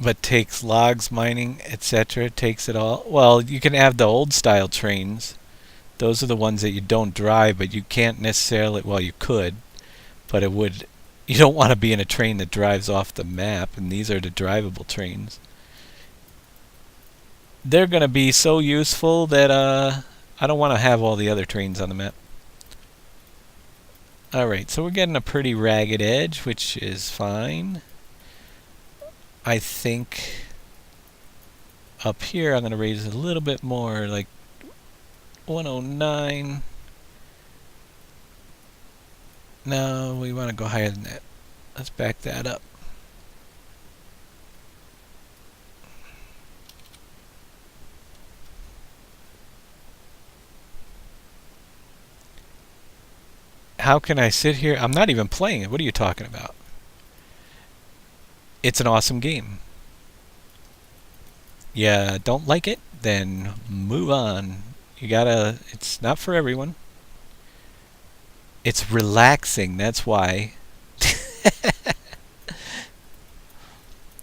but takes logs, mining, etc.? Takes it all. Well, you can have the old style trains. Those are the ones that you don't drive, but you can't necessarily... Well, you could, but it would... You don't want to be in a train that drives off the map, and these are the drivable trains. They're going to be so useful that I don't want to have all the other trains on the map. Alright, so we're getting a pretty ragged edge, which is fine. I think up here I'm going to raise it a little bit more, like 109. No, we want to go higher than that. Let's back that up. How can I sit here? I'm not even playing it. What are you talking about? It's an awesome game. Yeah, don't like it? Then move on. You gotta... It's not for everyone. It's relaxing, that's why.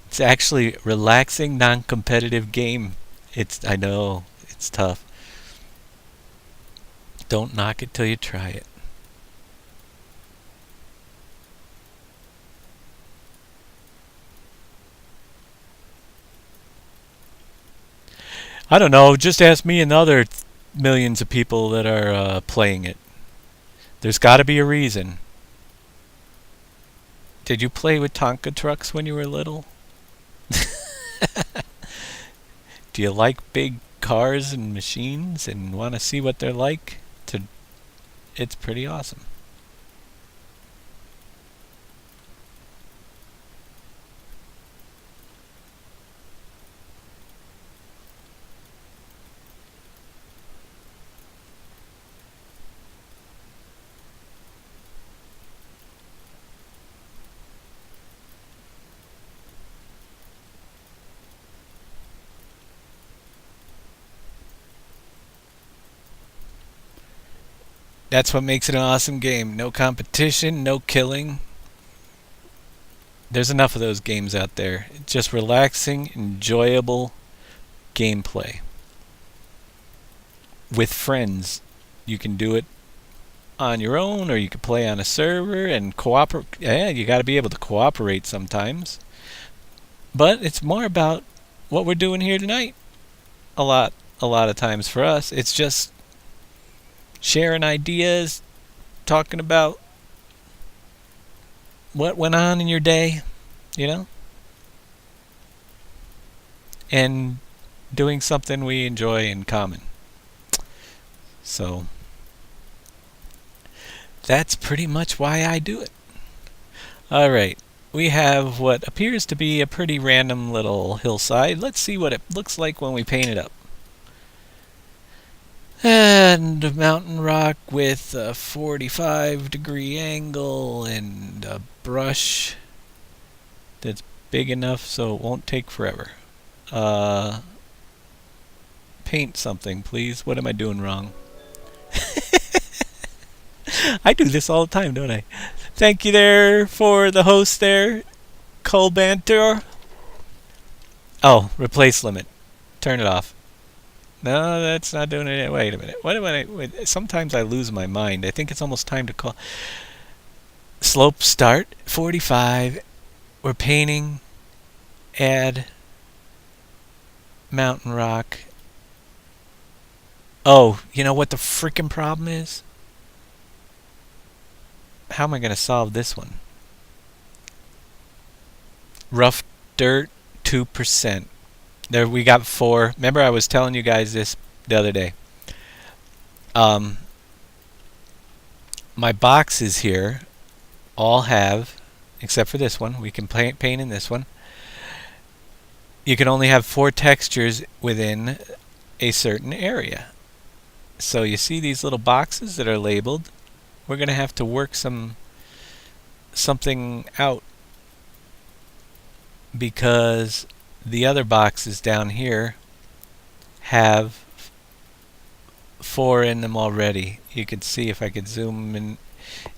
It's actually a relaxing, non-competitive game. I know, it's tough. Don't knock it till you try it. I don't know, just ask me and the other millions of people that are playing it. There's got to be a reason. Did you play with Tonka trucks when you were little? Do you like big cars and machines and want to see what they're like? It's pretty awesome. That's what makes it an awesome game. No competition, no killing. There's enough of those games out there. Just relaxing, enjoyable gameplay. With friends. You can do it on your own, or you can play on a server and cooperate. Yeah, you got to be able to cooperate sometimes. But it's more about what we're doing here tonight. A lot of times for us, it's just sharing ideas, talking about what went on in your day, you know, and doing something we enjoy in common. So that's pretty much why I do it. All right. We have what appears to be a pretty random little hillside. Let's see what it looks like when we paint it up. And a mountain rock with a 45-degree angle and a brush that's big enough so it won't take forever. Paint something, please. What am I doing wrong? I do this all the time, don't I? Thank you there for the host there, Cole Banter. Oh, replace limit. Turn it off. No, that's not doing it. Wait a minute. What am I? Wait, sometimes I lose my mind. I think it's almost time to call. Slope start 45. We're painting. Add mountain rock. Oh, you know what the freaking problem is? How am I going to solve this one? Rough dirt 2%. There we got 4. Remember I was telling you guys this the other day. My boxes here all have, except for this one, we can paint in this one. You can only have 4 textures within a certain area. So you see these little boxes that are labeled. We're going to have to work something out, because the other boxes down here have 4 in them already. You can see if I could zoom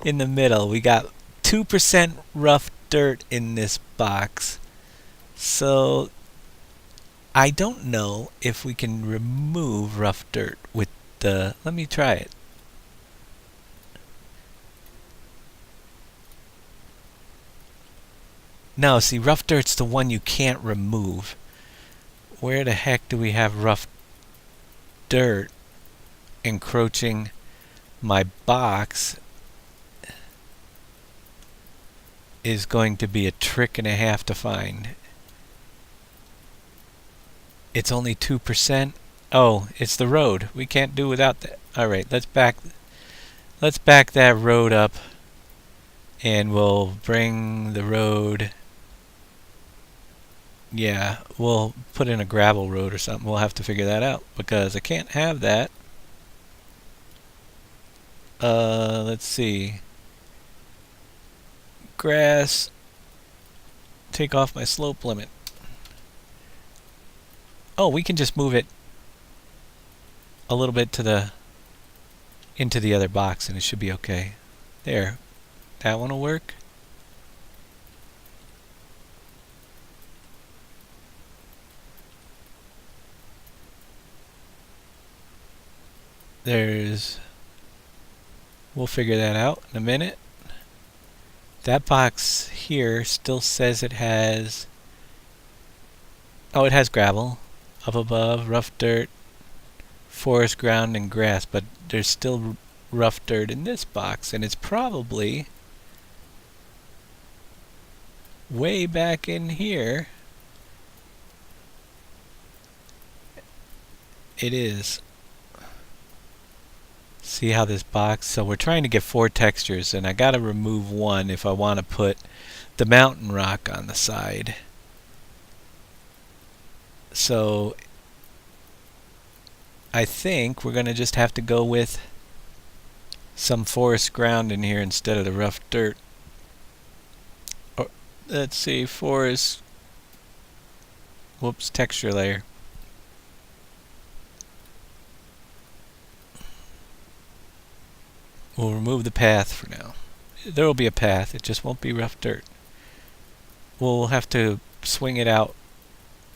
in the middle. We got 2% rough dirt in this box. So I don't know if we can remove rough dirt with the... Let me try it. No, see, rough dirt's the one you can't remove. Where the heck do we have rough dirt encroaching my box? Is going to be a trick and a half to find. It's only 2%. Oh, it's the road. We can't do without that. Alright, let's back that road up, and we'll bring the road... Yeah, we'll put in a gravel road or something. We'll have to figure that out, because I can't have that. Let's see. Grass. Take off my slope limit. Oh, we can just move it a little bit into the other box, and it should be okay. There. That one will work. We'll figure that out in a minute. That box here still says it has... Oh, it has gravel up above, rough dirt, forest ground, and grass, but there's still rough dirt in this box, and it's probably way back in here. It is. See how this box... So we're trying to get 4 textures, and I gotta remove one if I want to put the mountain rock on the side. So I think we're gonna just have to go with some forest ground in here instead of the rough dirt. Or, let's see, forest... Whoops, texture layer. We'll remove the path for now. There will be a path, it just won't be rough dirt. We'll have to swing it out,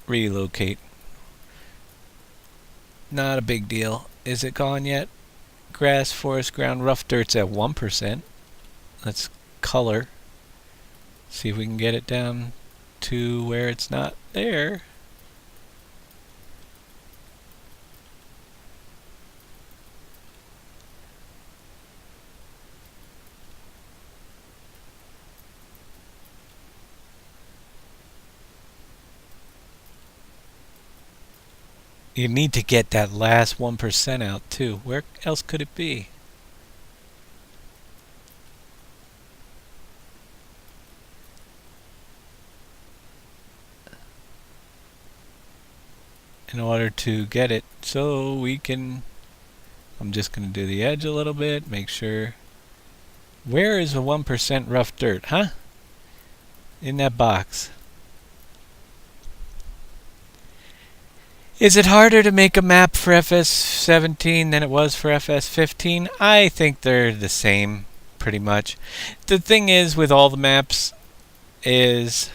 relocate. Not a big deal. Is it gone yet? Grass, forest, ground, rough dirt's at 1%. Let's color. See if we can get it down to where it's not there. You need to get that last 1% out too. Where else could it be? In order to get it so we can, I'm just going to do the edge a little bit, make sure. Where is the 1% rough dirt, huh? In that box. Is it harder to make a map for FS17 than it was for FS15? I think they're the same, pretty much. The thing is with all the maps is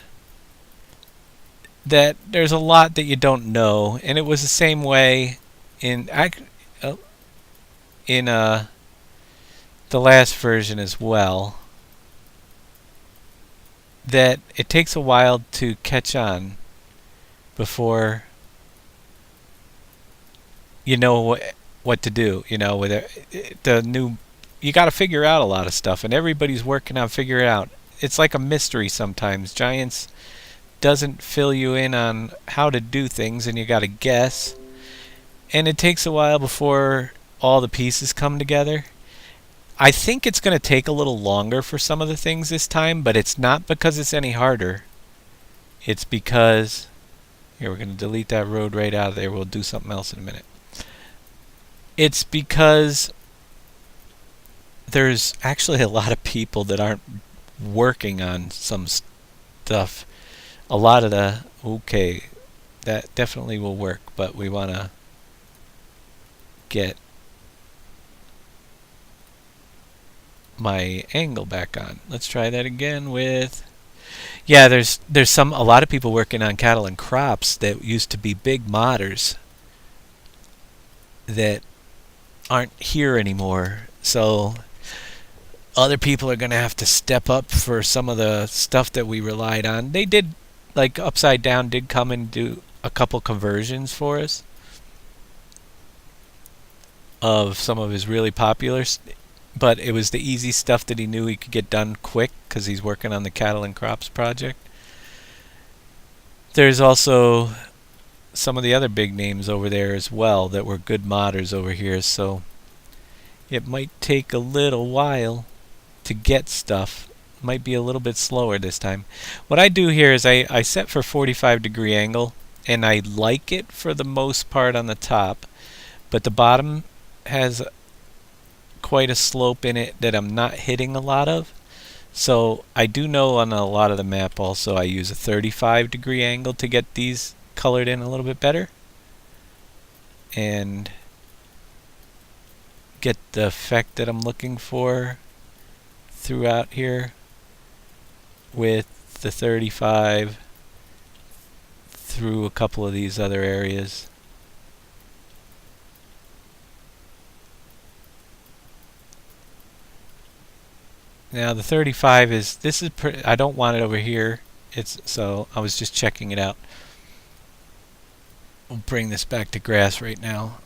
that there's a lot that you don't know, and it was the same way in the last version as well, that it takes a while to catch on before you know what to do. You know, with the new, you got to figure out a lot of stuff, and everybody's working on figuring it out. It's like a mystery sometimes. Giants doesn't fill you in on how to do things, and you got to guess, and it takes a while before all the pieces come together. I think it's going to take a little longer for some of the things this time, but it's not because it's any harder. It's because, here, we're going to delete that road right out of there. We'll do something else in a minute. It's because there's actually a lot of people that aren't working on some stuff. A lot of the, okay, that definitely will work, but we want to get my angle back on. Let's try that again with, yeah, there's a lot of people working on cattle and crops that used to be big modders that aren't here anymore. So other people are going to have to step up for some of the stuff that we relied on. They did, like Upside Down did come and do a couple conversions for us of some of his really popular, but it was the easy stuff that he knew he could get done quick because he's working on the cattle and crops project. There's also some of the other big names over there as well that were good modders over here, so it might take a little while to get stuff. Might be a little bit slower this time. What I do here is I set for 45-degree angle, and I like it for the most part on the top, but the bottom has quite a slope in it that I'm not hitting a lot of. So I do know on a lot of the map also I use a 35-degree angle to get these colored in a little bit better and get the effect that I'm looking for throughout here with the 35 through a couple of these other areas. Now the 35 is, this is I don't want it over here. So I was just checking it out. We'll bring this back to grass right now.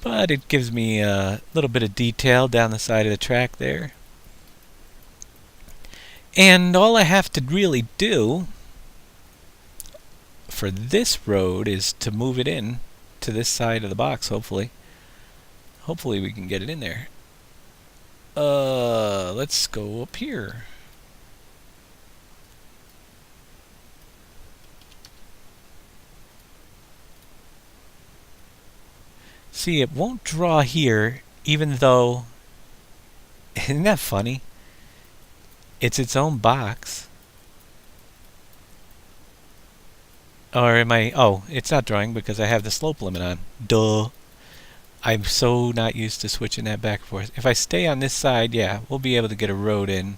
But it gives me a little bit of detail down the side of the track there. And all I have to really do for this road is to move it in to this side of the box, hopefully. Hopefully we can get it in there. Let's go up here. See, it won't draw here, even though, isn't that funny? It's its own box. Or am I, oh, it's not drawing because I have the slope limit on. Duh. I'm so not used to switching that back and forth. If I stay on this side, yeah, we'll be able to get a road in.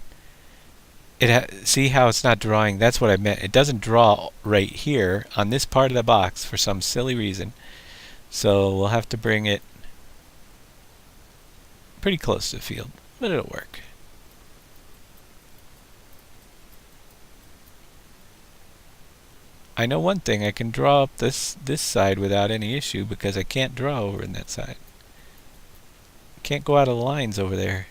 See how it's not drawing? That's what I meant. It doesn't draw right here on this part of the box for some silly reason. So we'll have to bring it pretty close to the field, but it'll work. I know one thing, I can draw up this side without any issue because I can't draw over in that side. Can't go out of the lines over there.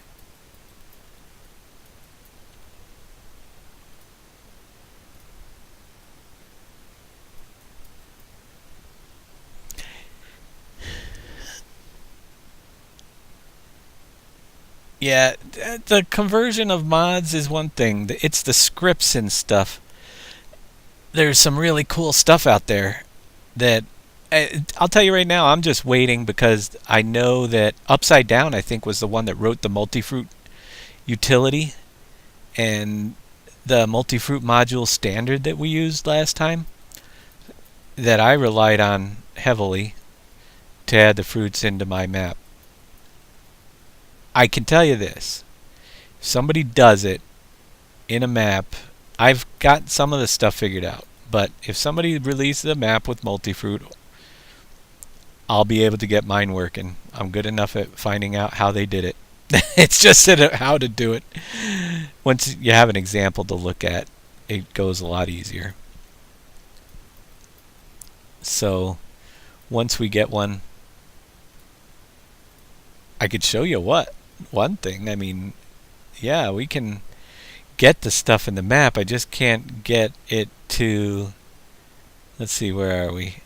Yeah, the conversion of mods is one thing. It's the scripts and stuff. There's some really cool stuff out there that I'll tell you right now, I'm just waiting because I know that Upside Down, I think, was the one that wrote the multi-fruit utility and the multi-fruit module standard that we used last time that I relied on heavily to add the fruits into my map. I can tell you this. If somebody does it in a map, I've got some of the stuff figured out, but if somebody releases a map with multi-fruit, I'll be able to get mine working. I'm good enough at finding out how they did it. It's just how to do it. Once you have an example to look at, it goes a lot easier. So once we get one, I could show you one thing. I mean, yeah, we can get the stuff in the map. I just can't get it to, let's see, where are we?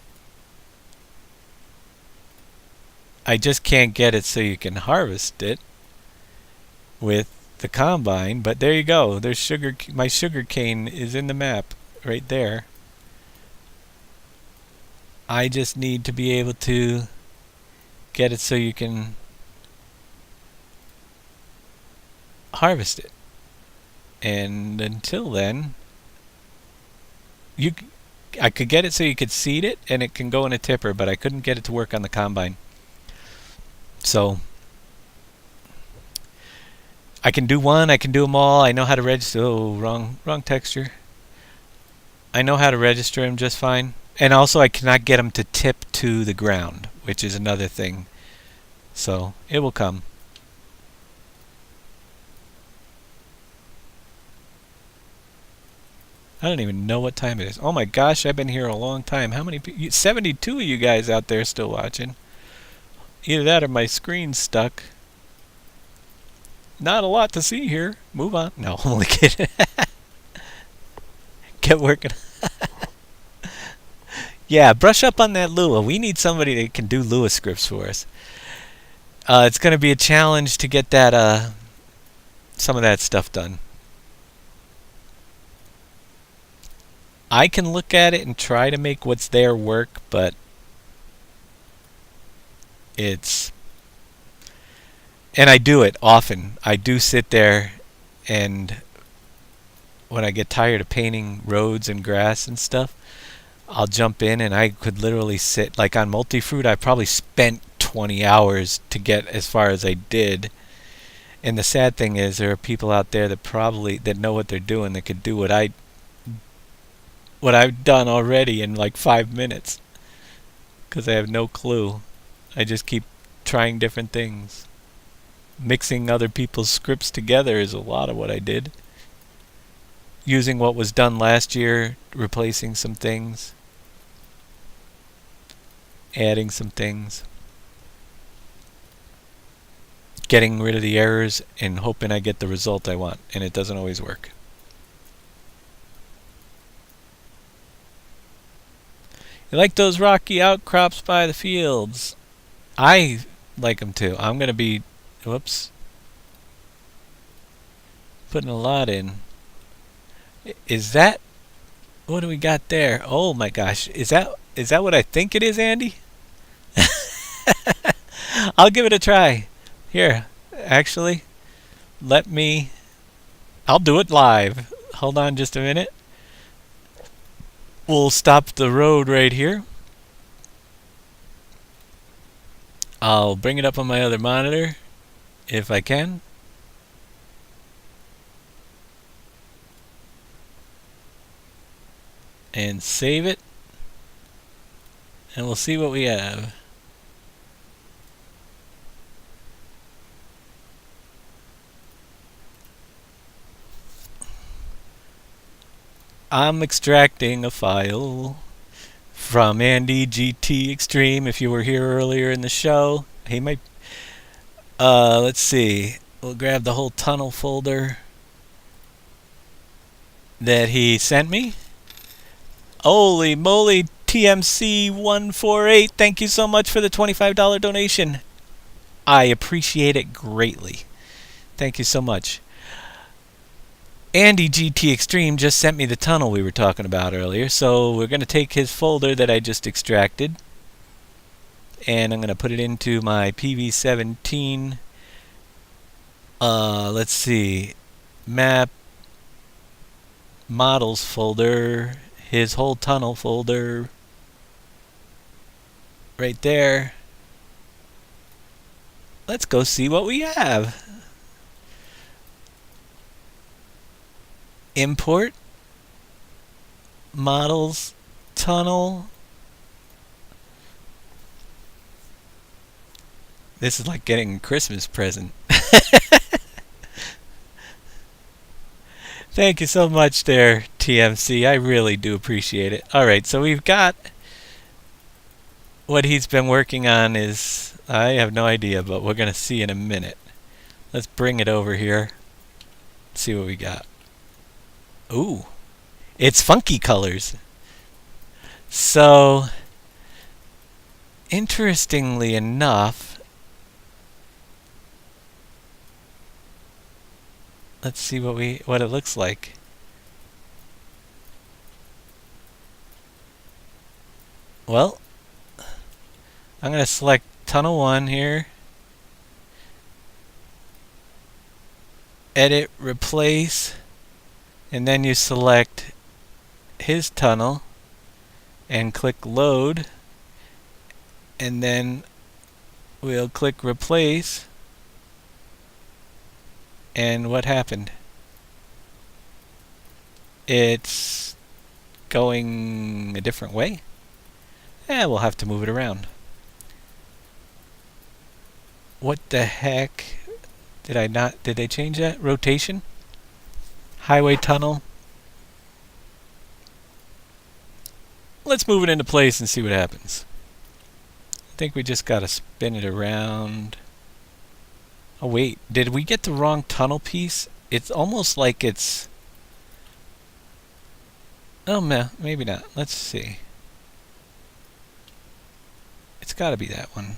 I just can't get it so you can harvest it with the combine, but there you go. There's my sugar cane is in the map right there. I just need to be able to get it so you can harvest it. And until then, I could get it so you could seed it and it can go in a tipper, but I couldn't get it to work on the combine. So I can do one, I can do them all. I know how to register. Oh, wrong texture. I know how to register them just fine. And also I cannot get them to tip to the ground, which is another thing. So it will come. I don't even know what time it is. Oh my gosh, I've been here a long time. How many people? 72 of you guys out there still watching. Either that or my screen's stuck. Not a lot to see here. Move on. No, I'm only kidding. Get working. Yeah, brush up on that Lua. We need somebody that can do Lua scripts for us. It's going to be a challenge to get that some of that stuff done. I can look at it and try to make what's there work, but and I do it often. I do sit there, and when I get tired of painting roads and grass and stuff, I'll jump in and I could literally sit, like on multi-fruit, I probably spent 20 hours to get as far as I did. And the sad thing is there are people out there that know what they're doing, that could do what I've done already in like 5 minutes, because I have no clue. I just keep trying different things. Mixing other people's scripts together is a lot of what I did. Using what was done last year, replacing some things, adding some things, getting rid of the errors and hoping I get the result I want, and it doesn't always work. You like those rocky outcrops by the fields? I like them too. I'm going to be, whoops, putting a lot in. Is that, what do we got there? Oh my gosh, is that what I think it is, Andy? I'll give it a try. Here, actually, I'll do it live. Hold on just a minute. We'll stop the road right here. I'll bring it up on my other monitor if I can. And save it. And we'll see what we have. I'm extracting a file from Andy GT Extreme. If you were here earlier in the show, he might. Let's see. We'll grab the whole tunnel folder that he sent me. Holy moly, TMC148! Thank you so much for the $25 donation. I appreciate it greatly. Thank you so much. Andy GT Extreme just sent me the tunnel we were talking about earlier, so we're going to take his folder that I just extracted, and I'm going to put it into my PV17, let's see, map, models folder, his whole tunnel folder, right there. Let's go see what we have. Import, models, tunnel. This is like getting a Christmas present. Thank you so much there, TMC. I really do appreciate it. Alright, so we've got what he's been working on is, I have no idea, but we're going to see in a minute. Let's bring it over here. See what we got. Ooh, it's funky colors. So, interestingly enough, let's see what it looks like. Well, I'm going to select Tunnel 1 here. Edit, replace, and then you select his tunnel and click load, and then we'll click replace, and what happened? It's going a different way. We'll have to move it around. What the heck? Did they change that? Rotation? Highway tunnel? Let's move it into place and see what happens. I think we just gotta spin it around. Oh wait, did we get the wrong tunnel piece? It's almost like it's... Oh no, maybe not. Let's see. It's gotta be that one.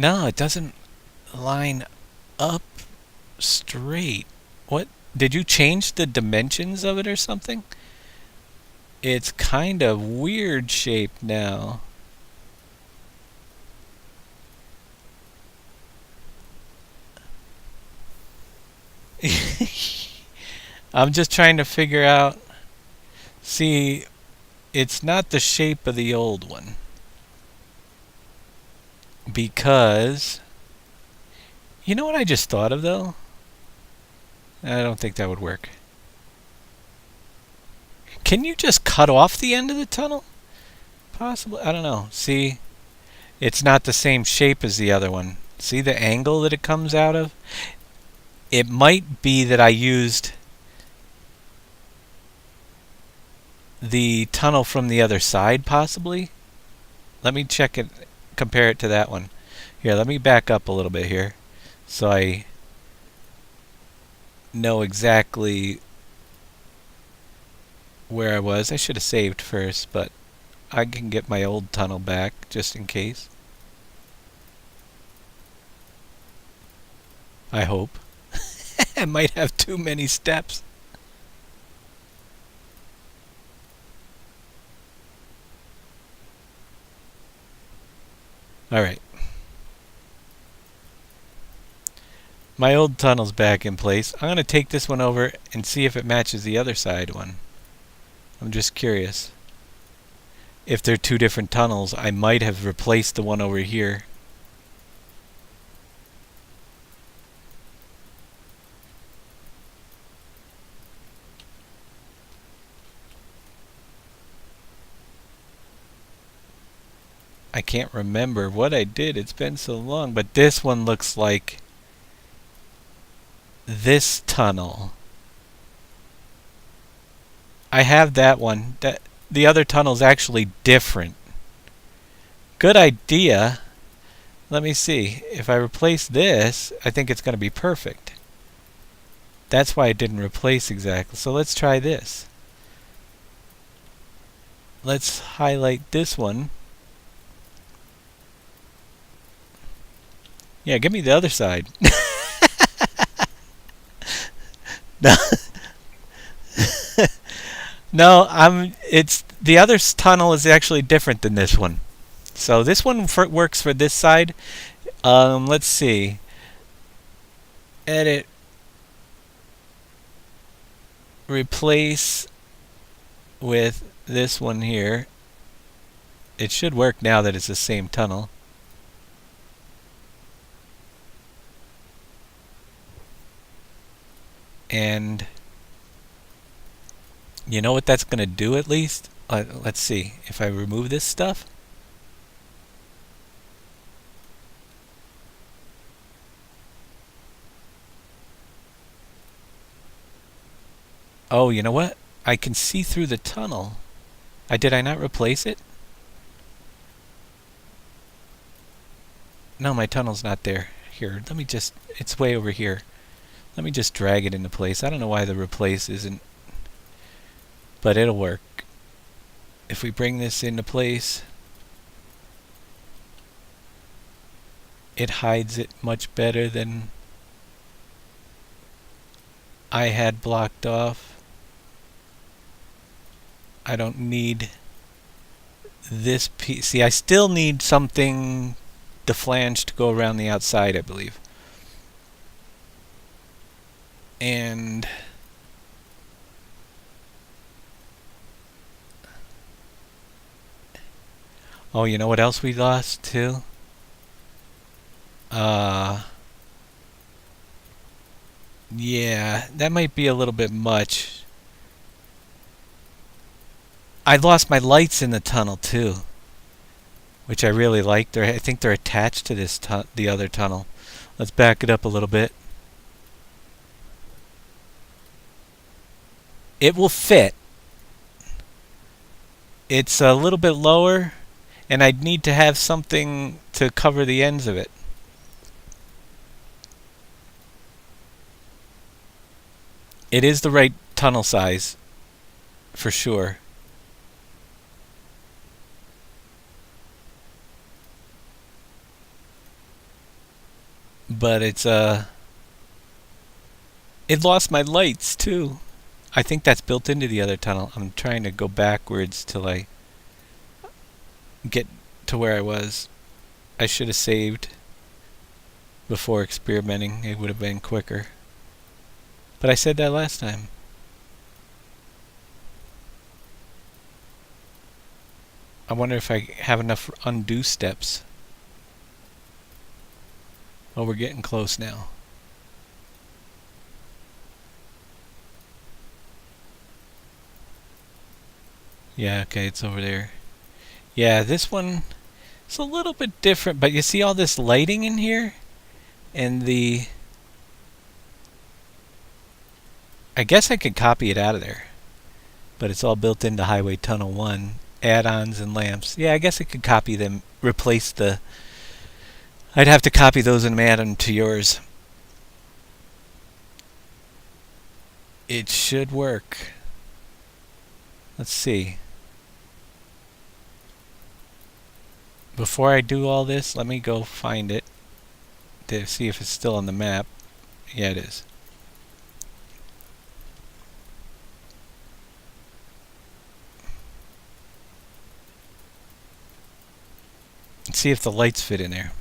No, it doesn't line up straight. What? Did you change the dimensions of it or something? It's kind of weird shaped now. I'm just trying to figure out. See, it's not the shape of the old one. Because, you know what I just thought of though? I don't think that would work. Can you just cut off the end of the tunnel? Possibly, I don't know. See, it's not the same shape as the other one. See the angle that it comes out of? It might be that I used the tunnel from the other side, possibly. Let me check it, compare it to that one. Here, let me back up a little bit here so I know exactly where I was. I should have saved first, but I can get my old tunnel back just in case. I hope. I might have too many steps. Alright. My old tunnel's back in place. I'm going to take this one over and see if it matches the other side one. I'm just curious. if they're two different tunnels, I might have replaced the one over here. I can't remember what I did. It's been so long. But this one looks like this tunnel. I have that one. The other tunnel's actually different. Good idea. Let me see. If I replace this, I think it's going to be perfect. That's why I didn't replace exactly. So let's try this. Let's highlight this one. Yeah, give me the other side. No, no, it's the other tunnel is actually different than this one. So this one works for this side. Let's see. Edit. Replace with this one here. It should work now that it's the same tunnel. And you know what that's going to do at least? Let's see. If I remove this stuff. Oh, you know what? I can see through the tunnel. Did I not replace it? No, my tunnel's not there. Here, let me just... It's way over here. Let me just drag it into place. I don't know why the replace isn't... But it'll work. If we bring this into place, it hides it much better than I had blocked off. I don't need this piece. See, I still need something, the flange, to go around the outside, I believe. And oh, you know what else we lost too? Yeah, that might be a little bit much. I lost my lights in the tunnel too, which I really like. I think they're attached to this the other tunnel. Let's back it up a little bit. It will fit. It's a little bit lower, and I'd need to have something to cover the ends of it. It is the right tunnel size, for sure. But it's it lost my lights too. I think that's built into the other tunnel. I'm trying to go backwards till I get to where I was. I should have saved before experimenting. It would have been quicker. But I said that last time. I wonder if I have enough undo steps. Well, we're getting close now. Yeah, okay, it's over there. Yeah, this one is a little bit different, but you see all this lighting in here? And I guess I could copy it out of there. But it's all built into Highway Tunnel 1. Add-ons and lamps. Yeah, I guess I could copy them, replace the... I'd have to copy those and add them to yours. It should work. Let's see. Before I do all this, let me go find it to see if it's still on the map. Yeah, it is. Let's see if the lights fit in there.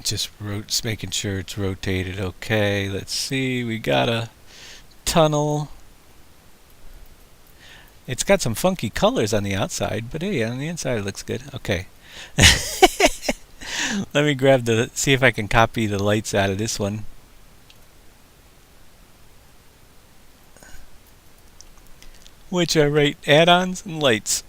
just making sure it's rotated okay. Let's see, we got a tunnel. It's got some funky colors on the outside, but hey, on the inside it looks good. Okay. Let me grab see if I can copy the lights out of this one. Which are right add-ons and lights.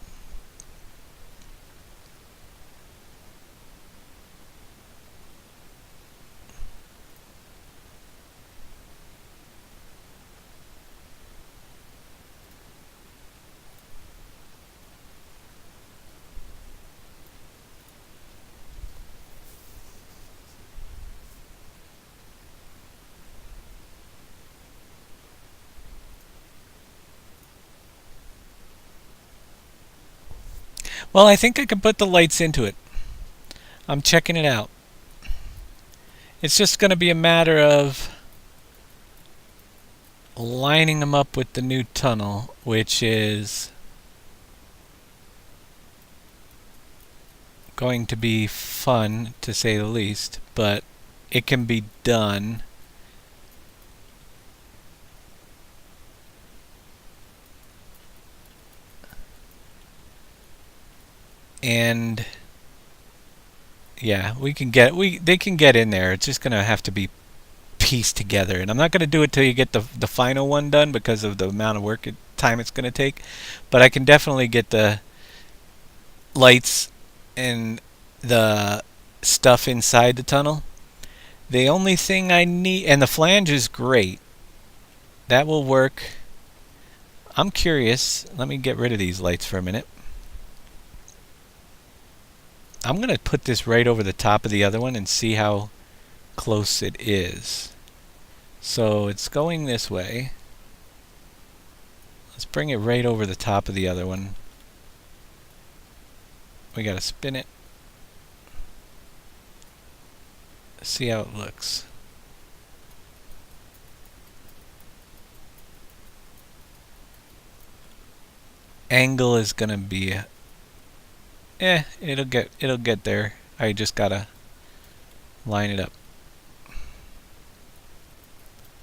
Well, I think I can put the lights into it. I'm checking it out. It's just going to be a matter of lining them up with the new tunnel, which is going to be fun, to say the least, but it can be done. And yeah, they can get in there. It's just gonna have to be pieced together, and I'm not gonna do it till you get the final one done because of the amount of time it's gonna take. But I can definitely get the lights and the stuff inside the tunnel. The only thing I need, and the flange is great. That will work. I'm curious. Let me get rid of these lights for a minute. I'm going to put this right over the top of the other one and see how close it is. So it's going this way. Let's bring it right over the top of the other one. We got to spin it. See how it looks. Angle is going to be it'll get there. I just gotta line it up.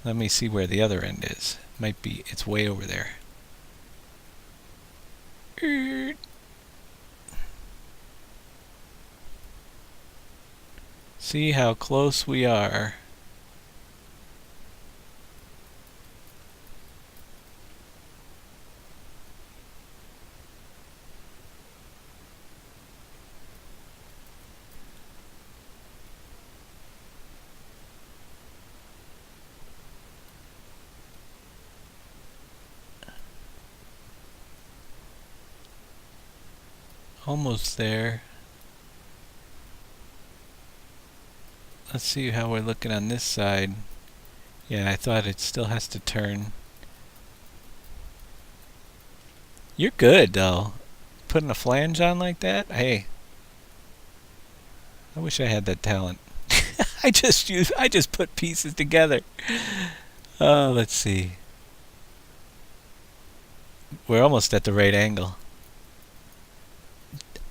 Let me see where the other end is. It's way over there. See how close we are. Almost there. Let's see how we're looking on this side. Yeah, I thought it still has to turn. You're good though. Putting a flange on like that? Hey. I wish I had that talent. I just put pieces together. Oh, let's see. We're almost at the right angle.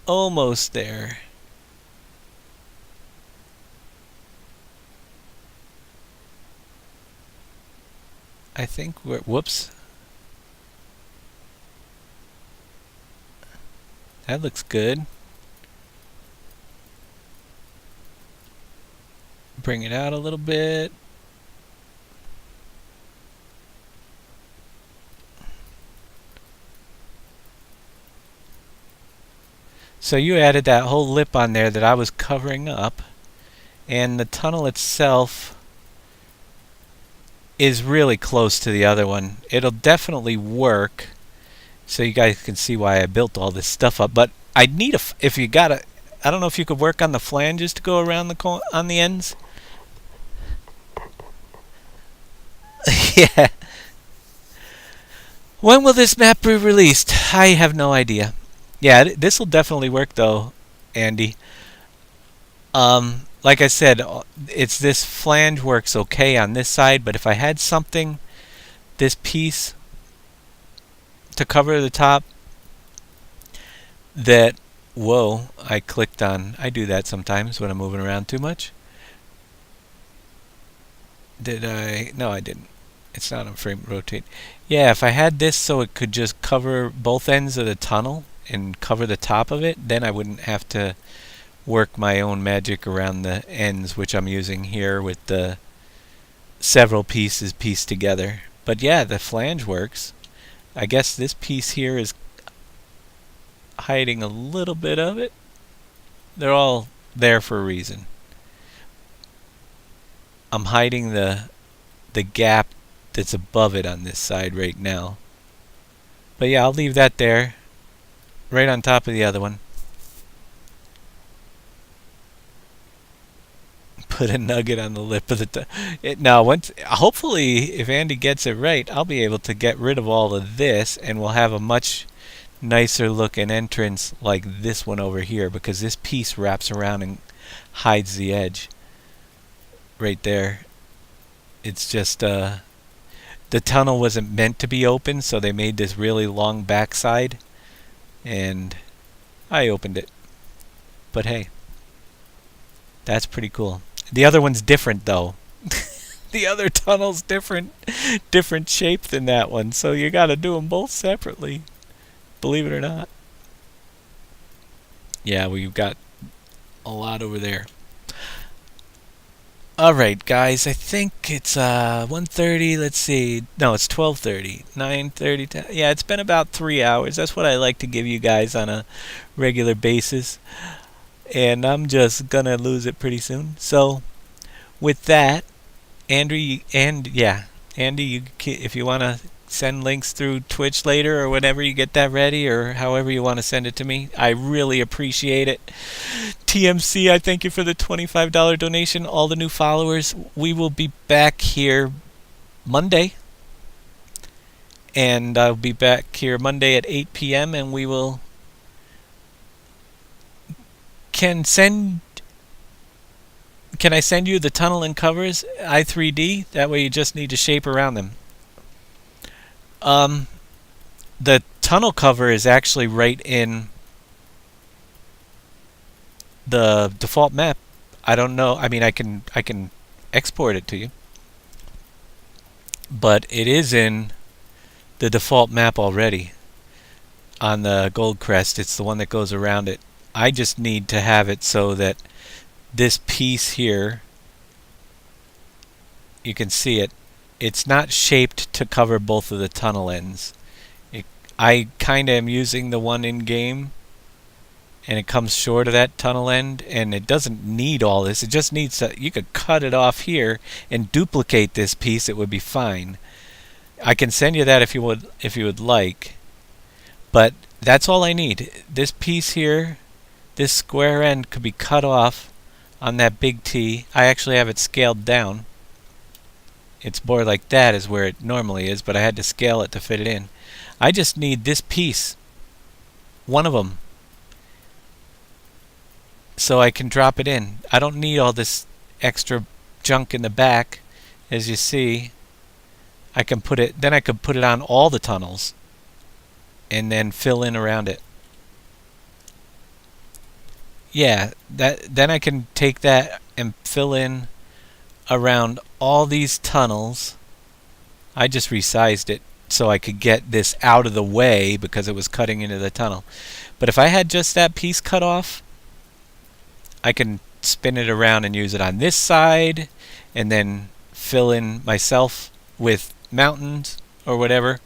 Almost there. I think we're... Whoops. That looks good. Bring it out a little bit. So you added that whole lip on there that I was covering up, and the tunnel itself is really close to the other one. It'll definitely work, so you guys can see why I built all this stuff up. But I'd need if you got I don't know if you could work on the flanges to go around on the ends. Yeah. When will this map be released? I have no idea. Yeah, this will definitely work though, Andy. Like I said, it's this flange works okay on this side, but if I had something, this piece to cover the top that, whoa, I clicked on. I do that sometimes when I'm moving around too much. Did I? No, I didn't. It's not on frame rotate. Yeah, if I had this so it could just cover both ends of the tunnel and cover the top of it, then I wouldn't have to work my own magic around the ends, which I'm using here with the several pieces pieced together. But yeah, the flange works. I guess this piece here is hiding a little bit of it. They're all there for a reason. I'm hiding the gap that's above it on this side right now. But yeah, I'll leave that there, right on top of the other one. Put a nugget on the lip of the now once, hopefully if Andy gets it right, I'll be able to get rid of all of this and we'll have a much nicer looking entrance like this one over here, because this piece wraps around and hides the edge right there. It's just the tunnel wasn't meant to be open, so they made this really long backside and I opened it. But hey, that's pretty cool. The other one's different though. The other tunnel's different shape than that one, so you got to do them both separately. Believe it or not. Yeah, we've got a lot over there. Alright guys, I think it's 1:30, let's see. No, it's 12:30. 9:30, 10. Yeah, it's been about 3 hours. That's what I like to give you guys on a regular basis. And I'm just gonna lose it pretty soon. So, with that, Andy, if you want to send links through Twitch later or whenever you get that ready, or however you want to send it to me, I really appreciate it. TMC, I thank you for the $25 donation. All the new followers, we will be back here Monday. And I'll be back here Monday at 8 p.m. and we will Can I send you the tunnel and covers i3D? That way you just need to shape around them. The tunnel cover is actually right in the default map. I don't know. I mean, I can export it to you, but it is in the default map already on the gold crest. It's the one that goes around it. I just need to have it so that this piece here, you can see it, it's not shaped to cover both of the tunnel ends. I kinda am using the one in game and it comes short of that tunnel end, and it doesn't need all this. It just needs to, you could cut it off here and duplicate this piece, it would be fine. I can send you that if you would like, but that's all I need. This piece here, this square end could be cut off on that big T. I actually have it scaled down. It's more like that is where it normally is, but I had to scale it to fit it in. I just need this piece, one of them, so I can drop it in. I don't need all this extra junk in the back. As you see, I can put it, then I could put it on all the tunnels and then fill in around it. Yeah, then I can take that and fill in around all these tunnels. I just resized it so I could get this out of the way because it was cutting into the tunnel. But if I had just that piece cut off, I can spin it around and use it on this side and then fill in myself with mountains or whatever,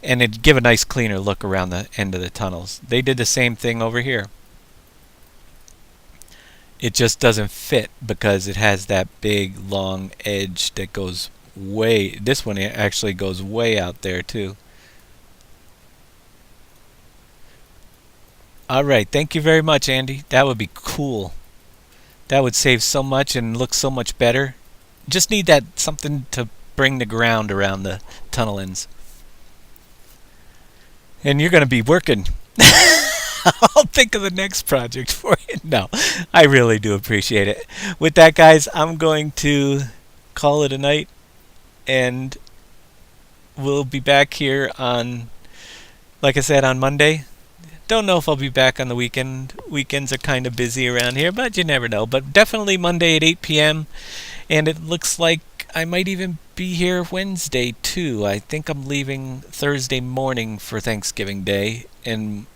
and it'd give a nice cleaner look around the end of the tunnels. They did the same thing over here. It just doesn't fit because it has that big long edge that goes way, this one actually goes way out there too. Alright, thank you very much, Andy. That would be cool. That would save so much and look so much better. Just need that something to bring the ground around the tunnel ends. And you're going to be working. I'll think of the next project for you. No, I really do appreciate it. With that, guys, I'm going to call it a night, and we'll be back here on, like I said, on Monday. Don't know if I'll be back on the weekend. Weekends are kind of busy around here, but you never know. But definitely Monday at 8 p.m. And it looks like I might even be here Wednesday too. I think I'm leaving Thursday morning for Thanksgiving Day, and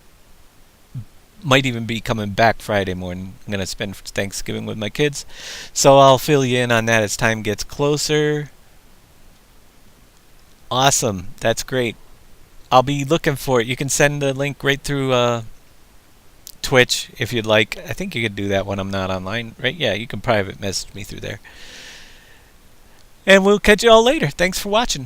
might even be coming back Friday morning. I'm gonna spend Thanksgiving with my kids, so I'll fill you in on that as time gets closer. Awesome, that's great. I'll be looking for it. You can send the link right through Twitch if you'd like. I think you could do that when I'm not online, right? Yeah, you can private message me through there. And we'll catch you all later. Thanks for watching.